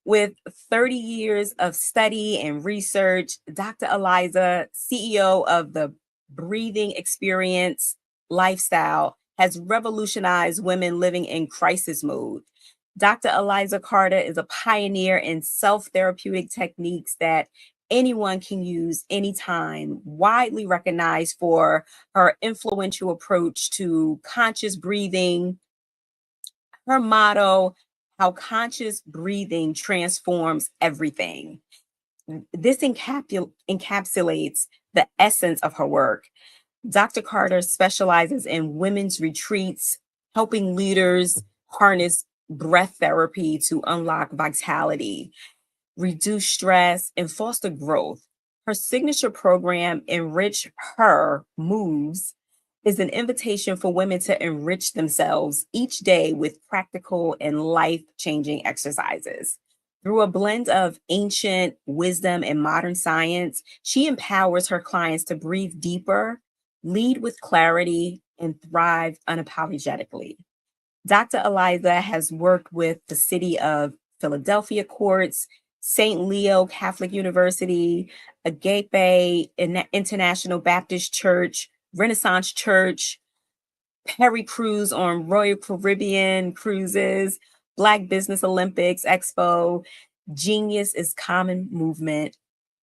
With 30 years of study and research, Dr. Eliza, CEO of the Breathing Experience Lifestyle, has revolutionized women living in crisis mode. Dr. Eliza Carter is a pioneer in self-therapeutic techniques that anyone can use anytime, widely recognized for her influential approach to conscious breathing. Her motto, how conscious breathing transforms everything. This encapsulates the essence of her work. Dr. Carter specializes in women's retreats, helping leaders harness breath therapy to unlock vitality, reduce stress, and foster growth. Her signature program, Enrich Her Moves, is an invitation for women to enrich themselves each day with practical and life-changing exercises. Through a blend of ancient wisdom and modern science, she empowers her clients to breathe deeper, lead with clarity, and thrive unapologetically. Dr. Eliza has worked with the City of Philadelphia courts, St. Leo Catholic University, Agape International Baptist Church, Renaissance Church, Perry Cruise on Royal Caribbean Cruises, Black Business Olympics Expo, Genius is Common Movement,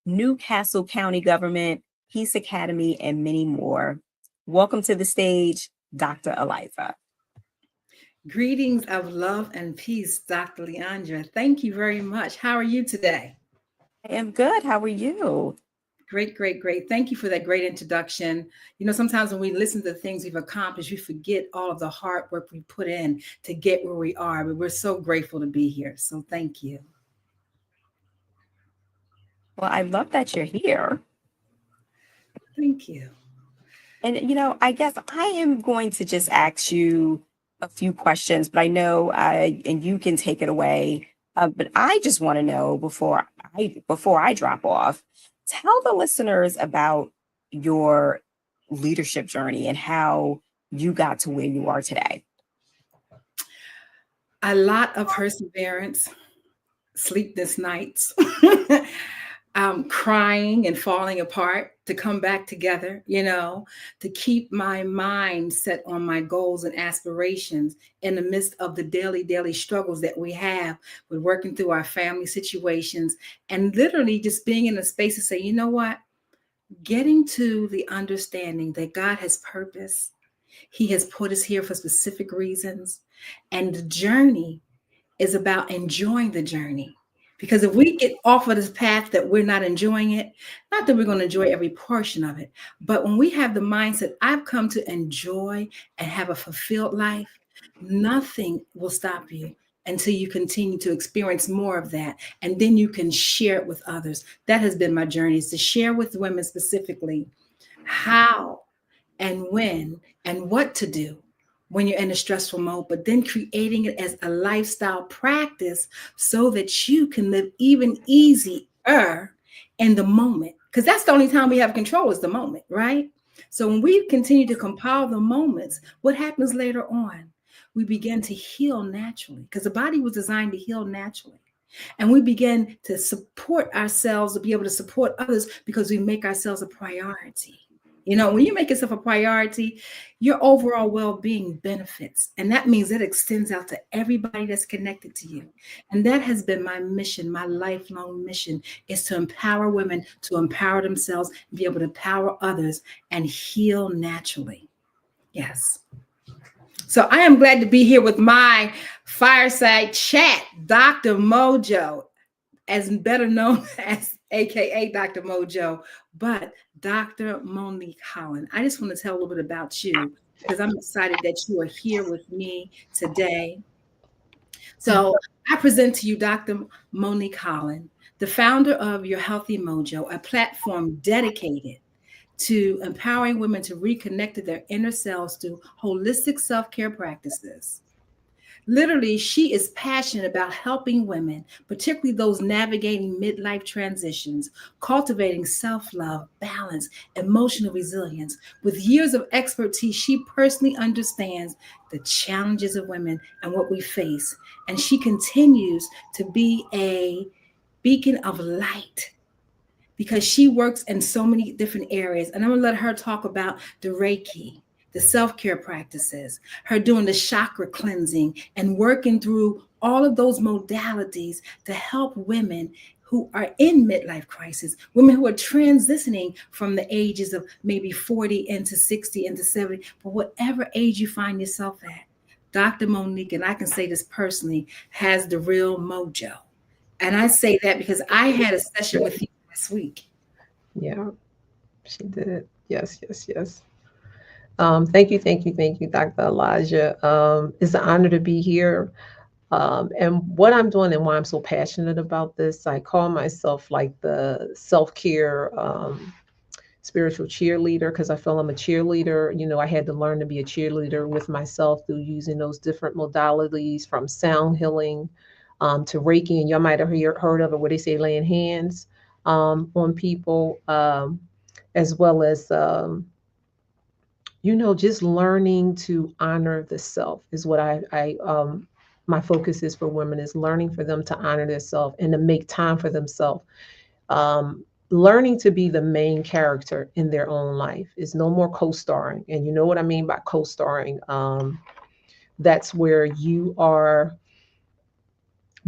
Newcastle County Government, Peace Academy, and many more. Welcome to the stage, Dr. Eliza. Greetings of love and peace, Dr. Leandra. Thank you very much. How are you today? I am good. How are you? Great, great, great. Thank you for that great introduction. You know, sometimes when we listen to the things we've accomplished, we forget all of the hard work we put in to get where we are, but we're so grateful to be here. So thank you. Well, I love that you're here. Thank you. And, you know, I guess I am going to just ask you a few questions, but I know and you can take it away. But I just want to know before I drop off, tell the listeners about your leadership journey and how you got to where you are today. A lot of perseverance, sleepless nights, crying and falling apart to come back together, you know, to keep my mind set on my goals and aspirations in the midst of the daily struggles that we have with working through our family situations, and literally just being in a space to say, you know what, getting to the understanding that God has purpose. He has put us here for specific reasons. And the journey is about enjoying the journey. Because if we get off of this path that we're not enjoying it, not that we're going to enjoy every portion of it, but when we have the mindset, I've come to enjoy and have a fulfilled life, nothing will stop you until you continue to experience more of that. And then you can share it with others. That has been my journey, is to share with women specifically how and when and what to do when you're in a stressful mode, but then creating it as a lifestyle practice so that you can live even easier in the moment. Because that's the only time we have control, is the moment, right? So when we continue to compile the moments, what happens later on? We begin to heal naturally, because the body was designed to heal naturally. And we begin to support ourselves, to be able to support others, because we make ourselves a priority. You know, when you make yourself a priority, your overall well-being benefits. And that means it extends out to everybody that's connected to you. And that has been my mission, my lifelong mission, is to empower women to empower themselves, and be able to empower others and heal naturally. Yes. So I am glad to be here with my fireside chat, Dr. Mojo, as better known as AKA Dr. Mojo, but Dr. Monique Holland. I just want to tell a little bit about you, because I'm excited that you are here with me today. So I present to you Dr. Monique Holland, the founder of Your Healthy Mojo, a platform dedicated to empowering women to reconnect to their inner selves through holistic self-care practices. Literally, she is passionate about helping women, particularly those navigating midlife transitions, cultivating self-love, balance, emotional resilience. With years of expertise, she personally understands the challenges of women and what we face. And she continues to be a beacon of light because she works in so many different areas. And I'm gonna let her talk about the Reiki, the self-care practices, her doing the chakra cleansing and working through all of those modalities to help women who are in midlife crisis, women who are transitioning from the ages of maybe 40 into 60 into 70, but whatever age you find yourself at, Dr. Monique, and I can say this personally, has the real mojo. And I say that because I had a session with you last week. Yeah, she did. Yes, yes, yes. Thank you, Dr. Elijah. It's an honor to be here. And what I'm doing and why I'm so passionate about this, I call myself like the self-care spiritual cheerleader because I feel I'm a cheerleader. You know, I had to learn to be a cheerleader with myself through using those different modalities from sound healing to Reiki. And y'all might have heard of it where they say laying hands on people, as well as you know, just learning to honor the self is what I my focus is for women, is learning for them to honor themselves and to make time for themselves. Learning to be the main character in their own life is no more co-starring. And you know what I mean by co-starring. That's where you are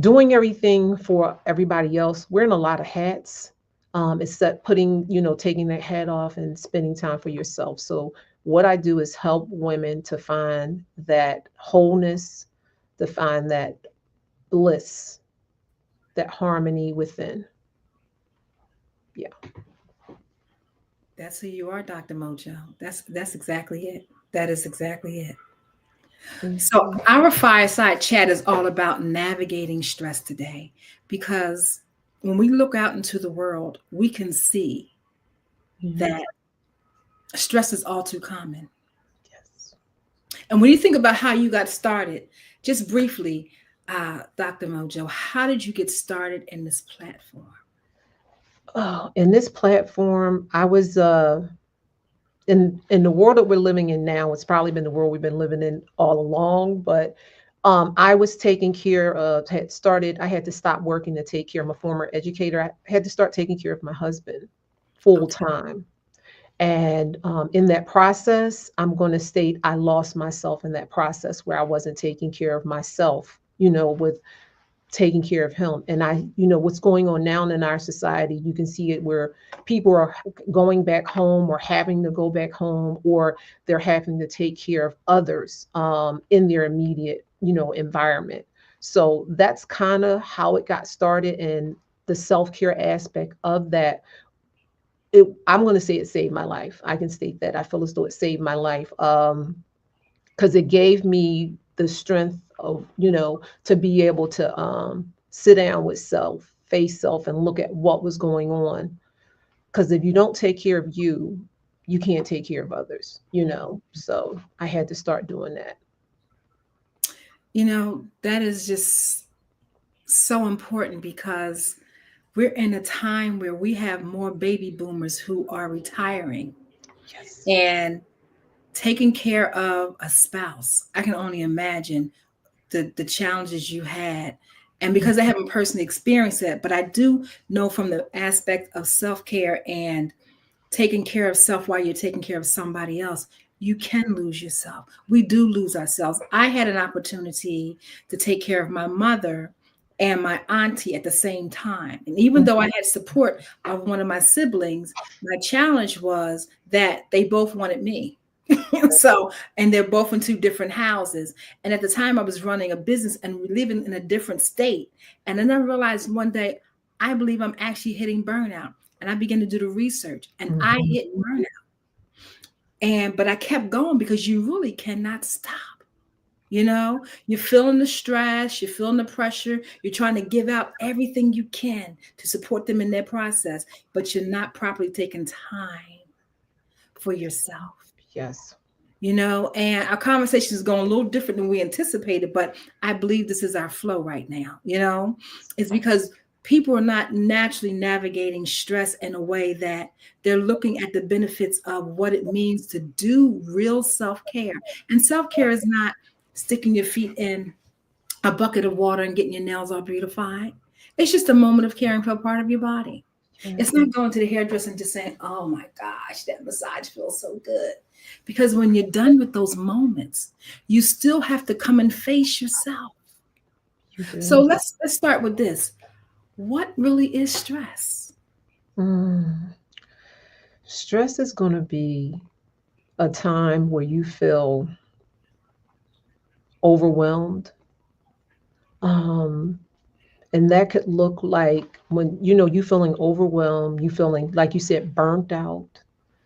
doing everything for everybody else, wearing a lot of hats. It's that putting, you know, taking that hat off and spending time for yourself. So what I do is help women to find that wholeness, to find that bliss, that harmony within. Yeah. That's who you are, Dr. Mojo. That's exactly it. That is exactly it. So our fireside chat is all about navigating stress today, because when we look out into the world, we can see that stress is all too common. Yes. And when you think about how you got started, just briefly, Dr. Mojo, how did you get started in this platform? Oh, in this platform, I was in the world that we're living in now. It's probably been the world we've been living in all along, but I was taking care of, I had to stop working to take care of my former educator. I had to start taking care of my husband full time. And in that process, I'm going to state I lost myself in that process where I wasn't taking care of myself, you know, with taking care of him. And you know, what's going on now in our society, you can see it where people are going back home or having to go back home, or they're having to take care of others in their immediate, you know, environment. So that's kind of how it got started. And the self-care aspect of that, I'm going to say it saved my life. I can state that. I feel as though it saved my life because it gave me the strength of, you know, to be able to sit down with self, face self, and look at what was going on. Because if you don't take care of you, you can't take care of others, you know. So I had to start doing that. You know, that is just so important, because we're in a time where we have more baby boomers who are retiring. Yes. And taking care of a spouse. I can only imagine the challenges you had. And because I haven't personally experienced that, but I do know from the aspect of self-care and taking care of self while you're taking care of somebody else, you can lose yourself. We do lose ourselves. I had an opportunity to take care of my mother and my auntie at the same time. And even though I had support of one of my siblings, my challenge was that they both wanted me. So, and they're both in two different houses. And at the time I was running a business and living in a different state. And then I realized one day, I believe I'm actually hitting burnout. And I began to do the research, and I hit burnout. But I kept going, because you really cannot stop. You know, you're feeling the stress, you're feeling the pressure, you're trying to give out everything you can to support them in their process, but you're not properly taking time for yourself. Yes. You know, and our conversation is going a little different than we anticipated, but I believe this is our flow right now. You know, it's because people are not naturally navigating stress in a way that they're looking at the benefits of what it means to do real self-care. And self-care is not sticking your feet in a bucket of water and getting your nails all beautified. It's just a moment of caring for a part of your body. It's not going to the hairdresser and just saying, oh my gosh, that massage feels so good. Because when you're done with those moments, you still have to come and face yourself. So let's start with this. What really is stress? Stress is going to be a time where you feel overwhelmed. And that could look like when, you know, you feeling overwhelmed, you feeling, like you said, burnt out.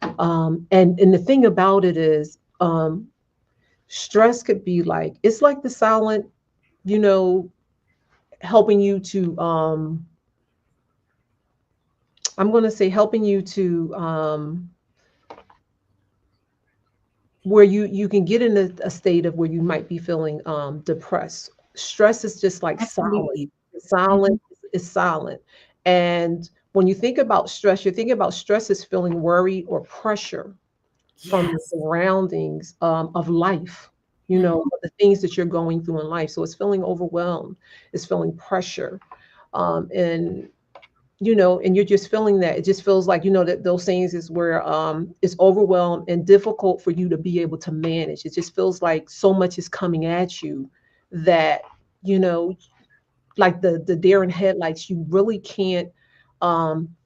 And the thing about it is, stress could be like, it's like the silent, you know, helping you to, I'm going to say helping you to, where you can get in a state of where you might be feeling depressed. Stress is just like Absolutely. silent. It's silent. And when you think about stress, you're thinking about stress is feeling worry or pressure from the surroundings of life, you know, the things that you're going through in life. So it's feeling overwhelmed, it's feeling pressure. And you know, and you're just feeling that. It just feels like, you know, that those things is where it's overwhelmed and difficult for you to be able to manage. It just feels like so much is coming at you that, you know, like the deer in headlights, you really can't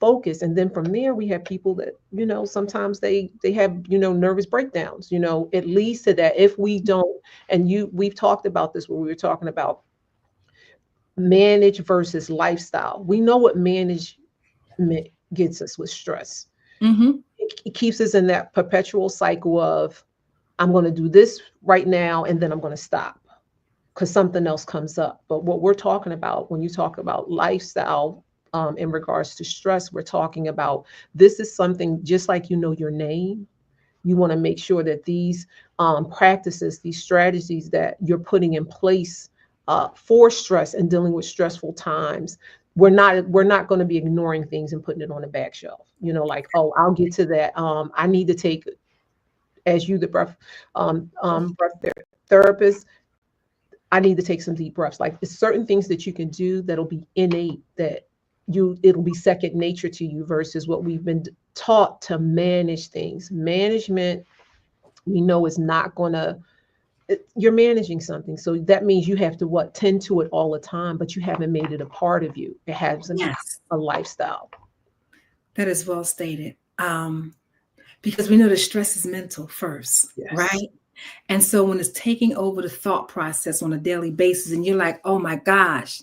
focus. And then from there, we have people that, you know, sometimes they have, you know, nervous breakdowns. You know, it leads to that if we don't. And we've talked about this where we were talking about manage versus lifestyle. We know what management gets us with stress. It keeps us in that perpetual cycle of, I'm going to do this right now and then I'm going to stop because something else comes up. But what we're talking about when you talk about lifestyle in regards to stress, we're talking about this is something just like, you know, your name. You want to make sure that these practices, these strategies that you're putting in place for stress and dealing with stressful times, we're not going to be ignoring things and putting it on the back shelf. You know, like, oh, I'll get to that. I need to take, as you, the breath therapist, I need to take some deep breaths. Like, it's certain things that you can do that'll be innate, that it'll be second nature to you versus what we've been taught to manage things. Management, we know, is not going to, you're managing something. So that means you have to tend to it all the time, but you haven't made it a part of you. It hasn't become a lifestyle. That is well stated. Because we know that stress is mental first, right? And so when it's taking over the thought process on a daily basis and you're like, oh my gosh,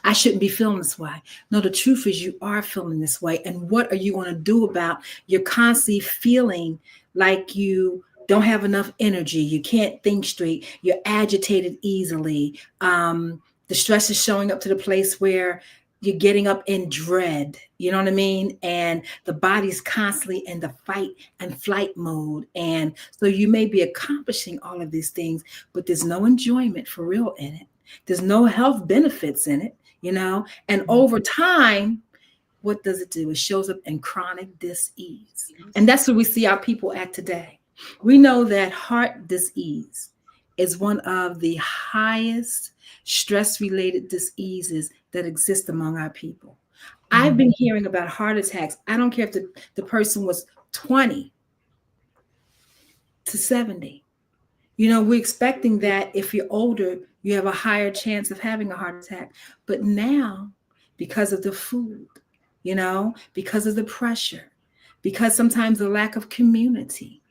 I shouldn't be feeling this way. No, the truth is you are feeling this way. And what are you going to do about you're constantly feeling like you don't have enough energy, you can't think straight, you're agitated easily. The stress is showing up to the place where you're getting up in dread, you know what I mean? And the body's constantly in the fight and flight mode. And so you may be accomplishing all of these things, but there's no enjoyment for real in it. There's no health benefits in it, you know? And over time, what does it do? It shows up in chronic dis-ease. And that's what we see our people at today. We know that heart disease is one of the highest stress-related diseases that exist among our people. I've been hearing about heart attacks. I don't care if the person was 20 to 70. You know, we're expecting that if you're older, you have a higher chance of having a heart attack. But now, because of the food, you know, because of the pressure, because sometimes the lack of community,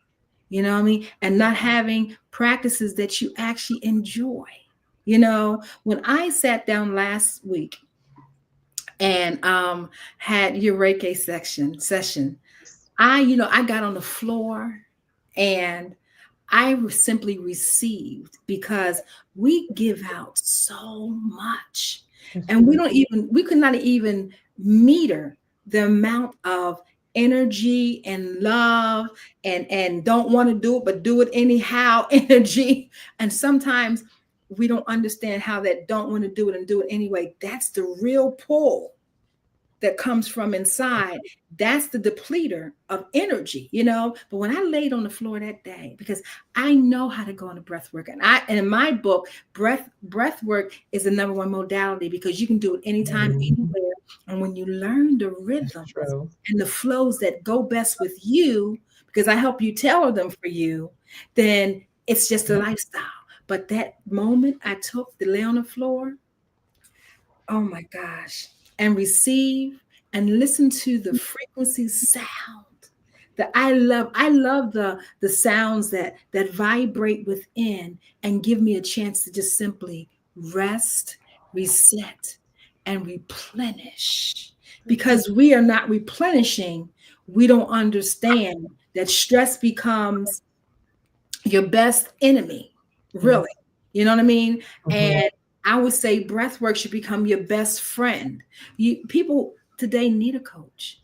you know what I mean? And not having practices that you actually enjoy. You know, when I sat down last week and had your Reiki session, I got on the floor and I simply received, because we give out so much, and we could not even meter the amount of energy and love and don't want to do it, but do it anyhow energy. And sometimes we don't understand how that don't want to do it and do it anyway. That's the real pull that comes from inside. That's the depleter of energy, But when I laid on the floor that day, because I know how to go into breath work, and in my book, breath work is the number one modality, because you can do it anytime, anywhere. And when you learn the rhythms and the flows that go best with you, because I help you tailor them for you, then it's just a lifestyle. But that moment I took to lay on the floor, oh my gosh, and receive and listen to the frequency sound that I love the sounds that vibrate within and give me a chance to just simply rest, reset, and replenish. Because we are not replenishing, we don't understand that stress becomes your best enemy, really. You know what I mean? And I would say breath work should become your best friend. People today need a coach.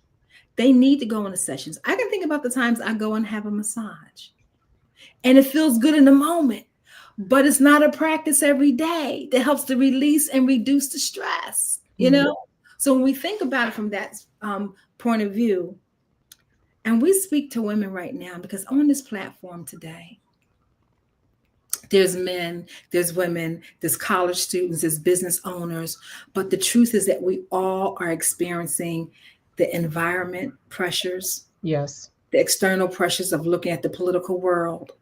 They need to go into sessions. I can think about the times I go and have a massage, and it feels good in the moment, but it's not a practice every day that helps to release and reduce the stress, So when we think about it from that point of view, and we speak to women right now, because on this platform today, there's men, there's women, there's college students, there's business owners. But the truth is that we all are experiencing the environment pressures. Yes. The external pressures of looking at the political world,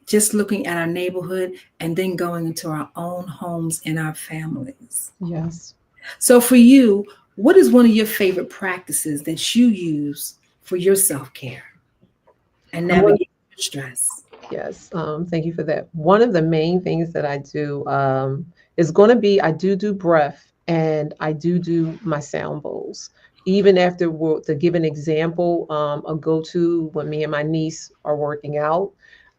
just looking at our neighborhood, and then going into our own homes and our families. Yes. So for you, what is one of your favorite practices that you use for your self-care and navigate stress? Yes, thank you for that. One of the main things that I do is going to be, I do breath, and I do my sound bowls. Even after, to give an example, a go-to when me and my niece are working out,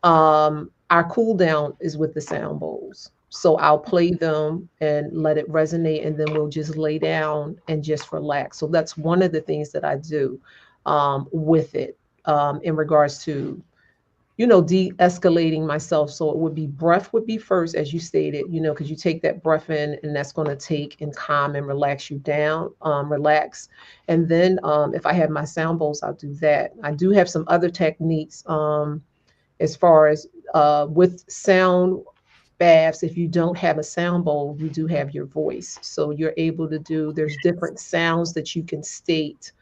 our cool down is with the sound bowls. So I'll play them and let it resonate, and then we'll just lay down and just relax. So that's one of the things that I do with it in regards to de-escalating myself. So it would be breath would be first, as you stated, because you take that breath in, and that's going to take and calm and relax you down, relax. And then if I have my sound bowls, I'll do that. I do have some other techniques as far as with sound baths. If you don't have a sound bowl, you do have your voice. So you're able to there's different sounds that you can state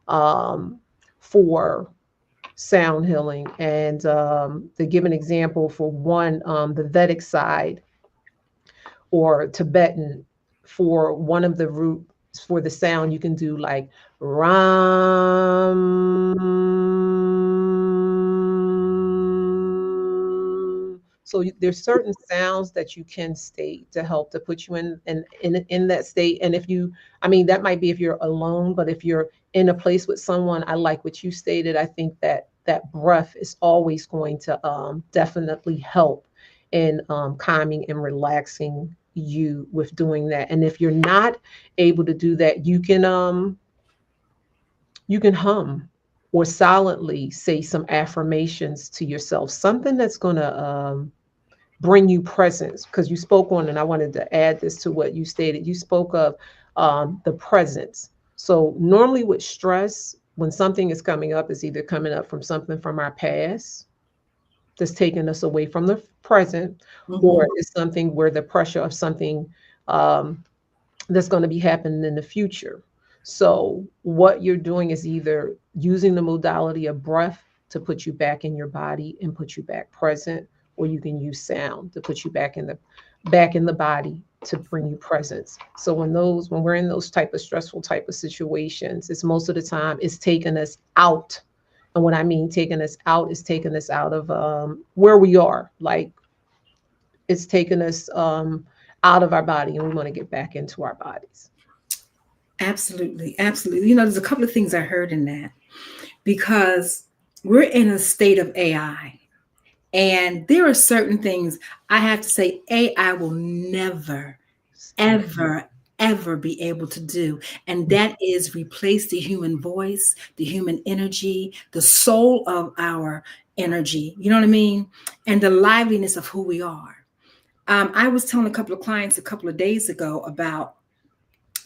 for sound healing. And to give an example, for one, the Vedic side or Tibetan, for one of the roots for the sound, you can do like Ram. So there's certain sounds that you can state to help to put you in that state. And if you, that might be if you're alone, but if you're in a place with someone, I like what you stated. I think that breath is always going to definitely help in calming and relaxing you with doing that. And if you're not able to do that, you can hum or silently say some affirmations to yourself, something that's going to bring you presence. Because you spoke on, and I wanted to add this to what you stated, you spoke of the presence. So normally with stress, when something is coming up, it's either coming up from something from our past that's taking us away from the present, or it's something where the pressure of something that's going to be happening in the future. So what you're doing is either using the modality of breath to put you back in your body and put you back present, or you can use sound to put you back in the body to bring you presence. So when we're in those type of stressful type of situations, it's most of the time it's taking us out. And what I mean taking us out is taking us out of where we are. Like it's taking us out of our body, and we want to get back into our bodies. Absolutely. Absolutely. There's a couple of things I heard in that, because we're in a state of AI. And there are certain things I have to say AI will never, ever be able to do. And that is replace the human voice, the human energy, the soul of our energy. You know what I mean? And the liveliness of who we are. I was telling a couple of clients a couple of days ago about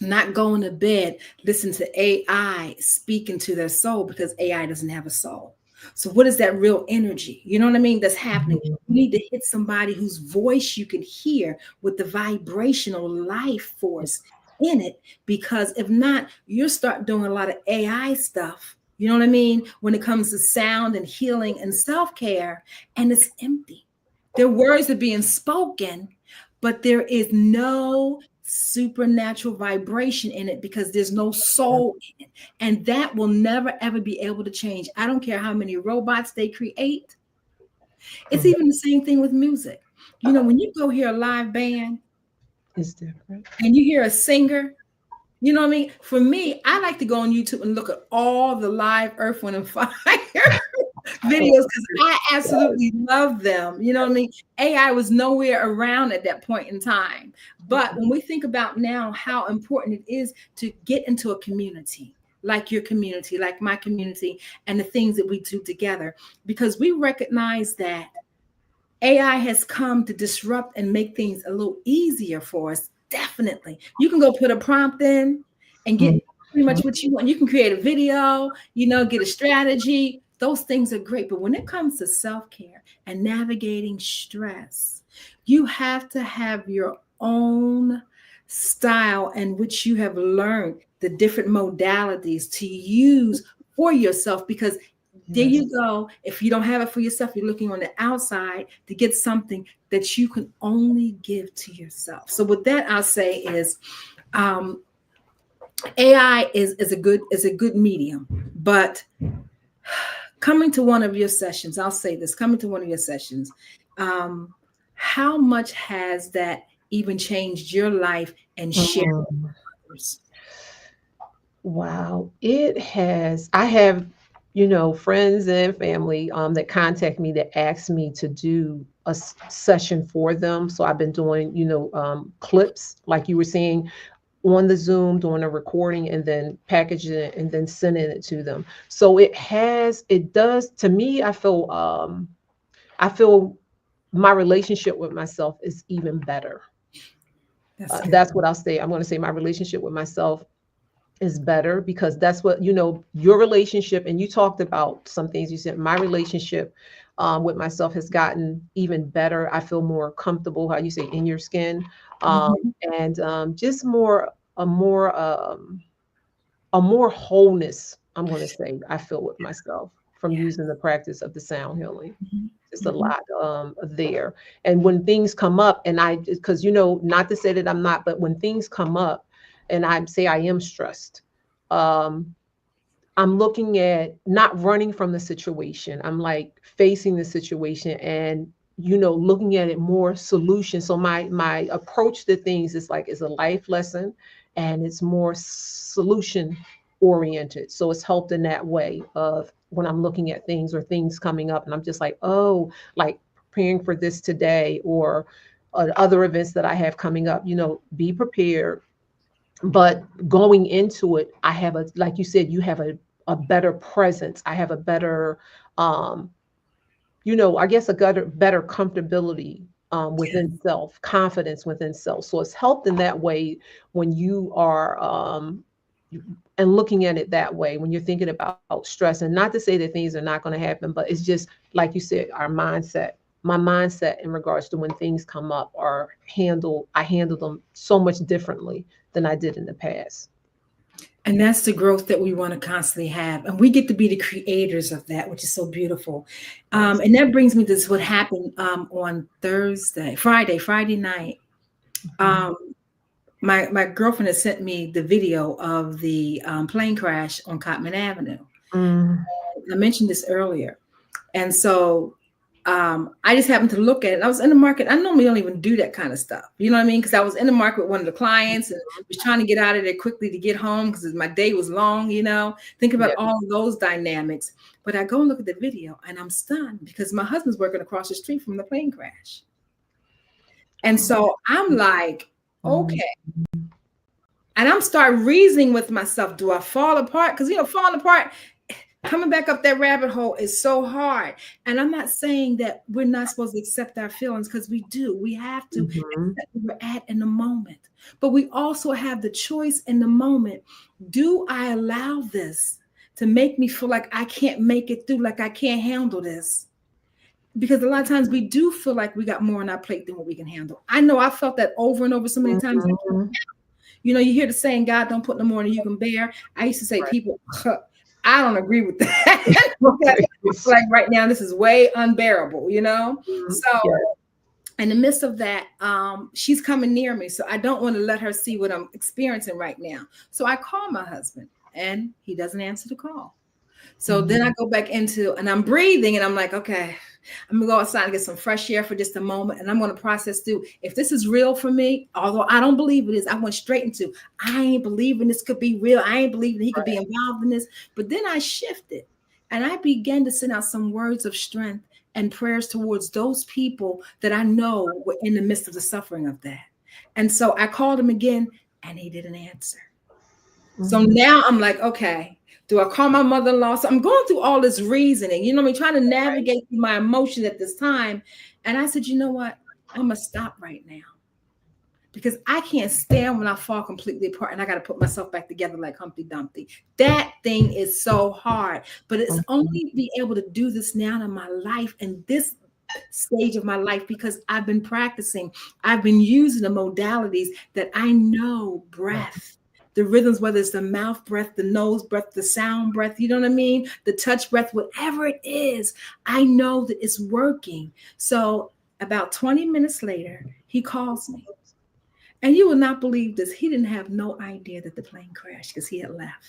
not going to bed, listen to AI speak into their soul, because AI doesn't have a soul. So what is that real energy? You know what I mean? That's happening. You need to hit somebody whose voice you can hear with the vibrational life force in it, because if not, you'll start doing a lot of AI stuff. You know what I mean? When it comes to sound and healing and self-care, and it's empty. Their words are being spoken, but there is no supernatural vibration in it, because there's no soul in it. And that will never, ever be able to change. I don't care how many robots they create. It's even the same thing with music. You know, when you go hear a live band, it's different. And you hear a singer, you know what I mean? For me, I like to go on YouTube and look at all the live Earth, Wind, and Fire videos, because I absolutely love them. You know what I mean? AI was nowhere around at that point in time. But when we think about now how important it is to get into a community, like your community, like my community, and the things that we do together, because we recognize that AI has come to disrupt and make things a little easier for us. Definitely. You can go put a prompt in and get pretty much what you want. You can create a video, you know, get a strategy. Those things are great. But when it comes to self-care and navigating stress, you have to have your own style in which you have learned the different modalities to use for yourself, because there you go. If you don't have it for yourself, you're looking on the outside to get something that you can only give to yourself. So with that, I'll say is AI is a good medium, but coming to one of your sessions, I'll say this, coming to one of your sessions, how much has that even changed your life and shared with others? Wow, it has. I have, you know, friends and family that contact me that ask me to do a session for them. So I've been doing, you know, clips like you were saying on the Zoom, doing a recording and then packaging it and then sending it to them. So it does, to me, I feel my relationship with myself is even better. That's what I'll say. I'm going to say my relationship with myself is better, because that's what, you know, your relationship, and you talked about some things. You said my relationship with myself has gotten even better. I feel more comfortable, how you say, in your skin, and just a more wholeness, I'm going to say, I feel with myself from using the practice of the sound healing. Just a lot there. And when things come up, and because, you know, not to say that I'm not, but when things come up and I say I am stressed, I'm looking at not running from the situation. I'm like facing the situation and, you know, looking at it more solution. So my approach to things is a life lesson, and it's more solution oriented. So it's helped in that way of when I'm looking at things or things coming up and I'm just like, oh, like preparing for this today or other events that I have coming up, you know, be prepared. But going into it, I have like you said, you have a better presence. I have a better, you know, I guess better comfortability within self, confidence within self. So it's helped in that way when you are and looking at it that way, when you're thinking about stress. And not to say that things are not going to happen, but it's just like you said, our mindset. My mindset in regards to when things come up I handle them so much differently than I did in the past. And that's the growth that we want to constantly have. And we get to be the creators of that, which is so beautiful. And that brings me to what happened on Friday night. My girlfriend has sent me the video of the plane crash on Cotman Avenue. I mentioned this earlier. And so I just happened to look at it. I was in the market. I normally don't even do that kind of stuff. You know what I mean? Because I was in the market with one of the clients and was trying to get out of there quickly to get home because my day was long, think about all of those dynamics. But I go and look at the video and I'm stunned because my husband's working across the street from the plane crash. And so I'm like, okay. And I'm start reasoning with myself. Do I fall apart? Because, falling apart, coming back up that rabbit hole is so hard. And I'm not saying that we're not supposed to accept our feelings, because we do. We have to accept where we're at in the moment. But we also have the choice in the moment. Do I allow this to make me feel like I can't make it through, like I can't handle this? Because a lot of times we do feel like we got more on our plate than what we can handle. I know I felt that over and over so many times. You hear the saying, God don't put no more than you can bear. I used to say, people, I don't agree with that. Like right now, this is way unbearable, So in the midst of that, she's coming near me. So I don't want to let her see what I'm experiencing right now. So I call my husband and he doesn't answer the call. So then I go back and I'm breathing and I'm like, okay, I'm gonna go outside and get some fresh air for just a moment. And I'm going to process through if this is real for me, although I don't believe it is. I went straight into, I ain't believing this could be real. I ain't believing he could be involved in this. But then I shifted and I began to send out some words of strength and prayers towards those people that I know were in the midst of the suffering of that. And so I called him again and he didn't answer. So now I'm like, okay, do I call my mother-in-law? So I'm going through all this reasoning, trying to navigate through my emotions at this time. And I said, you know what? I'm going to stop right now because I can't stand when I fall completely apart and I got to put myself back together like Humpty Dumpty. That thing is so hard, but it's only be able to do this now in my life and this stage of my life because I've been practicing. I've been using the modalities that I know, breath, the rhythms, whether it's the mouth breath, the nose breath, the sound breath, you know what I mean? The touch breath, whatever it is, I know that it's working. So about 20 minutes later, he calls me. And you will not believe this. He didn't have no idea that the plane crashed because he had left.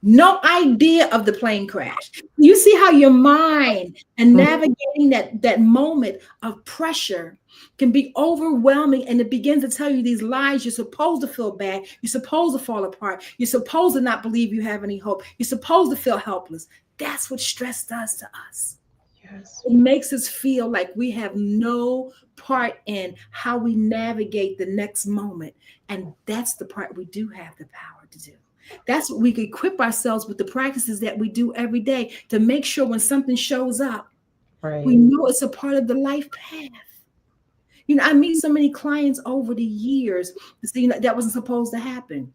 No idea of the plane crash. You see how your mind and navigating that moment of pressure can be overwhelming, and it begins to tell you these lies. You're supposed to feel bad. You're supposed to fall apart. You're supposed to not believe you have any hope. You're supposed to feel helpless. That's what stress does to us. Yes. It makes us feel like we have no part in how we navigate the next moment. And that's the part we do have the power to do. That's what we equip ourselves with, the practices that we do every day to make sure when something shows up, we know it's a part of the life path. I meet so many clients over the years to see that wasn't supposed to happen.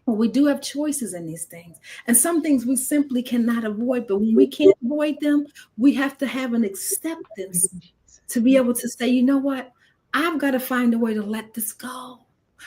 Well, we do have choices in these things. And some things we simply cannot avoid. But when we can't avoid them, we have to have an acceptance to be able to say, you know what? I've got to find a way to let this go.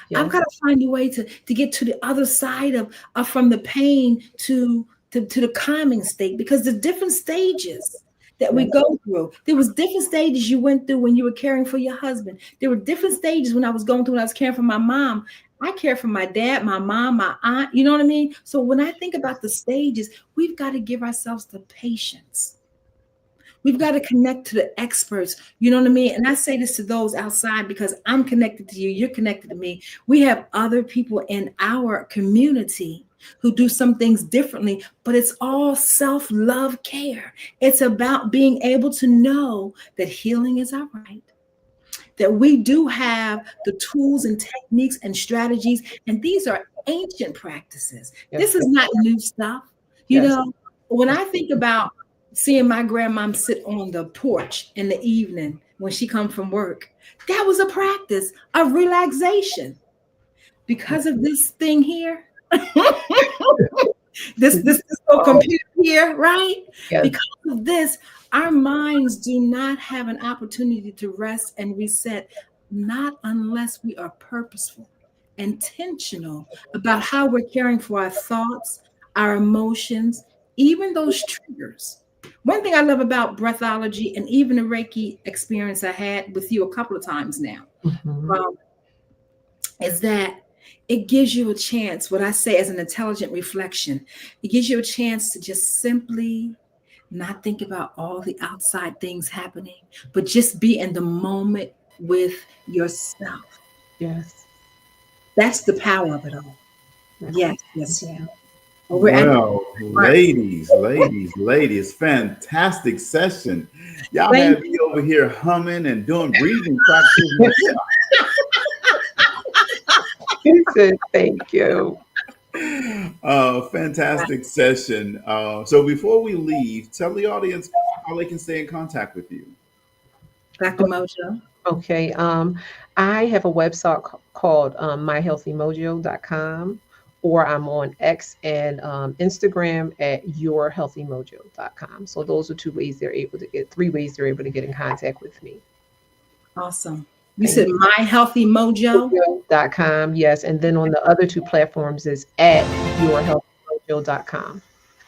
Yes. I've got to find a way to get to the other side of from the pain to the calming state, because there's different stages that we go through. There was different stages you went through when you were caring for your husband. There were different stages when I was going through when I was caring for my mom. I care for my dad, my mom, my aunt, you know what I mean? So when I think about the stages, we've got to give ourselves the patience. We've got to connect to the experts, you know what I mean? And I say this to those outside because I'm connected to you, you're connected to me. We have other people in our community who do some things differently, but it's all self-love care. It's about being able to know that healing is all right, that we do have the tools and techniques and strategies, and these are ancient practices. Yes. This is not new stuff. You know, when I think about seeing my grandmom sit on the porch in the evening when she come from work, that was a practice of relaxation. Because of this thing here, this little computer here, right? Yes. Because of this, our minds do not have an opportunity to rest and reset, not unless we are purposeful, intentional about how we're caring for our thoughts, our emotions, even those triggers. One thing I love about breathology and even the Reiki experience I had with you a couple of times now, is that it gives you a chance, what I say as an intelligent reflection, it gives you a chance to just simply not think about all the outside things happening, but just be in the moment with yourself. Yes. That's the power of it all. Yes, yes, yes. Well, we're at Well, ladies, fantastic session. Y'all Thank had me over here humming and doing breathing practice myself. He said, thank you. Fantastic session. So before we leave, tell the audience how they can stay in contact with you. Dr. Mojo. Okay. I have a website called myhealthymojo.com, or I'm on X and Instagram at yourhealthymojo.com. So those are three ways they're able to get in contact with me. Awesome. You said myhealthymojo.com. Yes. And then on the other two platforms is at yourhealthymojo.com.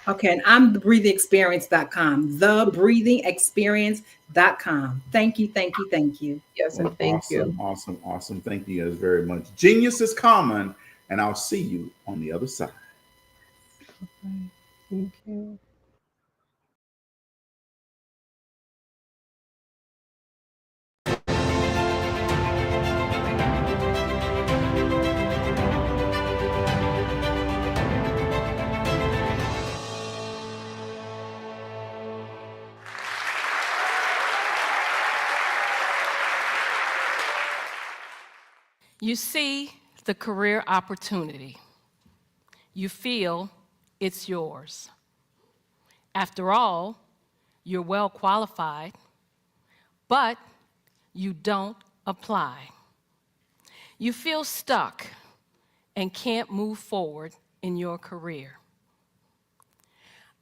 Okay, and I'm thebreathingexperience.com. Thebreathingexperience.com. Thank you, thank you, thank you. Yes, and thank you. Awesome. Thank you guys very much. Genius is common, and I'll see you on the other side. Thank you. You see the career opportunity. You feel it's yours. After all, you're well qualified, but you don't apply. You feel stuck and can't move forward in your career.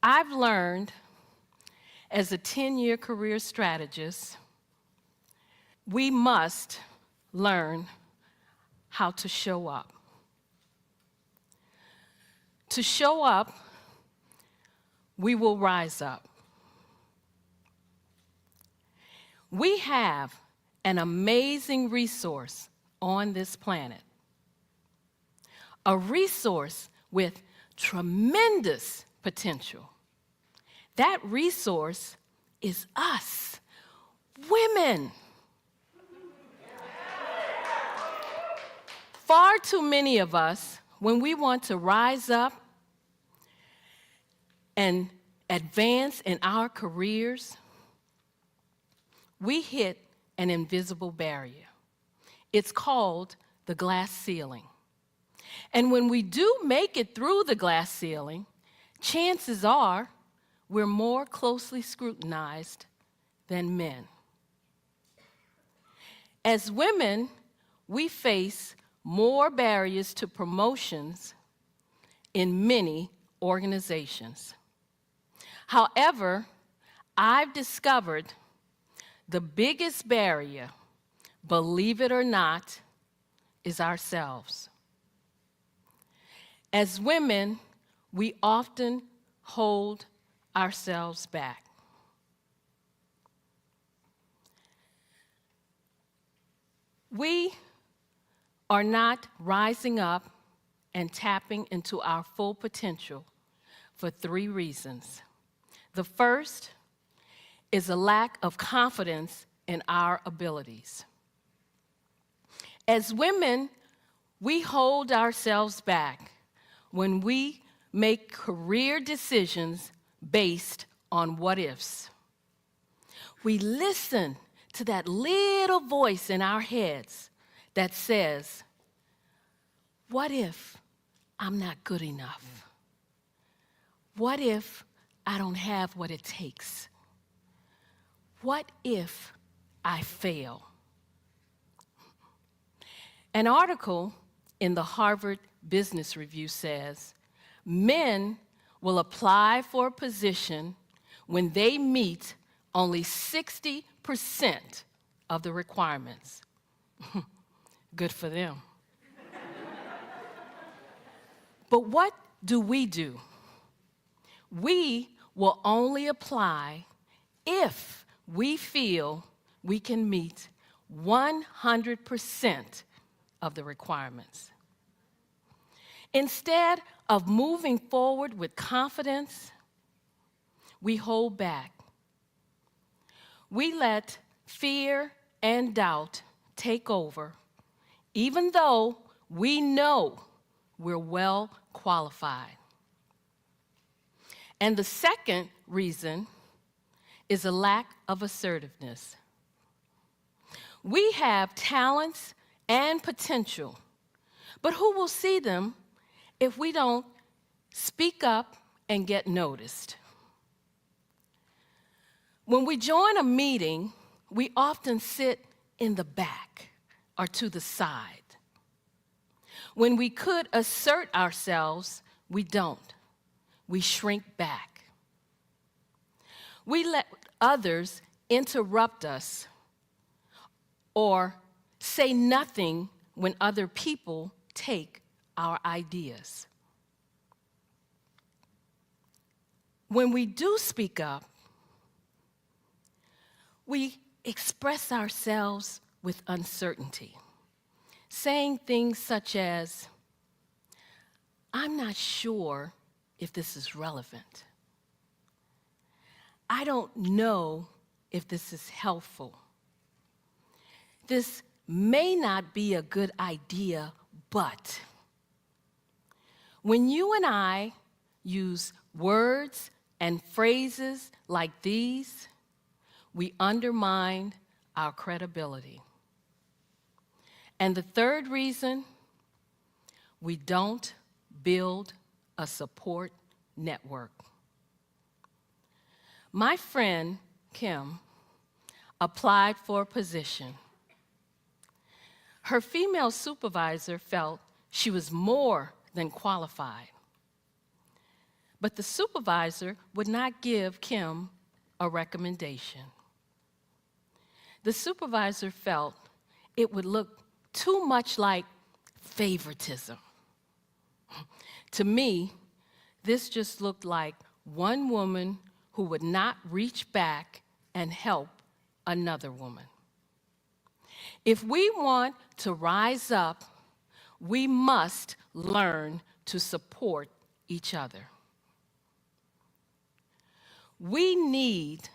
I've learned as a 10-year career strategist, we must learn how to show up. To show up, we will rise up. We have an amazing resource on this planet, a resource with tremendous potential. That resource is us, women. Far too many of us, when we want to rise up and advance in our careers, we hit an invisible barrier. It's called the glass ceiling. And when we do make it through the glass ceiling, chances are we're more closely scrutinized than men. As women, we face more barriers to promotions in many organizations. However, I've discovered the biggest barrier, believe it or not, is ourselves. As women, we often hold ourselves back. We are not rising up and tapping into our full potential for 3 reasons. The first is a lack of confidence in our abilities. As women, we hold ourselves back when we make career decisions based on what-ifs. We listen to that little voice in our heads that says, what if I'm not good enough? What if I don't have what it takes? What if I fail? An article in the Harvard Business Review says, men will apply for a position when they meet only 60% of the requirements. Good for them. But what do? We will only apply if we feel we can meet 100% of the requirements. Instead of moving forward with confidence, we hold back. We let fear and doubt take over, even though we know we're well qualified. And the second reason is a lack of assertiveness. We have talents and potential, but who will see them if we don't speak up and get noticed? When we join a meeting, we often sit in the back or to the side. When we could assert ourselves, we don't. We shrink back. We let others interrupt us or say nothing when other people take our ideas. When we do speak up, we express ourselves with uncertainty, saying things such as, "I'm not sure if this is relevant. I don't know if this is helpful. This may not be a good idea, but." When you and I use words and phrases like these, we undermine our credibility. And the third reason, we don't build a support network. My friend, Kim, applied for a position. Her female supervisor felt she was more than qualified. But the supervisor would not give Kim a recommendation. The supervisor felt it would look too much like favoritism. To me, this just looked like one woman who would not reach back and help another woman. If we want to rise up, we must learn to support each other. We need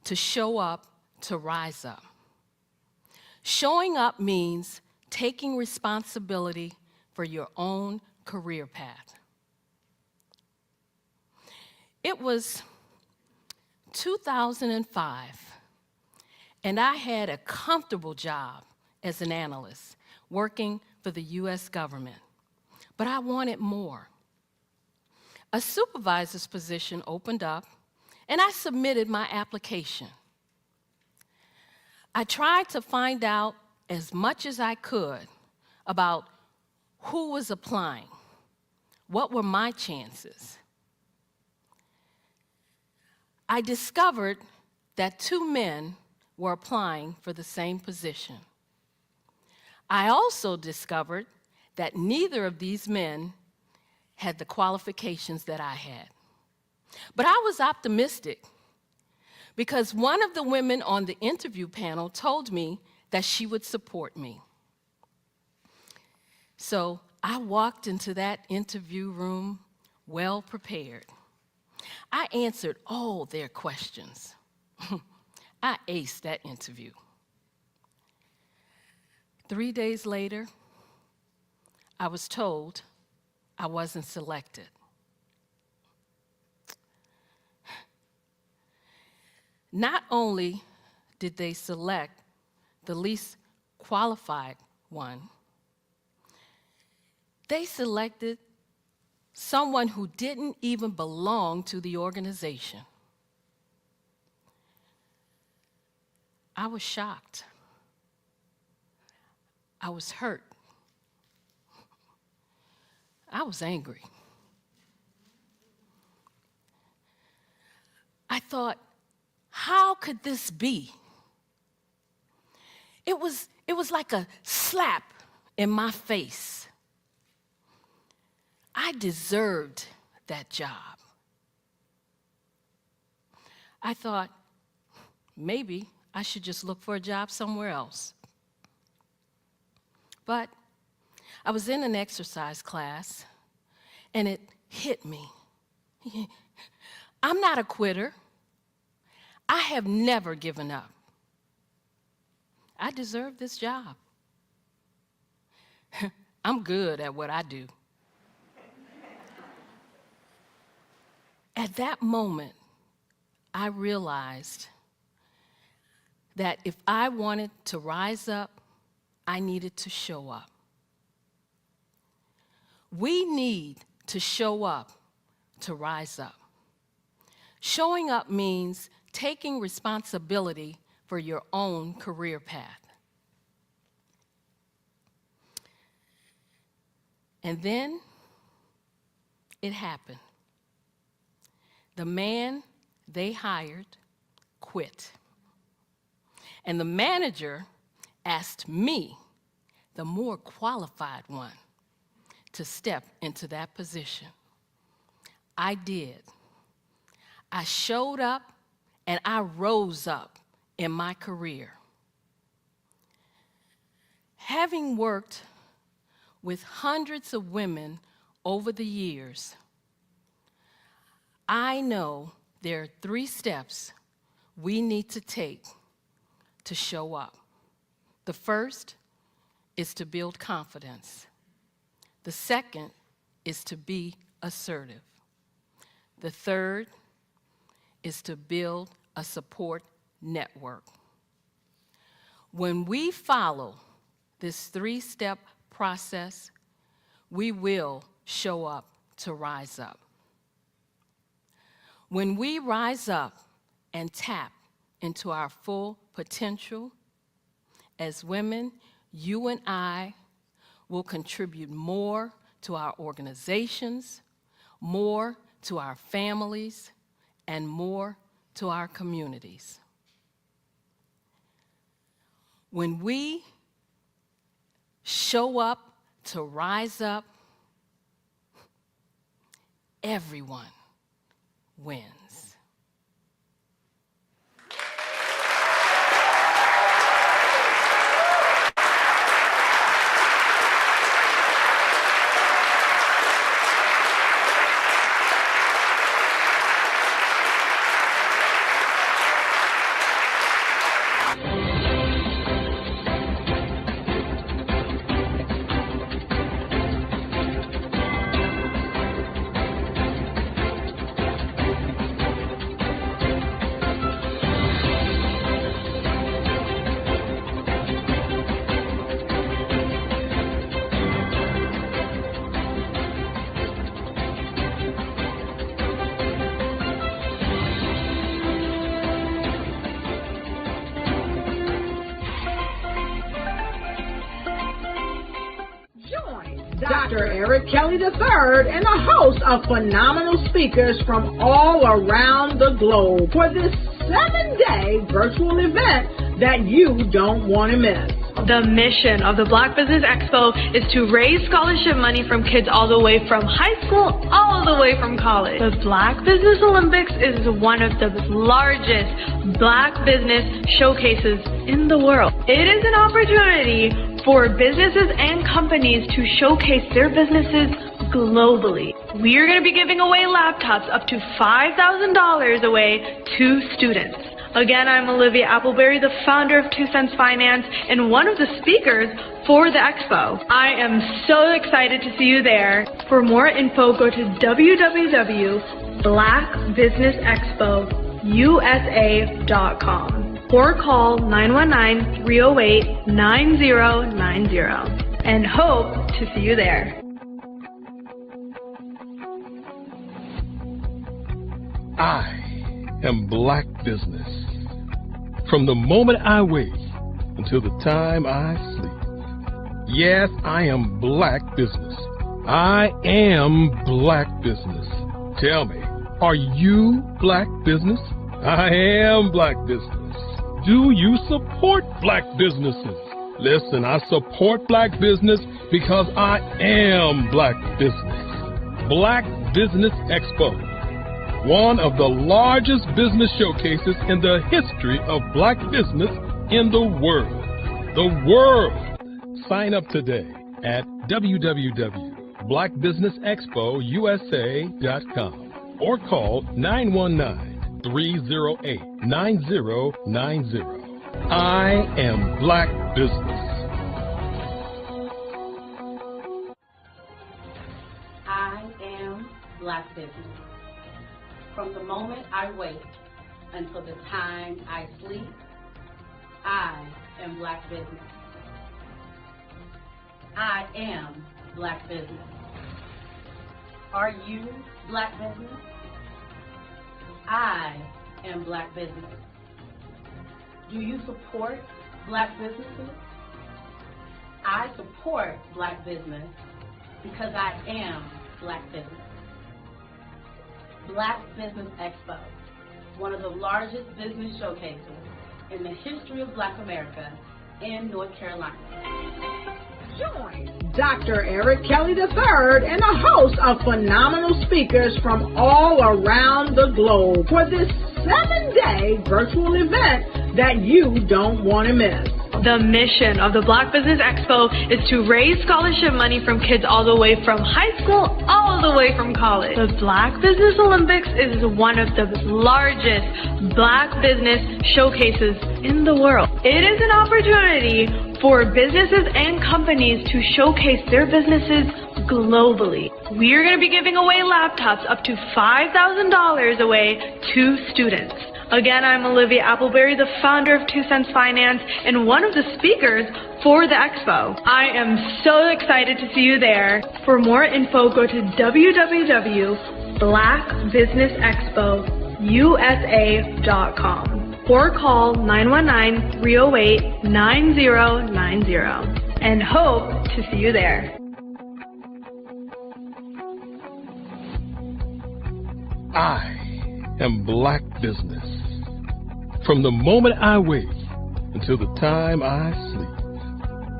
to show up to rise up. Showing up means taking responsibility for your own career path. It was 2005, and I had a comfortable job as an analyst working for the US government, but I wanted more. A supervisor's position opened up, and I submitted my application. I tried to find out as much as I could about who was applying, what were my chances. I discovered that 2 men were applying for the same position. I also discovered that neither of these men had the qualifications that I had. But I was optimistic because one of the women on the interview panel told me that she would support me. So I walked into that interview room well prepared. I answered all their questions. I aced that interview. 3 days later, I was told I wasn't selected. Not only did they select the least qualified one, they selected someone who didn't even belong to the organization. I was shocked. I was hurt. I was angry. I thought, how could this be? It was like a slap in my face. I deserved that job. I thought, maybe I should just look for a job somewhere else. But I was in an exercise class, and it hit me. I'm not a quitter. I have never given up. I deserve this job. I'm good at what I do. At that moment, I realized that if I wanted to rise up, I needed to show up. We need to show up to rise up. Showing up means taking responsibility for your own career path. And then it happened. The man they hired quit. And the manager asked me, the more qualified one, to step into that position. I did. I showed up and I rose up in my career. Having worked with hundreds of women over the years, I know there are 3 steps we need to take to show up. The first is to build confidence. The second is to be assertive. The third is to build a support network. When we follow this 3-step process, we will show up to rise up. When we rise up and tap into our full potential, as women, you and I will contribute more to our organizations, more to our families, and more to our communities. When we show up to rise up, everyone wins. Dr. Eric Kelly III and a host of phenomenal speakers from all around the globe for this 7-day virtual event that you don't want to miss. The mission of the Black Business Expo is to raise scholarship money from kids all the way from high school, all the way from college. The Black Business Olympics is one of the largest Black business showcases in the world. It is an opportunity for businesses and companies to showcase their businesses globally. We are going to be giving away laptops up to $5,000 away to students. Again, I'm Olivia Appleberry, the founder of 2 Cents Finance and one of the speakers for the expo. I am so excited to see you there. For more info, go to www.blackbusinessexpousa.com or call 919-308-9090 and hope to see you there. I am Black Business. From the moment I wake until the time I sleep. Yes, I am Black Business. I am Black Business. Tell me, are you Black Business? I am Black Business. Do you support Black businesses? Listen, I support Black business because I am Black Business. Black Business Expo, one of the largest business showcases in the history of Black business in the world. The world! Sign up today at www.blackbusinessexpousa.com. or call 919-308-9090. I am Black Business. I am Black Business. From the moment I wake until the time I sleep, I am Black Business. I am Black Business. Are you Black Business? I am Black Business. Do you support Black businesses? I support Black business because I am Black business. Black Business Expo, one of the largest business showcases in the history of Black America in North Carolina. Join Dr. Eric Kelly III and a host of phenomenal speakers from all around the globe for this 7-day virtual event that you don't want to miss. The mission of the Black Business Expo is to raise scholarship money from kids all the way from high school, all the way from college. The Black Business Olympics is one of the largest Black business showcases in the world. It is an opportunity for businesses and companies to showcase their businesses globally. We are going to be giving away laptops up to $5,000 away to students. Again, I'm Olivia Appleberry, the founder of 2 Cents Finance and one of the speakers for the expo. I am so excited to see you there. For more info, go to www.blackbusinessexpousa.com or call 919-308-9090 and hope to see you there. I am Black Business. From the moment I wake until the time I sleep.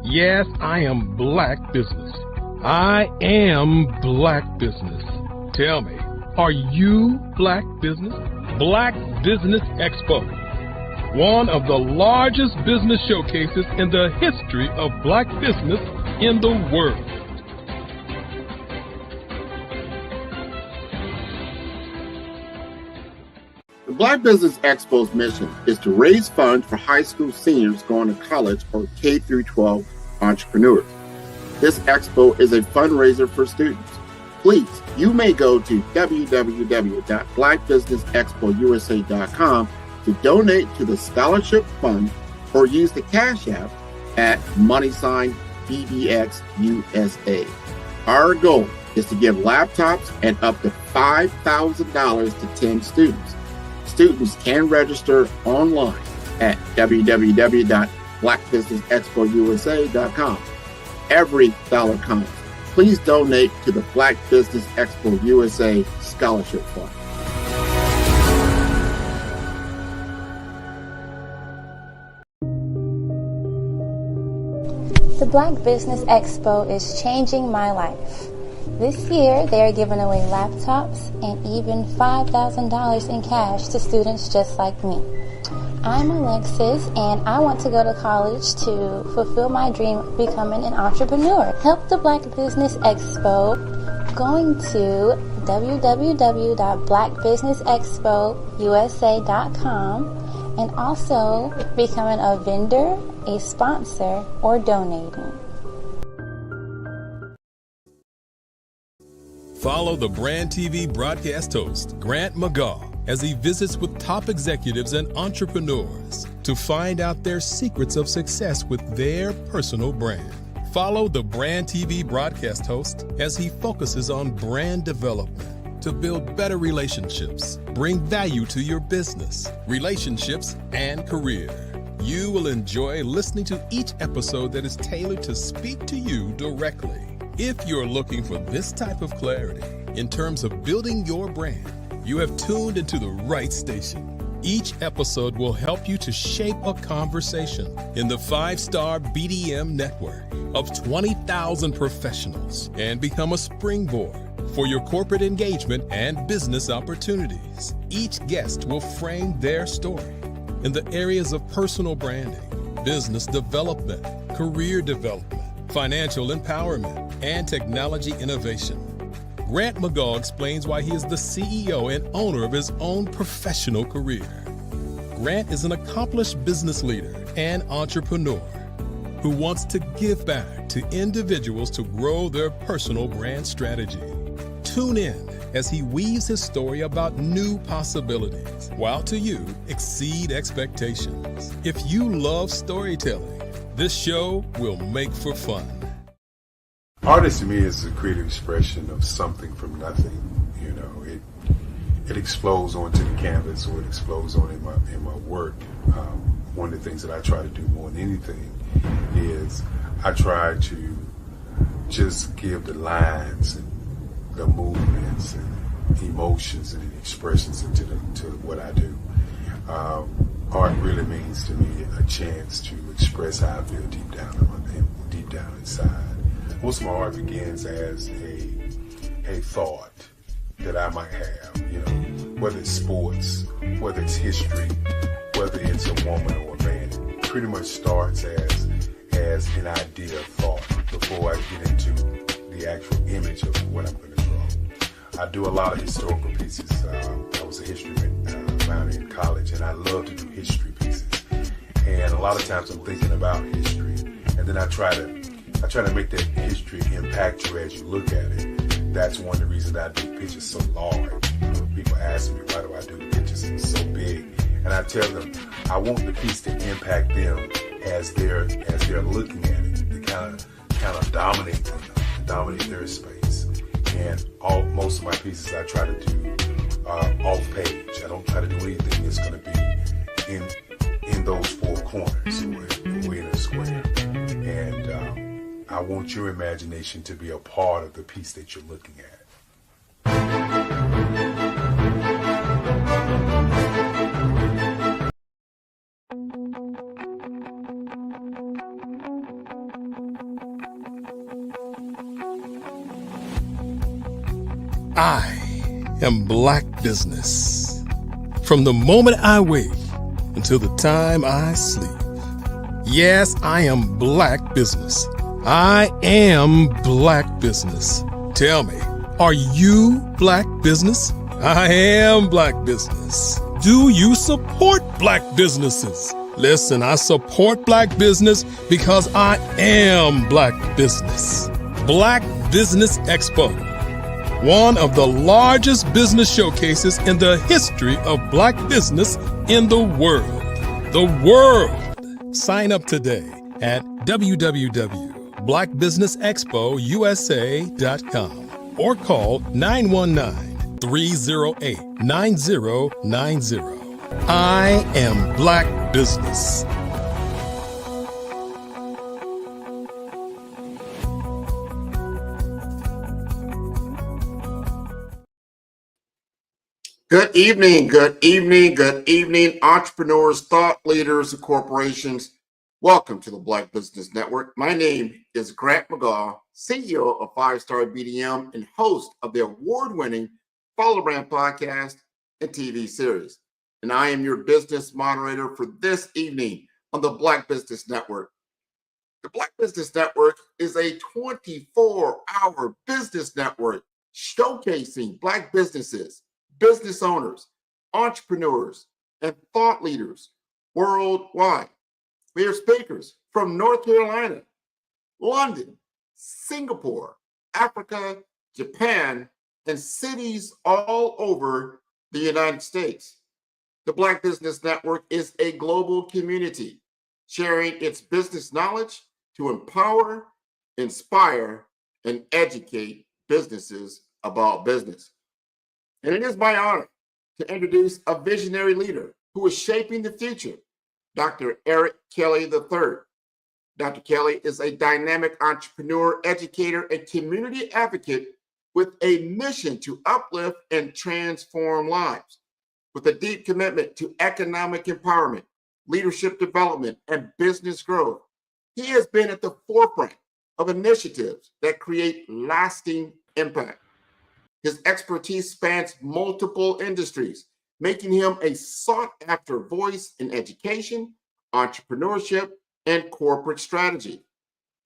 Yes, I am Black Business. I am Black Business. Tell me, are you Black Business? Black Business Expo, one of the largest business showcases in the history of Black business in the world. The Black Business Expo's mission is to raise funds for high school seniors going to college or K-12 entrepreneurs. This expo is a fundraiser for students. Please, you may go to www.blackbusinessexpousa.com to donate to the scholarship fund or use the Cash App at $BBXUSA. Our goal is to give laptops and up to $5,000 to 10 students. Students can register online at www.blackbusinessexpousa.com. Every dollar counts. Please donate to the Black Business Expo USA Scholarship Fund. The Black Business Expo is changing my life. This year, they are giving away laptops and even $5,000 in cash to students just like me. I'm Alexis, and I want to go to college to fulfill my dream of becoming an entrepreneur. Help the Black Business Expo going to www.blackbusinessexpousa.com and also becoming a vendor, a sponsor, or donating. Follow the Brand TV broadcast host, Grant McGaw, as he visits with top executives and entrepreneurs to find out their secrets of success with their personal brand. Follow the Brand TV broadcast host as he focuses on brand development to build better relationships, bring value to your business, relationships, and career. You will enjoy listening to each episode that is tailored to speak to you directly. If you're looking for this type of clarity in terms of building your brand, you have tuned into the right station. Each episode will help you to shape a conversation in the 5-star BDM network of 20,000 professionals and become a springboard for your corporate engagement and business opportunities. Each guest will frame their story in the areas of personal branding, business development, career development, financial empowerment, and technology innovation. Grant McGaw explains why he is the CEO and owner of his own professional career. Grant is an accomplished business leader and entrepreneur who wants to give back to individuals to grow their personal brand strategy. Tune in as he weaves his story about new possibilities, while to you exceed expectations. If you love storytelling, this show will make for fun. Artist to me is a creative expression of something from nothing. It explodes onto the canvas, or it explodes on in my work. One of the things that I try to do more than anything is I try to just give the lines and the movements and emotions and the expressions to what I do. Art really means to me a chance to express how I feel deep down inside. Most of my art begins as a thought that I might have, whether it's sports, whether it's history, whether it's a woman or a man. It pretty much starts as an idea of thought before I get into the actual image of what I'm going to draw. I do a lot of historical pieces. I was a history minor in college, and I love to do history pieces. And a lot of times I'm thinking about history, and then I try to make that history impact you as you look at it. That's one of the reasons I do pictures so large. People ask me, why do I do the pictures so big? And I tell them, I want the piece to impact them as they're looking at it, to kind of dominate them, dominate their space. And most of my pieces I try to do off page. I don't try to do anything that's going to be in those four corners or in a square. And I want your imagination to be a part of the piece that you're looking at. I am Black Business. From the moment I wake until the time I sleep. Yes, I am Black Business. I am Black Business. Tell me, are you Black Business? I am Black Business. Do you support Black businesses? Listen, I support Black business because I am Black Business. Black Business Expo, one of the largest business showcases in the history of Black business in the world. The world! Sign up today at www.blackbusinessexpousa.com or call 919-308-9090. I am Black Business. Good evening, good evening, good evening, entrepreneurs, thought leaders, and corporations. Welcome to the Black Business Network. My name is Grant McGaw, CEO of 5-Star BDM and host of the award-winning Follow Brand podcast and TV series. And I am your business moderator for this evening on the Black Business Network. The Black Business Network is a 24-hour business network showcasing Black businesses, business owners, entrepreneurs, and thought leaders worldwide. We have speakers from North Carolina, London, Singapore, Africa, Japan, and cities all over the United States. The Black Business Network is a global community sharing its business knowledge to empower, inspire, and educate businesses about business. And it is my honor to introduce a visionary leader who is shaping the future, Dr. Eric Kelly III. Dr. Kelly is a dynamic entrepreneur, educator, and community advocate with a mission to uplift and transform lives. With a deep commitment to economic empowerment, leadership development, and business growth, he has been at the forefront of initiatives that create lasting impact. His expertise spans multiple industries, making him a sought-after voice in education, entrepreneurship, and corporate strategy.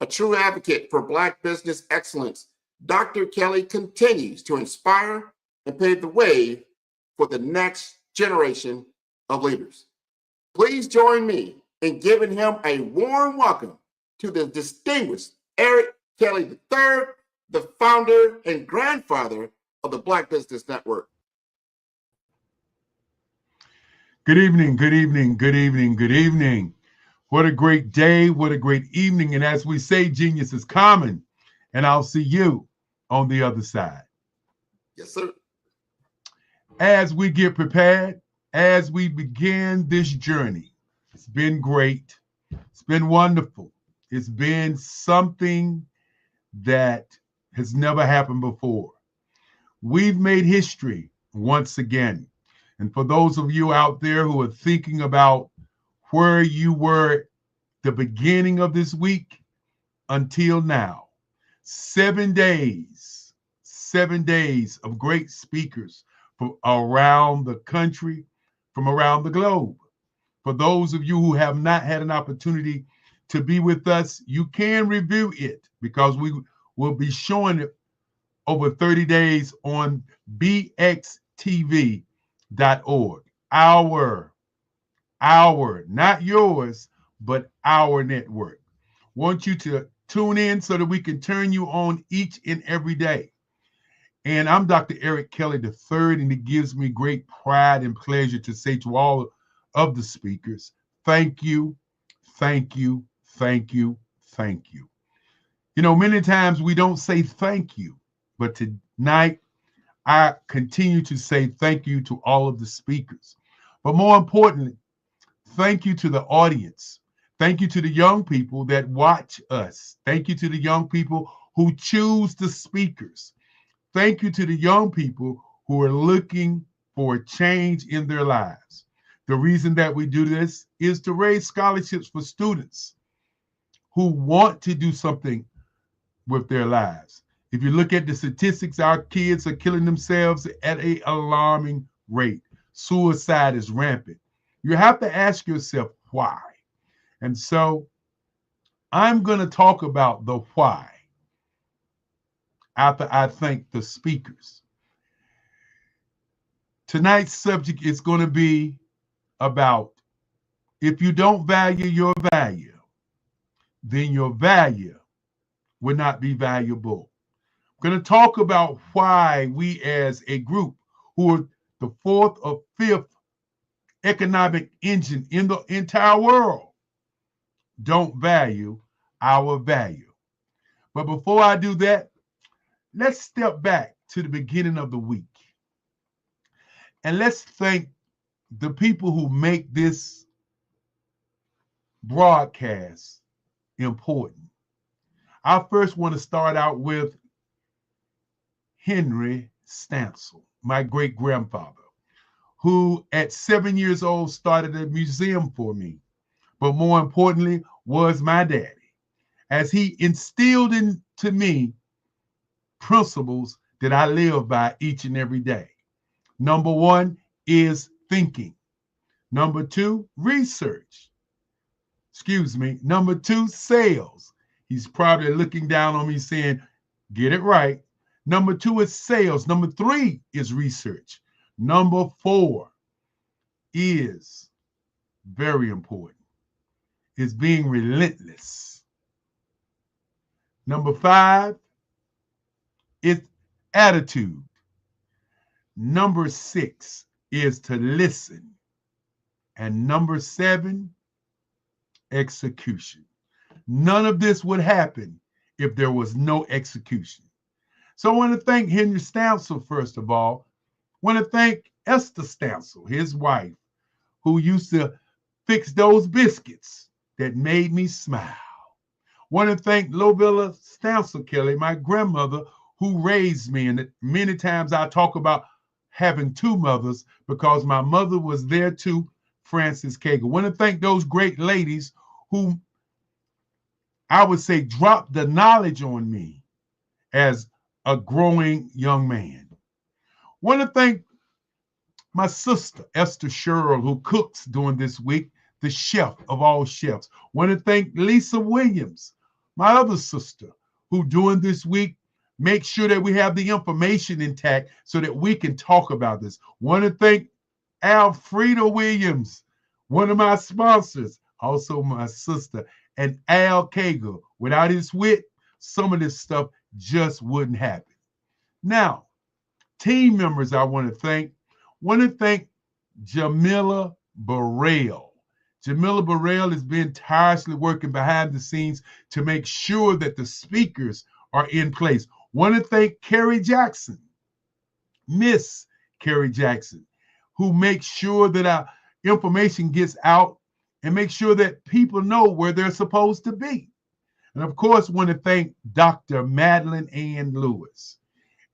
A true advocate for Black business excellence, Dr. Kelly continues to inspire and pave the way for the next generation of leaders. Please join me in giving him a warm welcome to the distinguished Eric Kelly III, the founder and grandfather of the Black Business Network. Good evening, good evening, good evening, good evening. What a great day, what a great evening. And as we say, genius is common. And I'll see you on the other side. Yes, sir. As we get prepared, as we begin this journey, it's been great. It's been wonderful. It's been something that has never happened before. We've made history once again. And for those of you out there who are thinking about where you were the beginning of this week until now, 7 days of great speakers from around the country, from around the globe. For those of you who have not had an opportunity to be with us, you can review it because we will be showing it over 30 days on bxtv.org. Our, not yours, but our network. Want you to tune in so that we can turn you on each and every day. And I'm Dr. Eric Kelly III, and it gives me great pride and pleasure to say to all of the speakers, thank you, thank you, thank you, thank you. You know, many times we don't say thank you, but tonight I continue to say thank you to all of the speakers. But more importantly, thank you to the audience. Thank you to the young people that watch us. Thank you to the young people who choose the speakers. Thank you to the young people who are looking for a change in their lives. The reason that we do this is to raise scholarships for students who want to do something with their lives. If you look at the statistics, our kids are killing themselves at an alarming rate. Suicide is rampant. You have to ask yourself why. And so I'm going to talk about the why after I thank the speakers. Tonight's subject is going to be about if you don't value your value, then your value will not be valuable. I'm going to talk about why we as a group who are the fourth or fifth economic engine in the entire world don't value our value. But before I do that, let's step back to the beginning of the week. And let's thank the people who make this broadcast important. I first want to start out with Henry Stansel, my great-grandfather, who at 7 years old started a museum for me, but more importantly was my daddy, as he instilled into me principles that I live by each and every day. Number one is thinking. Number two, research. Number two, sales. He's probably looking down on me saying, get it right. Number two is sales. Number three is research. Number four is very important, is being relentless. Number five is attitude. Number six is to listen. And number seven, execution. None of this would happen if there was no execution. So I want to thank Henry Stansel, first of all. I want to thank Esther Stansel, his wife, who used to fix those biscuits that made me smile. I want to thank Lovilla Stansel Kelly, my grandmother, who raised me. And many times I talk about having two mothers because my mother was there too, Frances Cagle. I want to thank those great ladies who I would say dropped the knowledge on me as a growing young man. I want to thank my sister, Esther Sherrill, who cooks during this week, the chef of all chefs. I want to thank Lisa Williams, my other sister, who during this week make sure that we have the information intact so that we can talk about this. Want to thank Alfreda Williams, one of my sponsors, also my sister, and Al Cagle. Without his wit, some of this stuff just wouldn't happen. Now, team members I want to thank. Want to thank Jamila Burrell. Jamila Burrell has been tirelessly working behind the scenes to make sure that the speakers are in place. Want to thank Carrie Jackson, Miss Carrie Jackson, who makes sure that our information gets out and make sure that people know where they're supposed to be. And of course, want to thank Dr. Madeline Ann Lewis.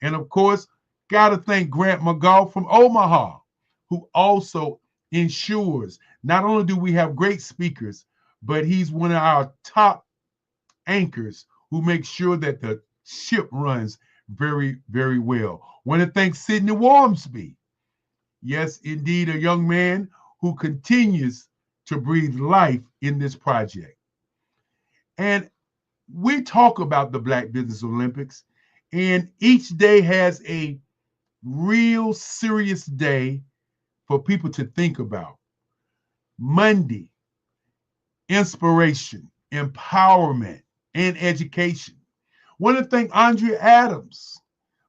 And of course, got to thank Grant McGaugh from Omaha, who also ensures not only do we have great speakers, but he's one of our top anchors who makes sure that the ship runs very, very well. Want to thank Sidney Wormsby. Yes, indeed, a young man who continues to breathe life in this project. And we talk about the Black Business Olympics, and each day has a real serious day for people to think about. Monday, inspiration, empowerment, and education. Want to thank Andrea Adams,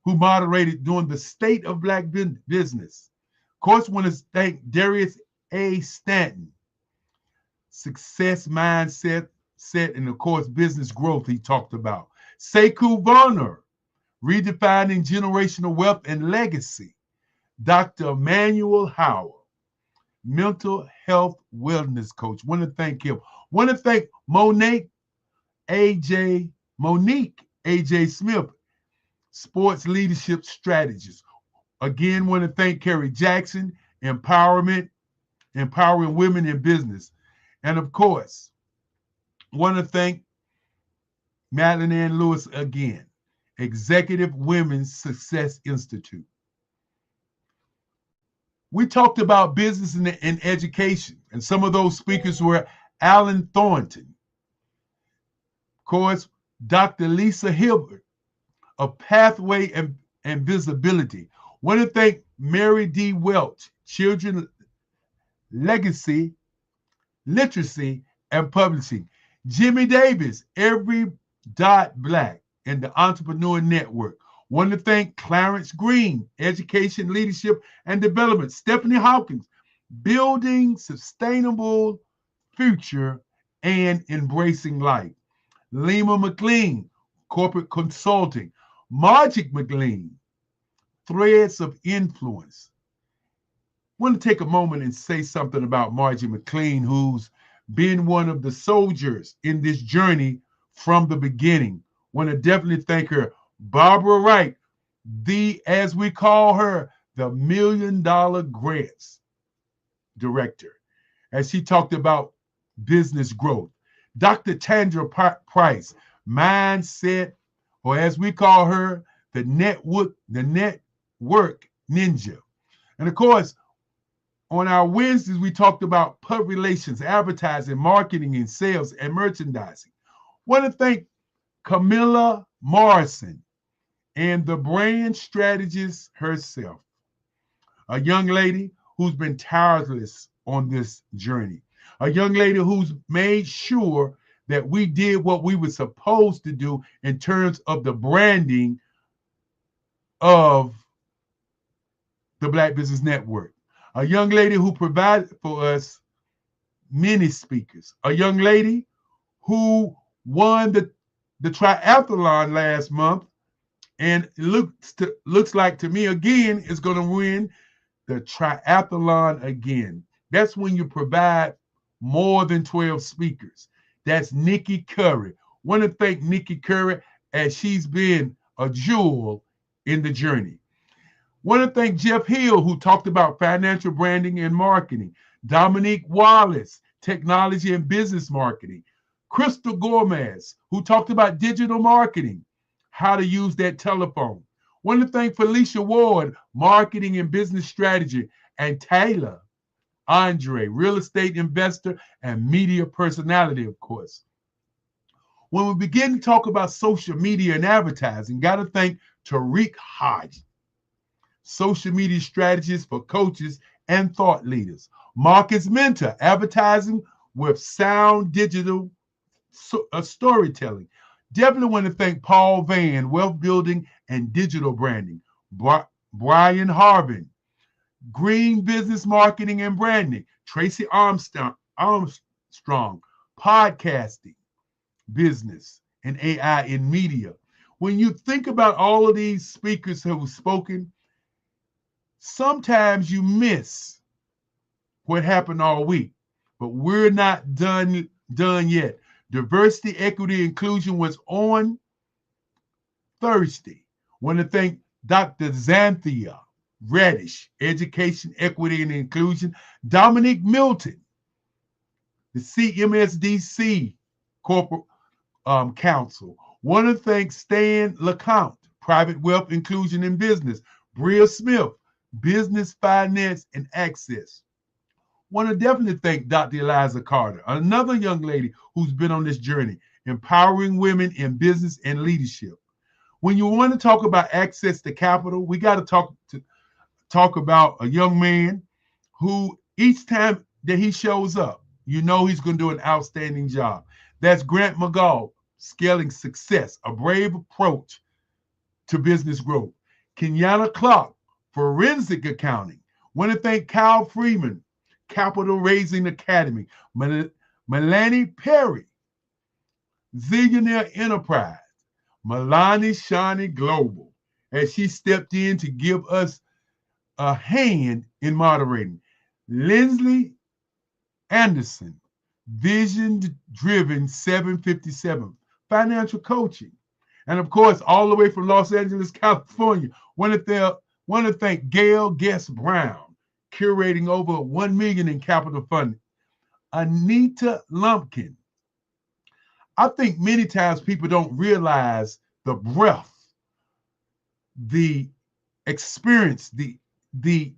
who moderated during the State of Black Business. Of course, want to thank Darius A. Stanton, success mindset, and of course, business growth he talked about. Sekou Varner, redefining generational wealth and legacy. Dr. Emmanuel Howard, mental health wellness coach. Want to thank him. Want to thank Monique A.J. Smith, sports leadership strategist. Again, want to thank Carrie Jackson, empowering women in business. And of course, want to thank Madeline Ann Lewis again, Executive Women's Success Institute. We talked about business and education, and some of those speakers were Alan Thornton, of course, Dr. Lisa Hilbert of Pathway and Visibility. Want to thank Mary D. Welch, Children Legacy, Literacy, and Publishing. Jimmy Davis, Every Dot Black, and the Entrepreneur Network. Want to thank Clarence Green, Education, Leadership, and Development. Stephanie Hawkins, Building Sustainable Future and Embracing Life. Lima McLean, Corporate Consulting. Margic McLean, Threads of Influence. Want to take a moment and say something about Margie McLean, who's been one of the soldiers in this journey from the beginning. Want to definitely thank her. Barbara Wright, as we call her, the $1 Million Grants Director, as she talked about business growth. Dr. Tandra Price, Mindset, or as we call her, the network ninja. And of course, on our Wednesdays, we talked about public relations, advertising, marketing, and sales, and merchandising. Want to thank Camilla Morrison and the brand strategist herself, a young lady who's been tireless on this journey, a young lady who's made sure that we did what we were supposed to do in terms of the branding of the Black Business Network, a young lady who provided for us many speakers, a young lady who won the triathlon last month, and it looks like to me again is going to win the triathlon again. That's when you provide more than 12 speakers. That's Nikki Curry. Want to thank Nikki Curry as she's been a jewel in the journey. Want to thank Jeff Hill, who talked about financial branding and marketing. Dominique Wallace, technology and business marketing. Crystal Gomez, who talked about digital marketing, how to use that telephone. Want to thank Felicia Ward, marketing and business strategy, and Taylor Andre, real estate investor and media personality, of course. When we begin to talk about social media and advertising, got to thank Tariq Hodge, social media strategist for coaches and thought leaders. Marcus Mentor, advertising with sound digital storytelling. Definitely want to thank Paul Van, wealth building and digital branding. Brian Harvin, green business marketing and branding. Tracy Armstrong, podcasting, business, and AI in media. When you think about all of these speakers who have spoken, sometimes you miss what happened all week, but we're not done yet. Diversity, equity, inclusion was on Thursday. Want to thank Dr. Xanthia Reddish, education, equity, and inclusion. Dominique Milton, the CMSDC corporate council. Want to thank Stan LeCount, private wealth, inclusion, and business. Bria Smith, business, finance, and access. Want to definitely thank Dr. Eliza Carter, another young lady who's been on this journey, empowering women in business and leadership. When you want to talk about access to capital, we got to talk about a young man who each time that he shows up, you know he's going to do an outstanding job. That's Grant McGaugh, scaling success, a brave approach to business growth. Kenyatta Clark, forensic accounting. Want to thank Kyle Freeman, Capital Raising Academy. Melanie Perry, Zillionaire Enterprise. Milani Shani Global, as she stepped in to give us a hand in moderating. Lindsley Anderson, Vision Driven 757, financial coaching. And of course, all the way from Los Angeles, California, want to thank Gail Guest Brown, curating over $1 million in capital funding. Anita Lumpkin. I think many times people don't realize the breadth, the experience, the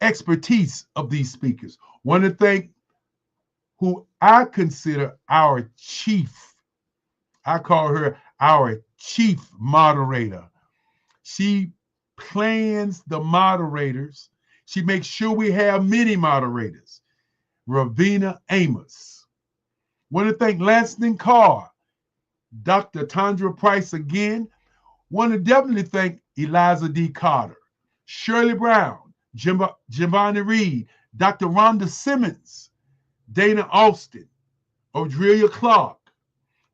expertise of these speakers. Want to thank who I consider our chief. I call her our chief moderator. She plans the moderators. She makes sure we have many moderators. Ravina Amos. Want to thank Lanston Carr, Dr. Tandra Price again. Want to definitely thank Eliza D. Carter, Shirley Brown, Giovanni Reed, Dr. Rhonda Simmons, Dana Austin, Odrelia Clark.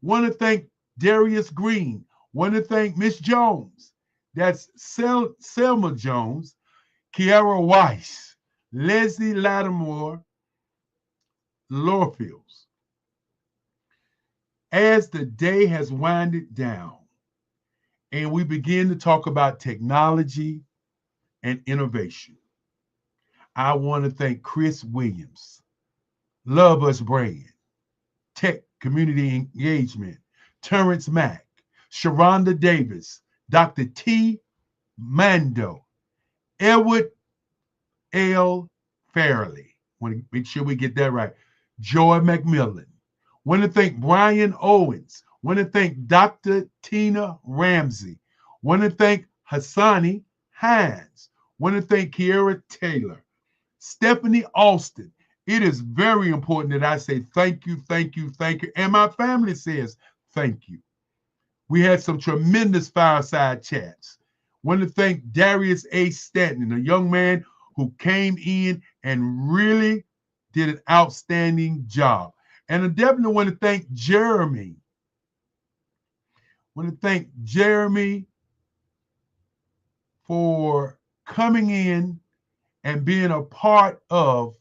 Want to thank Darius Green. Want to thank Miss Jones. That's Selma Jones, Kiara Weiss, Leslie Lattimore, Lorfields. As the day has winded down and we begin to talk about technology and innovation, I want to thank Chris Williams, Love Us Brand, Tech Community Engagement, Terrence Mack, Sharonda Davis, Dr. T. Mando, Edward L. Fairley. Want to make sure we get that right. Joy McMillan. Want to thank Brian Owens. Want to thank Dr. Tina Ramsey. Want to thank Hassani Hines. Want to thank Kiera Taylor. Stephanie Austin. It is very important that I say thank you, thank you, thank you. And my family says thank you. We had some tremendous fireside chats. Want to thank Darius A. Stanton, a young man who came in and really did an outstanding job. And I definitely want to thank Jeremy. Want to thank Jeremy for coming in and being a part of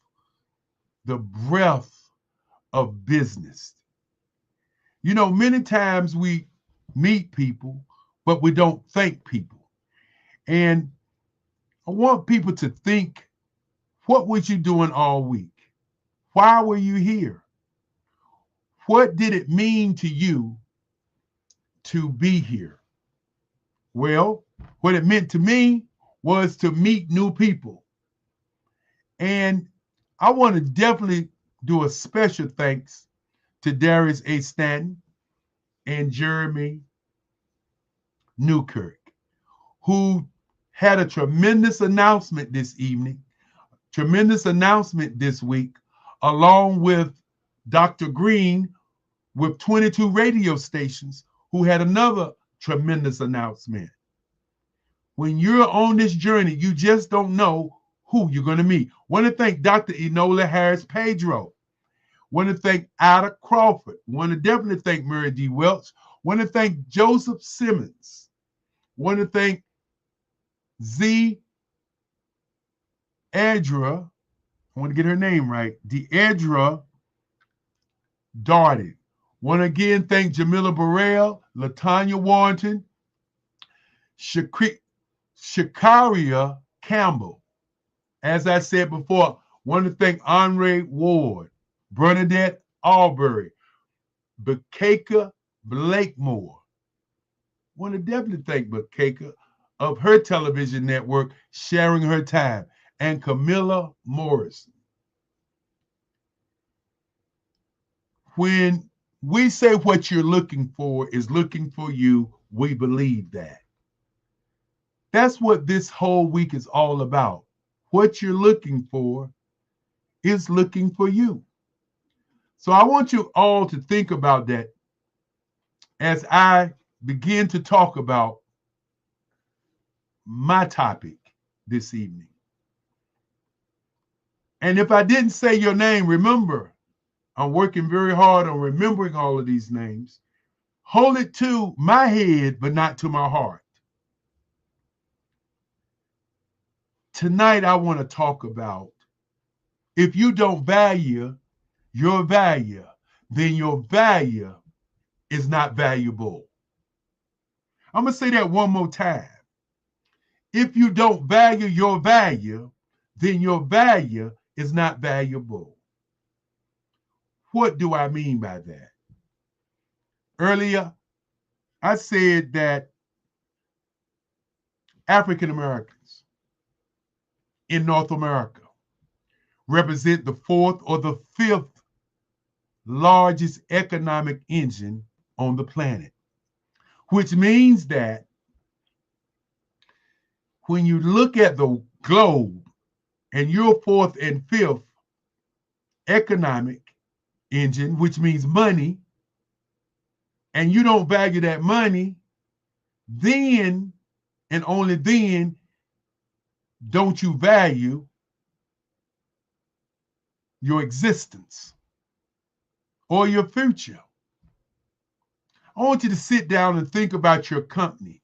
the breadth of business. You know, many times we meet people, but we don't thank people. And I want people to think, what was you doing all week? Why were you here? What did it mean to you to be here? Well, what it meant to me was to meet new people. And I want to definitely do a special thanks to Darius A. Stanton, and Jeremy Newkirk, who had a tremendous announcement this evening, tremendous announcement this week, along with Dr. Green with 22 radio stations, who had another tremendous announcement. When you're on this journey, you just don't know who you're going to meet. Want to thank Dr. Enola Harris Pedro. Want to thank Ada Crawford. Want to definitely thank Mary D. Welch. Want to thank Joseph Simmons. Want to thank Z. Edra. I want to get her name right. Deidra Darden. Want to again thank Jamila Burrell, Latanya Warrington, Shakaria Campbell. As I said before, want to thank Andre Ward, Bernadette Albury, Bakeka Blakemore. Want to definitely thank Bakeka of her television network, Sharing Her Time, and Camilla Morrison. When we say what you're looking for is looking for you, we believe that. That's what this whole week is all about. What you're looking for is looking for you. So I want you all to think about that as I begin to talk about my topic this evening. And if I didn't say your name, remember, I'm working very hard on remembering all of these names. Hold it to my head, but not to my heart. Tonight, I want to talk about if you don't value your value, then your value is not valuable. I'm going to say that one more time. If you don't value your value, then your value is not valuable. What do I mean by that? Earlier, I said that African Americans in North America represent the fourth or the fifth largest economic engine on the planet, which means that when you look at the globe and you're fourth and fifth economic engine, which means money, and you don't value that money, then and only then don't you value your existence or your future. I want you to sit down and think about your company.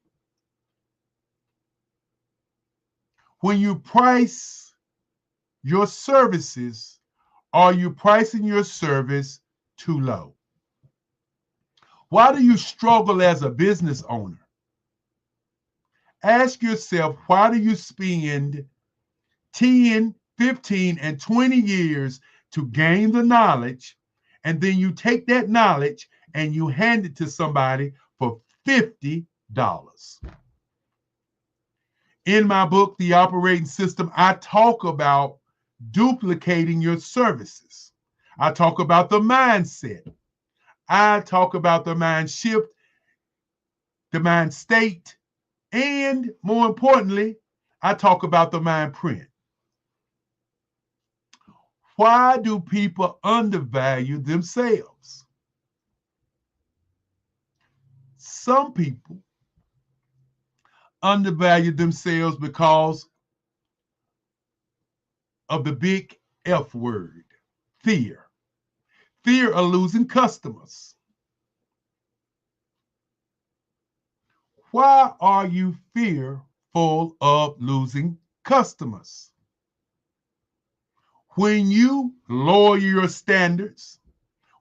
When you price your services, are you pricing your service too low? Why do you struggle as a business owner? Ask yourself, why do you spend 10, 15, and 20 years to gain the knowledge, and then you take that knowledge and you hand it to somebody for $50? In my book, The Operating System, I talk about duplicating your services. I talk about the mindset. I talk about the mind shift, the mind state, and more importantly, I talk about the mind print. Why do people undervalue themselves? Some people undervalue themselves because of the big F word, fear. Fear of losing customers. Why are you fearful of losing customers? When you lower your standards,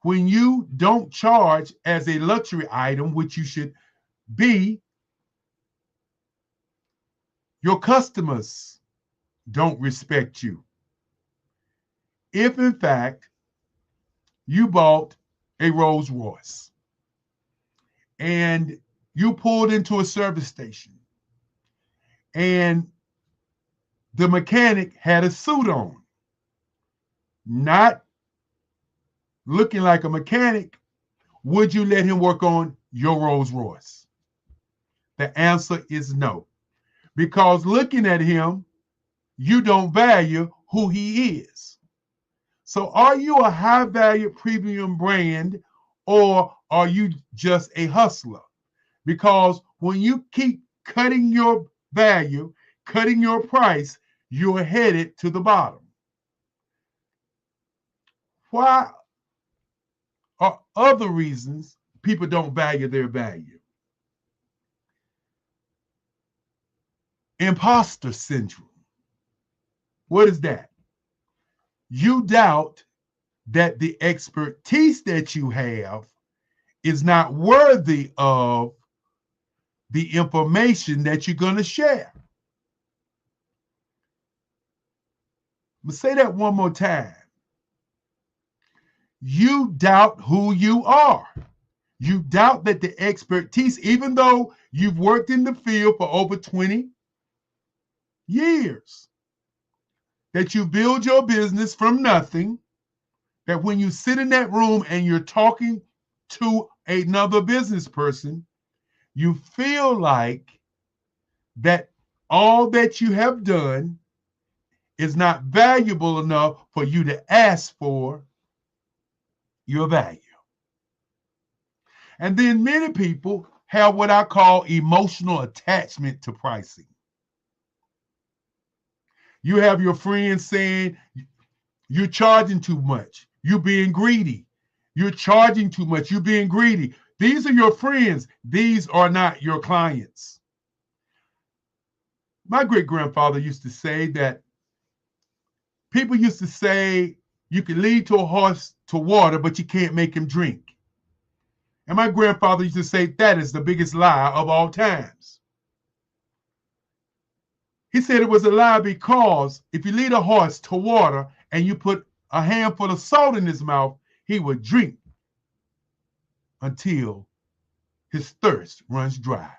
when you don't charge as a luxury item, which you should be, your customers don't respect you. If in fact you bought a Rolls Royce and you pulled into a service station and the mechanic had a suit on, not looking like a mechanic, would you let him work on your Rolls Royce? The answer is no. Because looking at him, you don't value who he is. So are you a high value premium brand, or are you just a hustler? Because when you keep cutting your value, cutting your price, you're headed to the bottom. Why are other reasons people don't value their value? Imposter syndrome. What is that? You doubt that the expertise that you have is not worthy of the information that you're going to share. But say that one more time. You doubt who you are. You doubt that the expertise, even though you've worked in the field for over 20 years, that you build your business from nothing, that when you sit in that room and you're talking to another business person, you feel like that all that you have done is not valuable enough for you to ask for your value. And then many people have what I call emotional attachment to pricing. You have your friends saying, you're charging too much, you're being greedy, you're charging too much, you're being greedy. These are your friends. These are not your clients. My great-grandfather used to say that people used to say you can lead to a horse to water, but you can't make him drink. And my grandfather used to say that is the biggest lie of all times. He said it was a lie because if you lead a horse to water and you put a handful of salt in his mouth, he would drink until his thirst runs dry.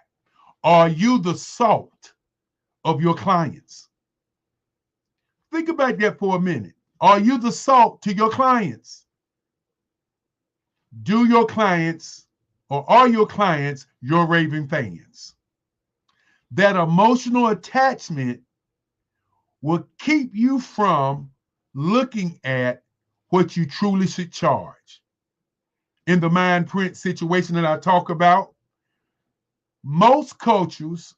Are you the salt of your clients? Think about that for a minute. Are you the salt to your clients? Do your clients, or are your clients your raving fans? That emotional attachment will keep you from looking at what you truly should charge. In the mind print situation that I talk about, most cultures,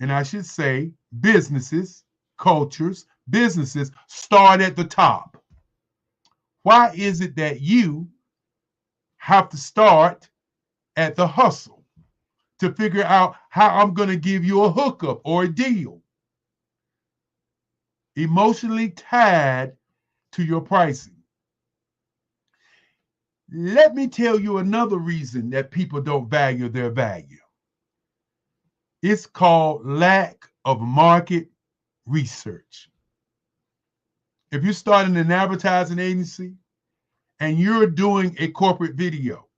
and I should say businesses, cultures, businesses start at the top. Why is it that you have to start at the hustle to figure out how I'm going to give you a hookup or a deal? Emotionally tied to your pricing. Let me tell you another reason that people don't value their value. It's called lack of market research. If you're starting an advertising agency and you're doing a corporate video,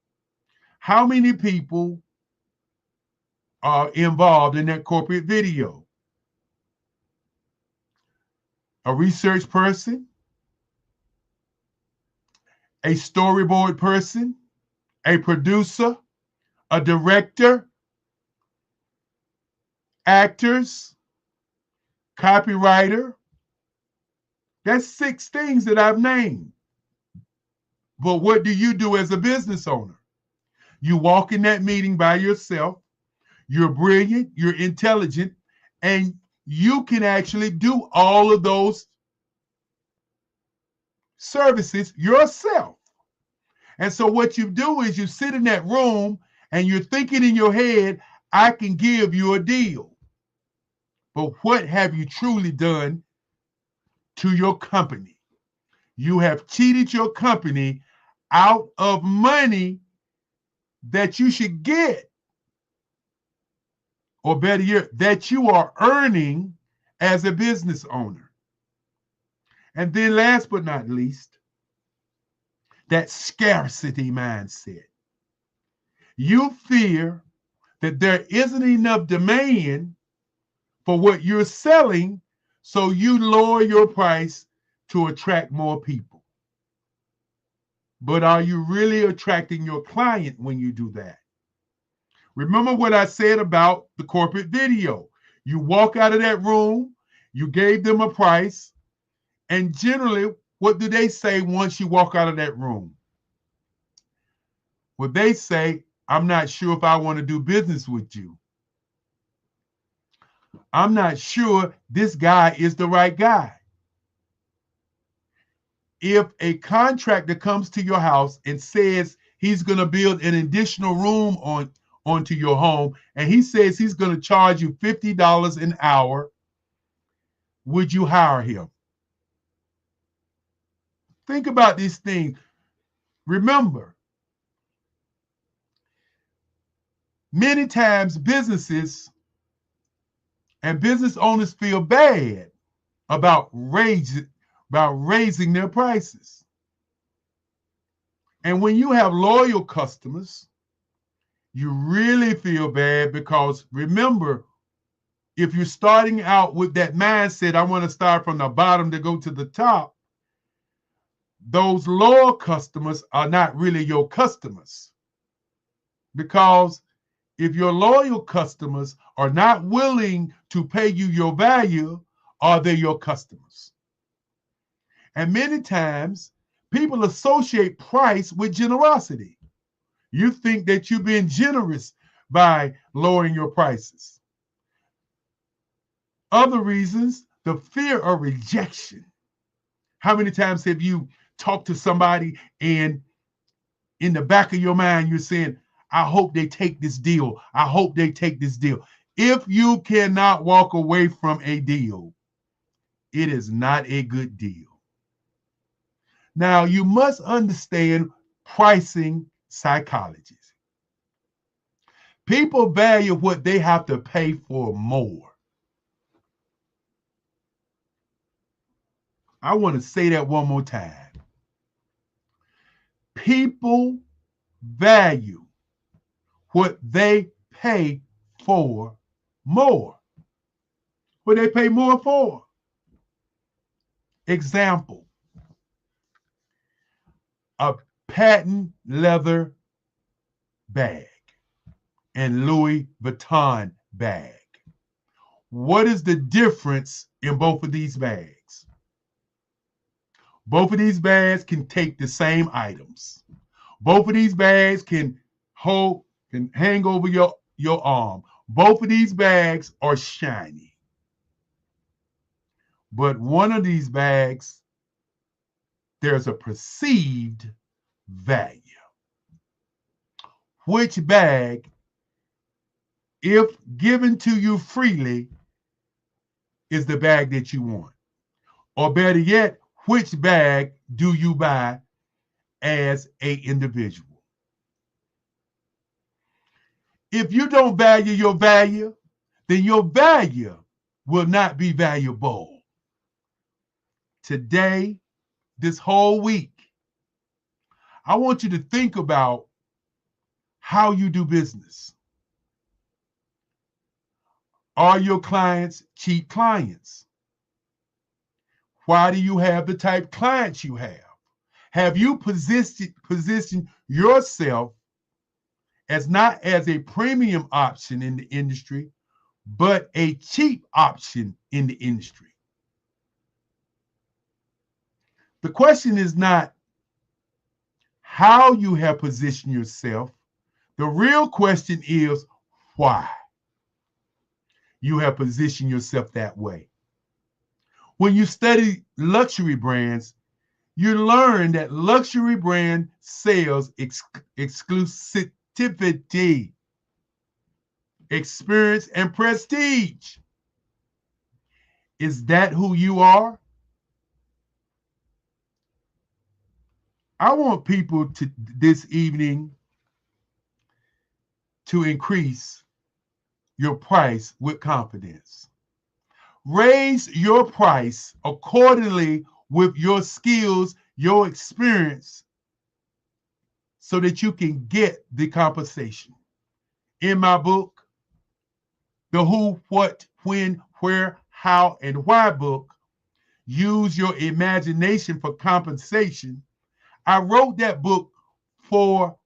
how many people are involved in that corporate video? A research person, a storyboard person, a producer, a director, actors, copywriter. That's 6 things that I've named. But what do you do as a business owner? You walk in that meeting by yourself. You're brilliant, you're intelligent, and you can actually do all of those services yourself. And so what you do is you sit in that room and you're thinking in your head, I can give you a deal. But what have you truly done to your company? You have cheated your company out of money that you should get, or better yet, that you are earning as a business owner. And then last but not least, that scarcity mindset. You fear that there isn't enough demand for what you're selling, so you lower your price to attract more people. But are you really attracting your client when you do that? Remember what I said about the corporate video. You walk out of that room, you gave them a price, and generally, what do they say once you walk out of that room? Well, they say, I'm not sure if I want to do business with you. I'm not sure this guy is the right guy. If a contractor comes to your house and says he's going to build an additional room onto your home, and he says he's going to charge you $50 an hour, would you hire him? Think about these things. Remember, many times businesses and business owners feel bad about raising their prices. And when you have loyal customers, you really feel bad because remember, if you're starting out with that mindset, I want to start from the bottom to go to the top, those loyal customers are not really your customers. Because if your loyal customers are not willing to pay you your value, are they your customers? And many times, people associate price with generosity. You think that you're being generous by lowering your prices. Other reasons, the fear of rejection. How many times have you talked to somebody and in the back of your mind, you're saying, I hope they take this deal. I hope they take this deal. If you cannot walk away from a deal, it is not a good deal. Now, you must understand pricing psychology. People value what they have to pay for more. I want to say that one more time. People value what they pay for more. What they pay more for. Example, a patent leather bag and Louis Vuitton bag. What is the difference in both of these bags? Both of these bags can take the same items. Both of these bags can hang over your arm. Both of these bags are shiny. But one of these bags, there's a perceived value. Which bag, if given to you freely, is the bag that you want? Or better yet, which bag do you buy as an individual? If you don't value your value, then your value will not be valuable. Today, this whole week, I want you to think about how you do business. Are your clients cheap clients? Why do you have the type of clients you have? Have you positioned yourself as not as a premium option in the industry, but a cheap option in the industry? The question is not how you have positioned yourself. The real question is why you have positioned yourself that way. When you study luxury brands, you learn that luxury brand sales exclusivity, experience, and prestige. Is that who you are? I want people to this evening to increase your price with confidence. Raise your price accordingly with your skills, your experience, so that you can get the compensation. In my book, the Who, What, When, Where, How, and Why book, Use Your Imagination for Compensation, I wrote that book for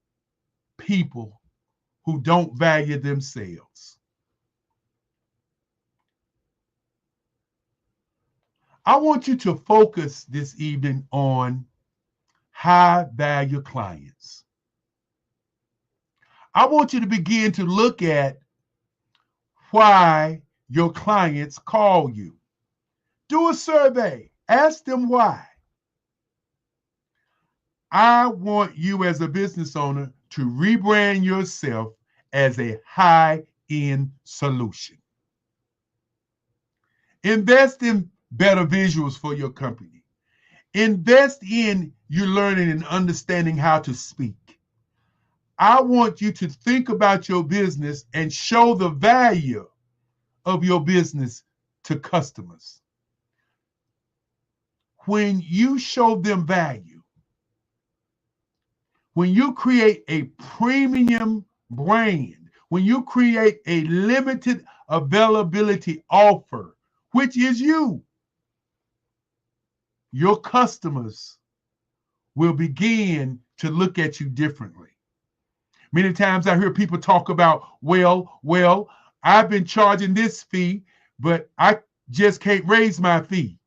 people who don't value themselves. I want you to focus this evening on high value clients. I want you to begin to look at why your clients call you. Do a survey. Ask them why. I want you as a business owner to rebrand yourself as a high-end solution. Invest in better visuals for your company. Invest in you learning and understanding how to speak. I want you to think about your business and show the value of your business to customers. When you show them value, when you create a premium brand, when you create a limited availability offer, which is you, your customers will begin to look at you differently. Many times I hear people talk about, well, I've been charging this fee, but I just can't raise my fee.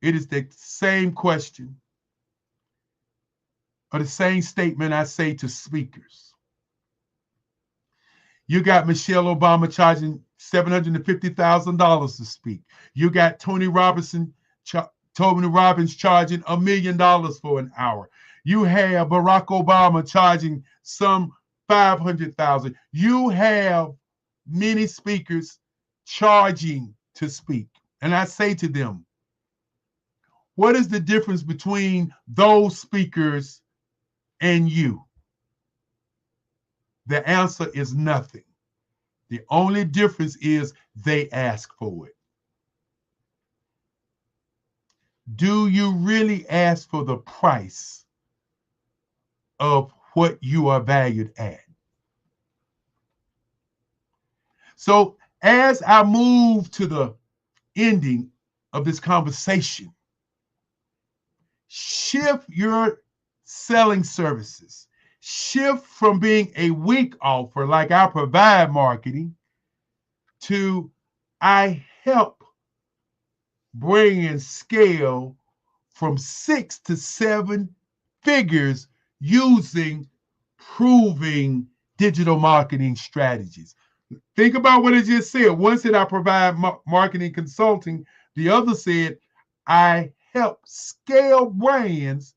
It is the same question or the same statement I say to speakers. You got Michelle Obama charging $750,000 to speak. You got Tony Robbins charging $1 million for an hour. You have Barack Obama charging some $500,000. You have many speakers charging to speak. And I say to them, what is the difference between those speakers and you? The answer is nothing. The only difference is they ask for it. Do you really ask for the price of what you are valued at? So as I move to the ending of this conversation, shift your selling services. Shift from being a weak offer like I provide marketing to I help bring and scale from 6 to 7 figures using proving digital marketing strategies. Think about what I just said. One said I provide marketing consulting. The other said I help scale brands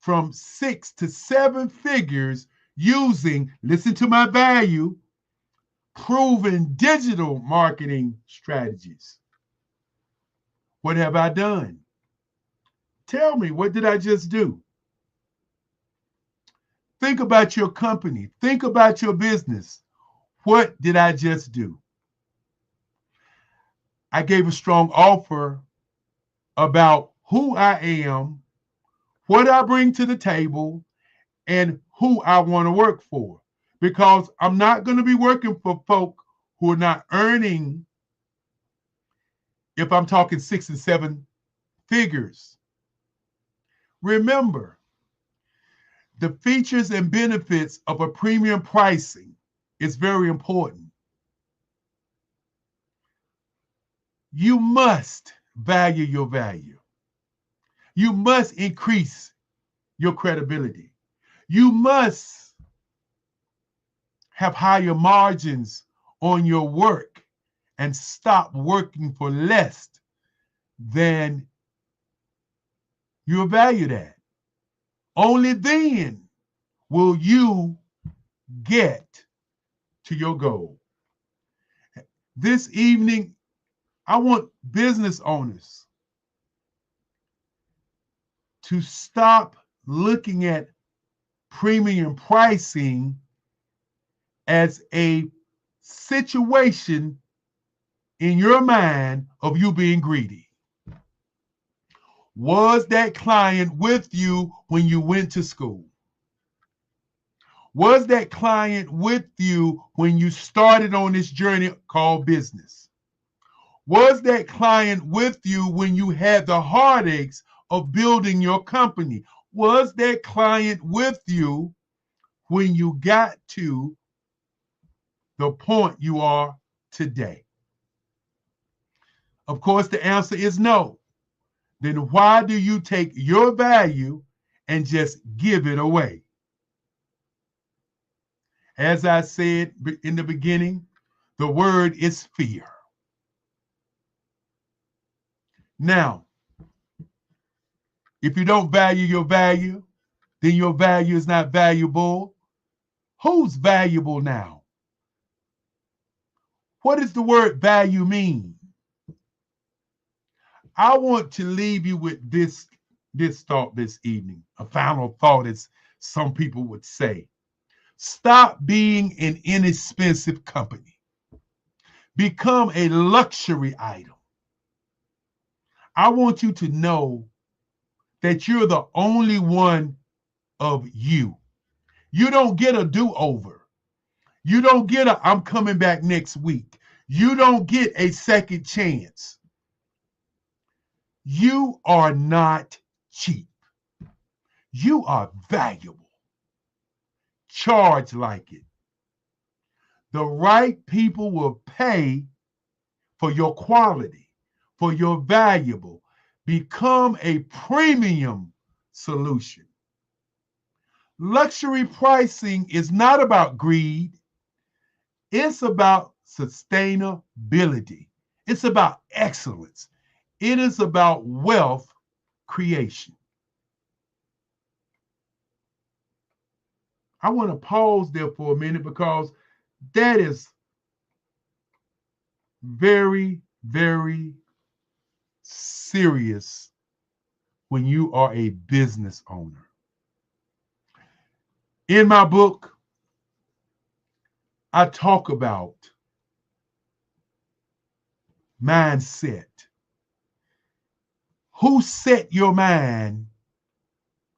from 6 to 7 figures using, listen to my value, proven digital marketing strategies. What have I done? Tell me, what did I just do? Think about your company. Think about your business. What did I just do? I gave a strong offer about who I am, what I bring to the table, and who I want to work for. Because I'm not going to be working for folk who are not earning, if I'm talking 6 and 7 figures. Remember, the features and benefits of a premium pricing is very important. You must value your value. You must increase your credibility. You must have higher margins on your work and stop working for less than you're valued at. Only then will you get to your goal. This evening, I want business owners to stop looking at premium pricing as a situation in your mind of you being greedy. Was that client with you when you went to school? Was that client with you when you started on this journey called business? Was that client with you when you had the heartaches of building your company? Was that client with you when you got to the point you are today? Of course, the answer is no. Then why do you take your value and just give it away? As I said in the beginning, the word is fear. Now, if you don't value your value, then your value is not valuable. Who's valuable now? What does the word value mean? I want to leave you with this thought this evening, a final thought, as some people would say. Stop being an inexpensive company. Become a luxury item. I want you to know that you're the only one of you. You don't get a do-over. You don't get a I'm coming back next week. You don't get a second chance. You are not cheap. You are valuable. Charge like it. The right people will pay for your quality, for your valuable. Become a premium solution. Luxury pricing is not about greed. It's about sustainability. It's about excellence. It is about wealth creation. I want to pause there for a minute because that is very, very serious when you are a business owner. In my book, I talk about mindset. Who set your mind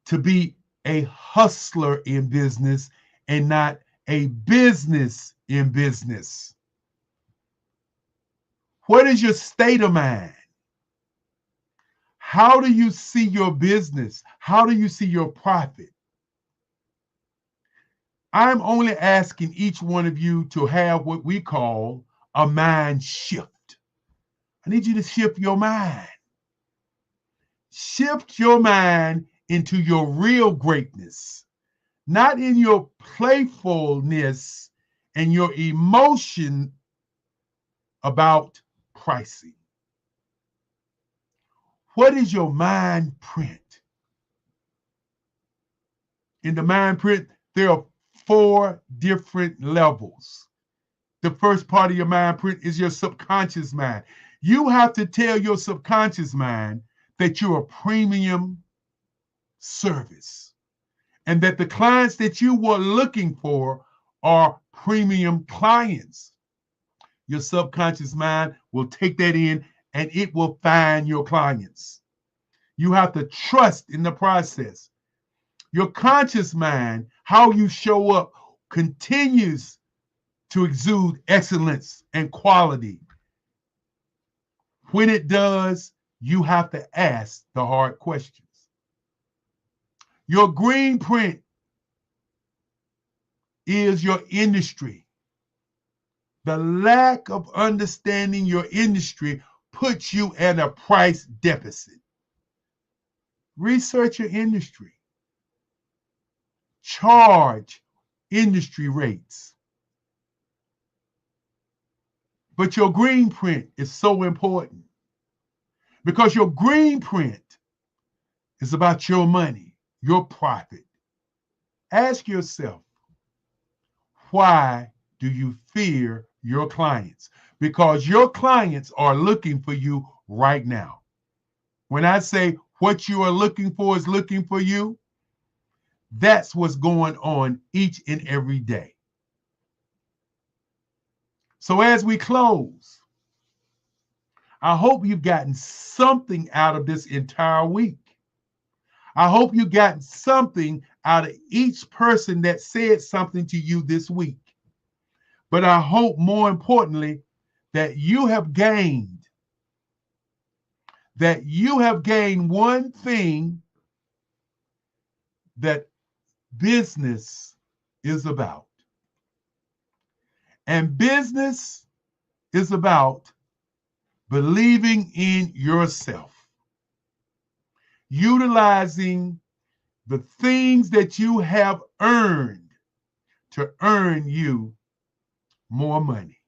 to be a hustler in business and not a business in business? What is your state of mind? How do you see your business? How do you see your profit? I'm only asking each one of you to have what we call a mind shift. I need you to shift your mind. Shift your mind into your real greatness, not in your playfulness and your emotion about pricing. What is your mind print? In the mind print, there are 4 different levels. The first part of your mind print is your subconscious mind. You have to tell your subconscious mind that you're a premium service and that the clients that you were looking for are premium clients. Your subconscious mind will take that in and it will find your clients. You have to trust in the process. Your conscious mind, how you show up, continues to exude excellence and quality. When it does, you have to ask the hard questions. Your green print is your industry. The lack of understanding your industry puts you at a price deficit. Research your industry. Charge industry rates. But your green print is so important because your green print is about your money, your profit. Ask yourself, why do you fear your clients? Because your clients are looking for you right now. When I say what you are looking for is looking for you, that's what's going on each and every day. So as we close, I hope you've gotten something out of this entire week. I hope you got something out of each person that said something to you this week. But I hope more importantly that you have gained that you have gained one thing that business is about. And business is about believing in yourself, utilizing the things that you have earned to earn you more money.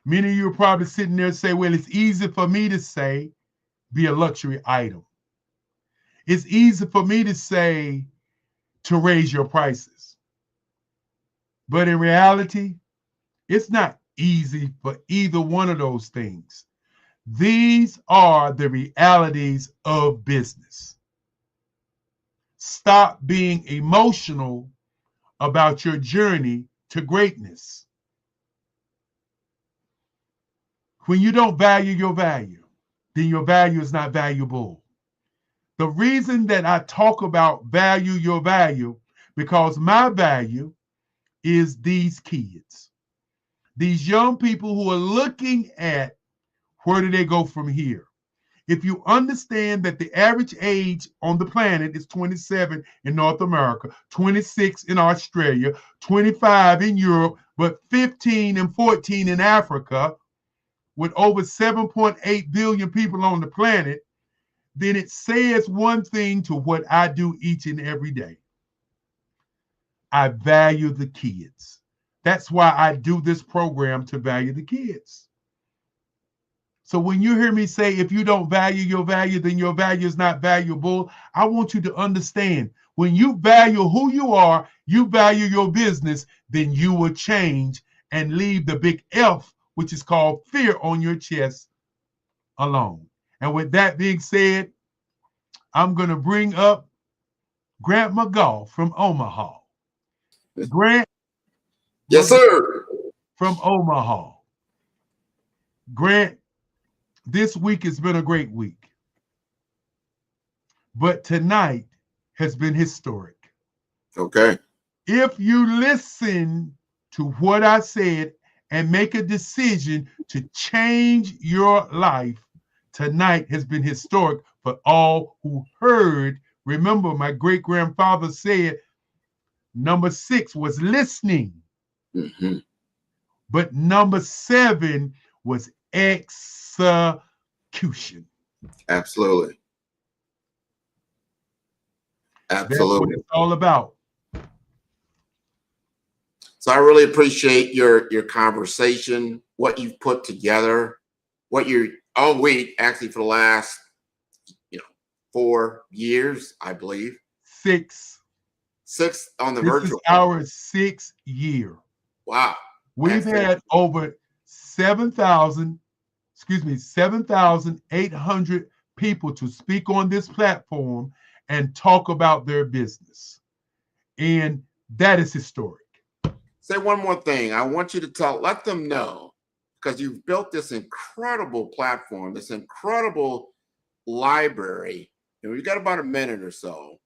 Many of you are probably sitting there and say, well, it's easy for me to say, be a luxury item. It's easy for me to say, to raise your prices. But in reality, it's not easy for either one of those things. These are the realities of business. Stop being emotional about your journey to greatness. When you don't value your value, then your value is not valuable. The reason that I talk about value your value, because my value is these kids, these young people who are looking at where do they go from here. If you understand that the average age on the planet is 27 in North America, 26 in Australia, 25 in Europe, but 15 and 14 in Africa, with over 7.8 billion people on the planet, then it says one thing to what I do each and every day. I value the kids. That's why I do this program, to value the kids. So when you hear me say, if you don't value your value, then your value is not valuable, I want you to understand, when you value who you are, you value your business, then you will change and leave the big F, which is called fear, on your chest alone. And with that being said, I'm going to bring up Grant McGaugh from Omaha. Grant. Yes, sir. From Omaha. Grant, this week has been a great week. But tonight has been historic. Okay. If you listen to what I said and make a decision to change your life, tonight has been historic for all who heard. Remember, my great-grandfather said number 6 was listening. Mm-hmm. But number 7 was execution. Absolutely. That's what it's all about. So I really appreciate your conversation, what you've put together, what you're all week, actually for the last 4 years, I believe. 6 on the this virtual. This is our 6th year. Wow. We've had over 7,800 people to speak on this platform and talk about their business. And that is historic. Say one more thing. I want you to let them know, because you've built this incredible platform, this incredible library, and we've got about a minute or so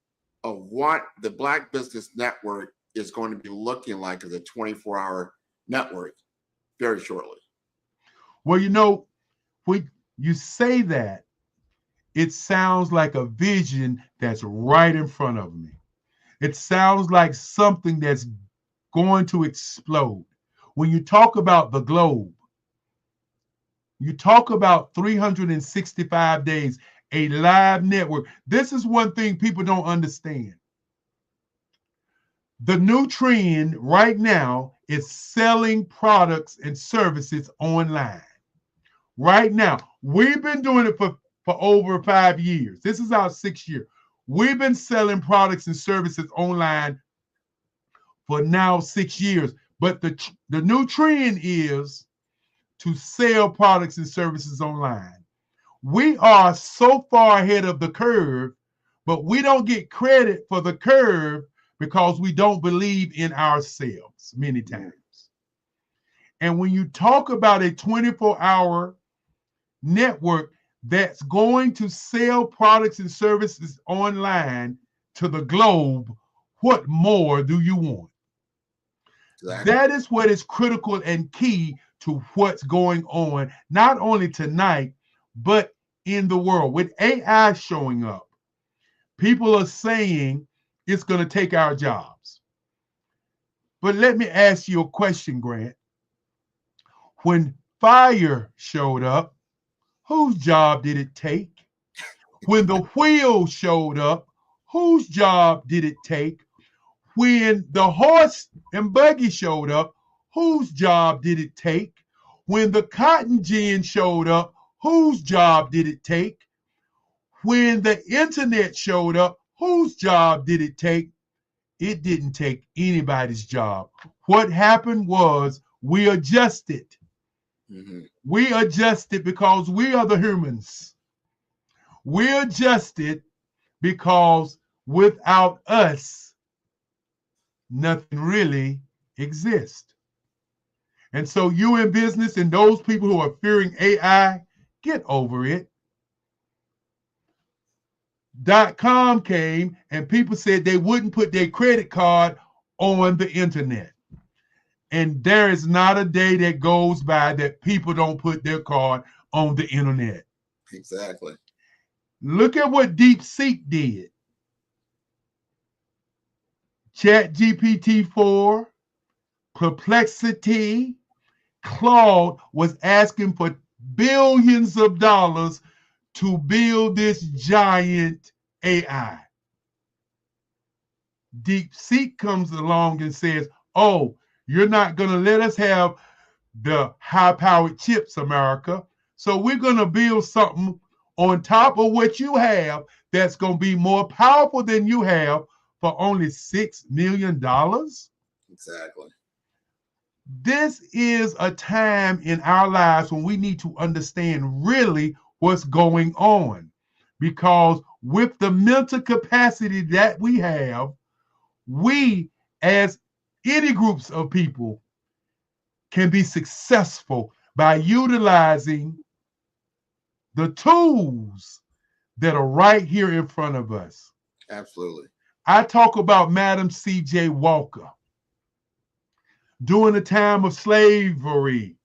of what the Black Business Network is going to be looking like as a 24-hour network very shortly. Well, when you say that, it sounds like a vision that's right in front of me. It sounds like something that's going to explode. When you talk about the globe, you talk about 365 days, a live network. This is one thing people don't understand. The new trend right now is selling products and services online. Right now, we've been doing it for over 5 years. This is our 6th year. We've been selling products and services online for now 6 years. But the new trend is to sell products and services online. We are so far ahead of the curve, but we don't get credit for the curve because we don't believe in ourselves many times. And when you talk about a 24-hour network that's going to sell products and services online to the globe, what more do you want? Exactly. That is what is critical and key to what's going on, not only tonight, but in the world. With AI showing up, people are saying it's going to take our jobs. But let me ask you a question, Grant. When fire showed up, whose job did it take? When the wheel showed up, whose job did it take? When the horse and buggy showed up, whose job did it take? When the cotton gin showed up, whose job did it take? When the internet showed up, whose job did it take? It didn't take anybody's job. What happened was we adjusted. Mm-hmm. We adjusted because we are the humans. We adjusted because without us, nothing really exists. And so you in business and those people who are fearing AI, get over it. .com came and people said they wouldn't put their credit card on the internet. And there is not a day that goes by that people don't put their card on the internet. Exactly. Look at what DeepSeek did. ChatGPT-4, Perplexity, Claude was asking for billions of dollars to build this giant AI. DeepSeek comes along and says, oh, you're not going to let us have the high-powered chips, America. So we're going to build something on top of what you have that's going to be more powerful than you have for only $6 million. Exactly. This is a time in our lives when we need to understand really what's going on. Because with the mental capacity that we have, we, as any groups of people, can be successful by utilizing the tools that are right here in front of us. Absolutely. I talk about Madam C.J. Walker. During the time of slavery,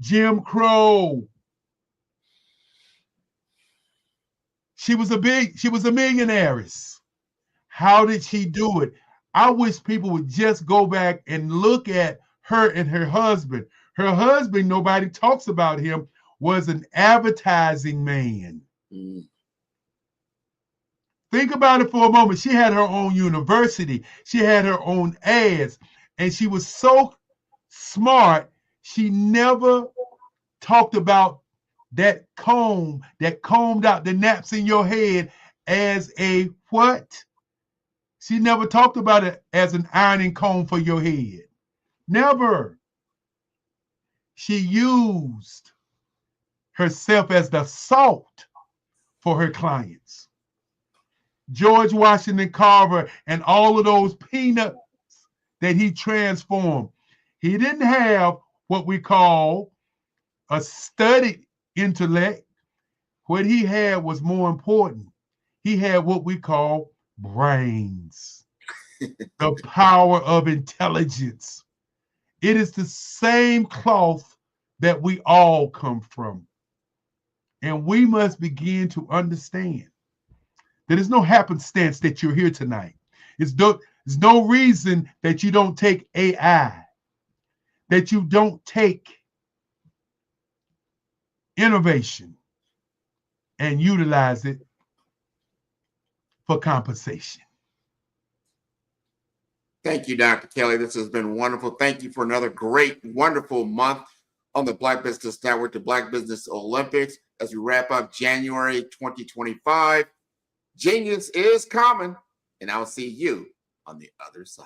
Jim Crow. She was a millionaires. How did she do it? I wish people would just go back and look at her and her husband. Her husband, nobody talks about him, was an advertising man. Mm. Think about it for a moment. She had her own university. She had her own ads. And she was so smart, she never talked about that comb that combed out the naps in your head as a what? She never talked about it as an ironing comb for your head. Never. She used herself as the salt for her clients. George Washington Carver and all of those peanuts that he transformed. He didn't have what we call a studied intellect. What he had was more important. He had what we call brains, the power of intelligence. It is the same cloth that we all come from. And we must begin to understand that there's no happenstance that you're here tonight. There's no reason that you don't take AI, that you don't take innovation and utilize it for compensation. Thank you, Dr. Kelly. This has been wonderful. Thank you for another great, wonderful month on the Black Business Network, the Black Business Olympics, as we wrap up January 2025. Genius is common, and I'll see you on the other side.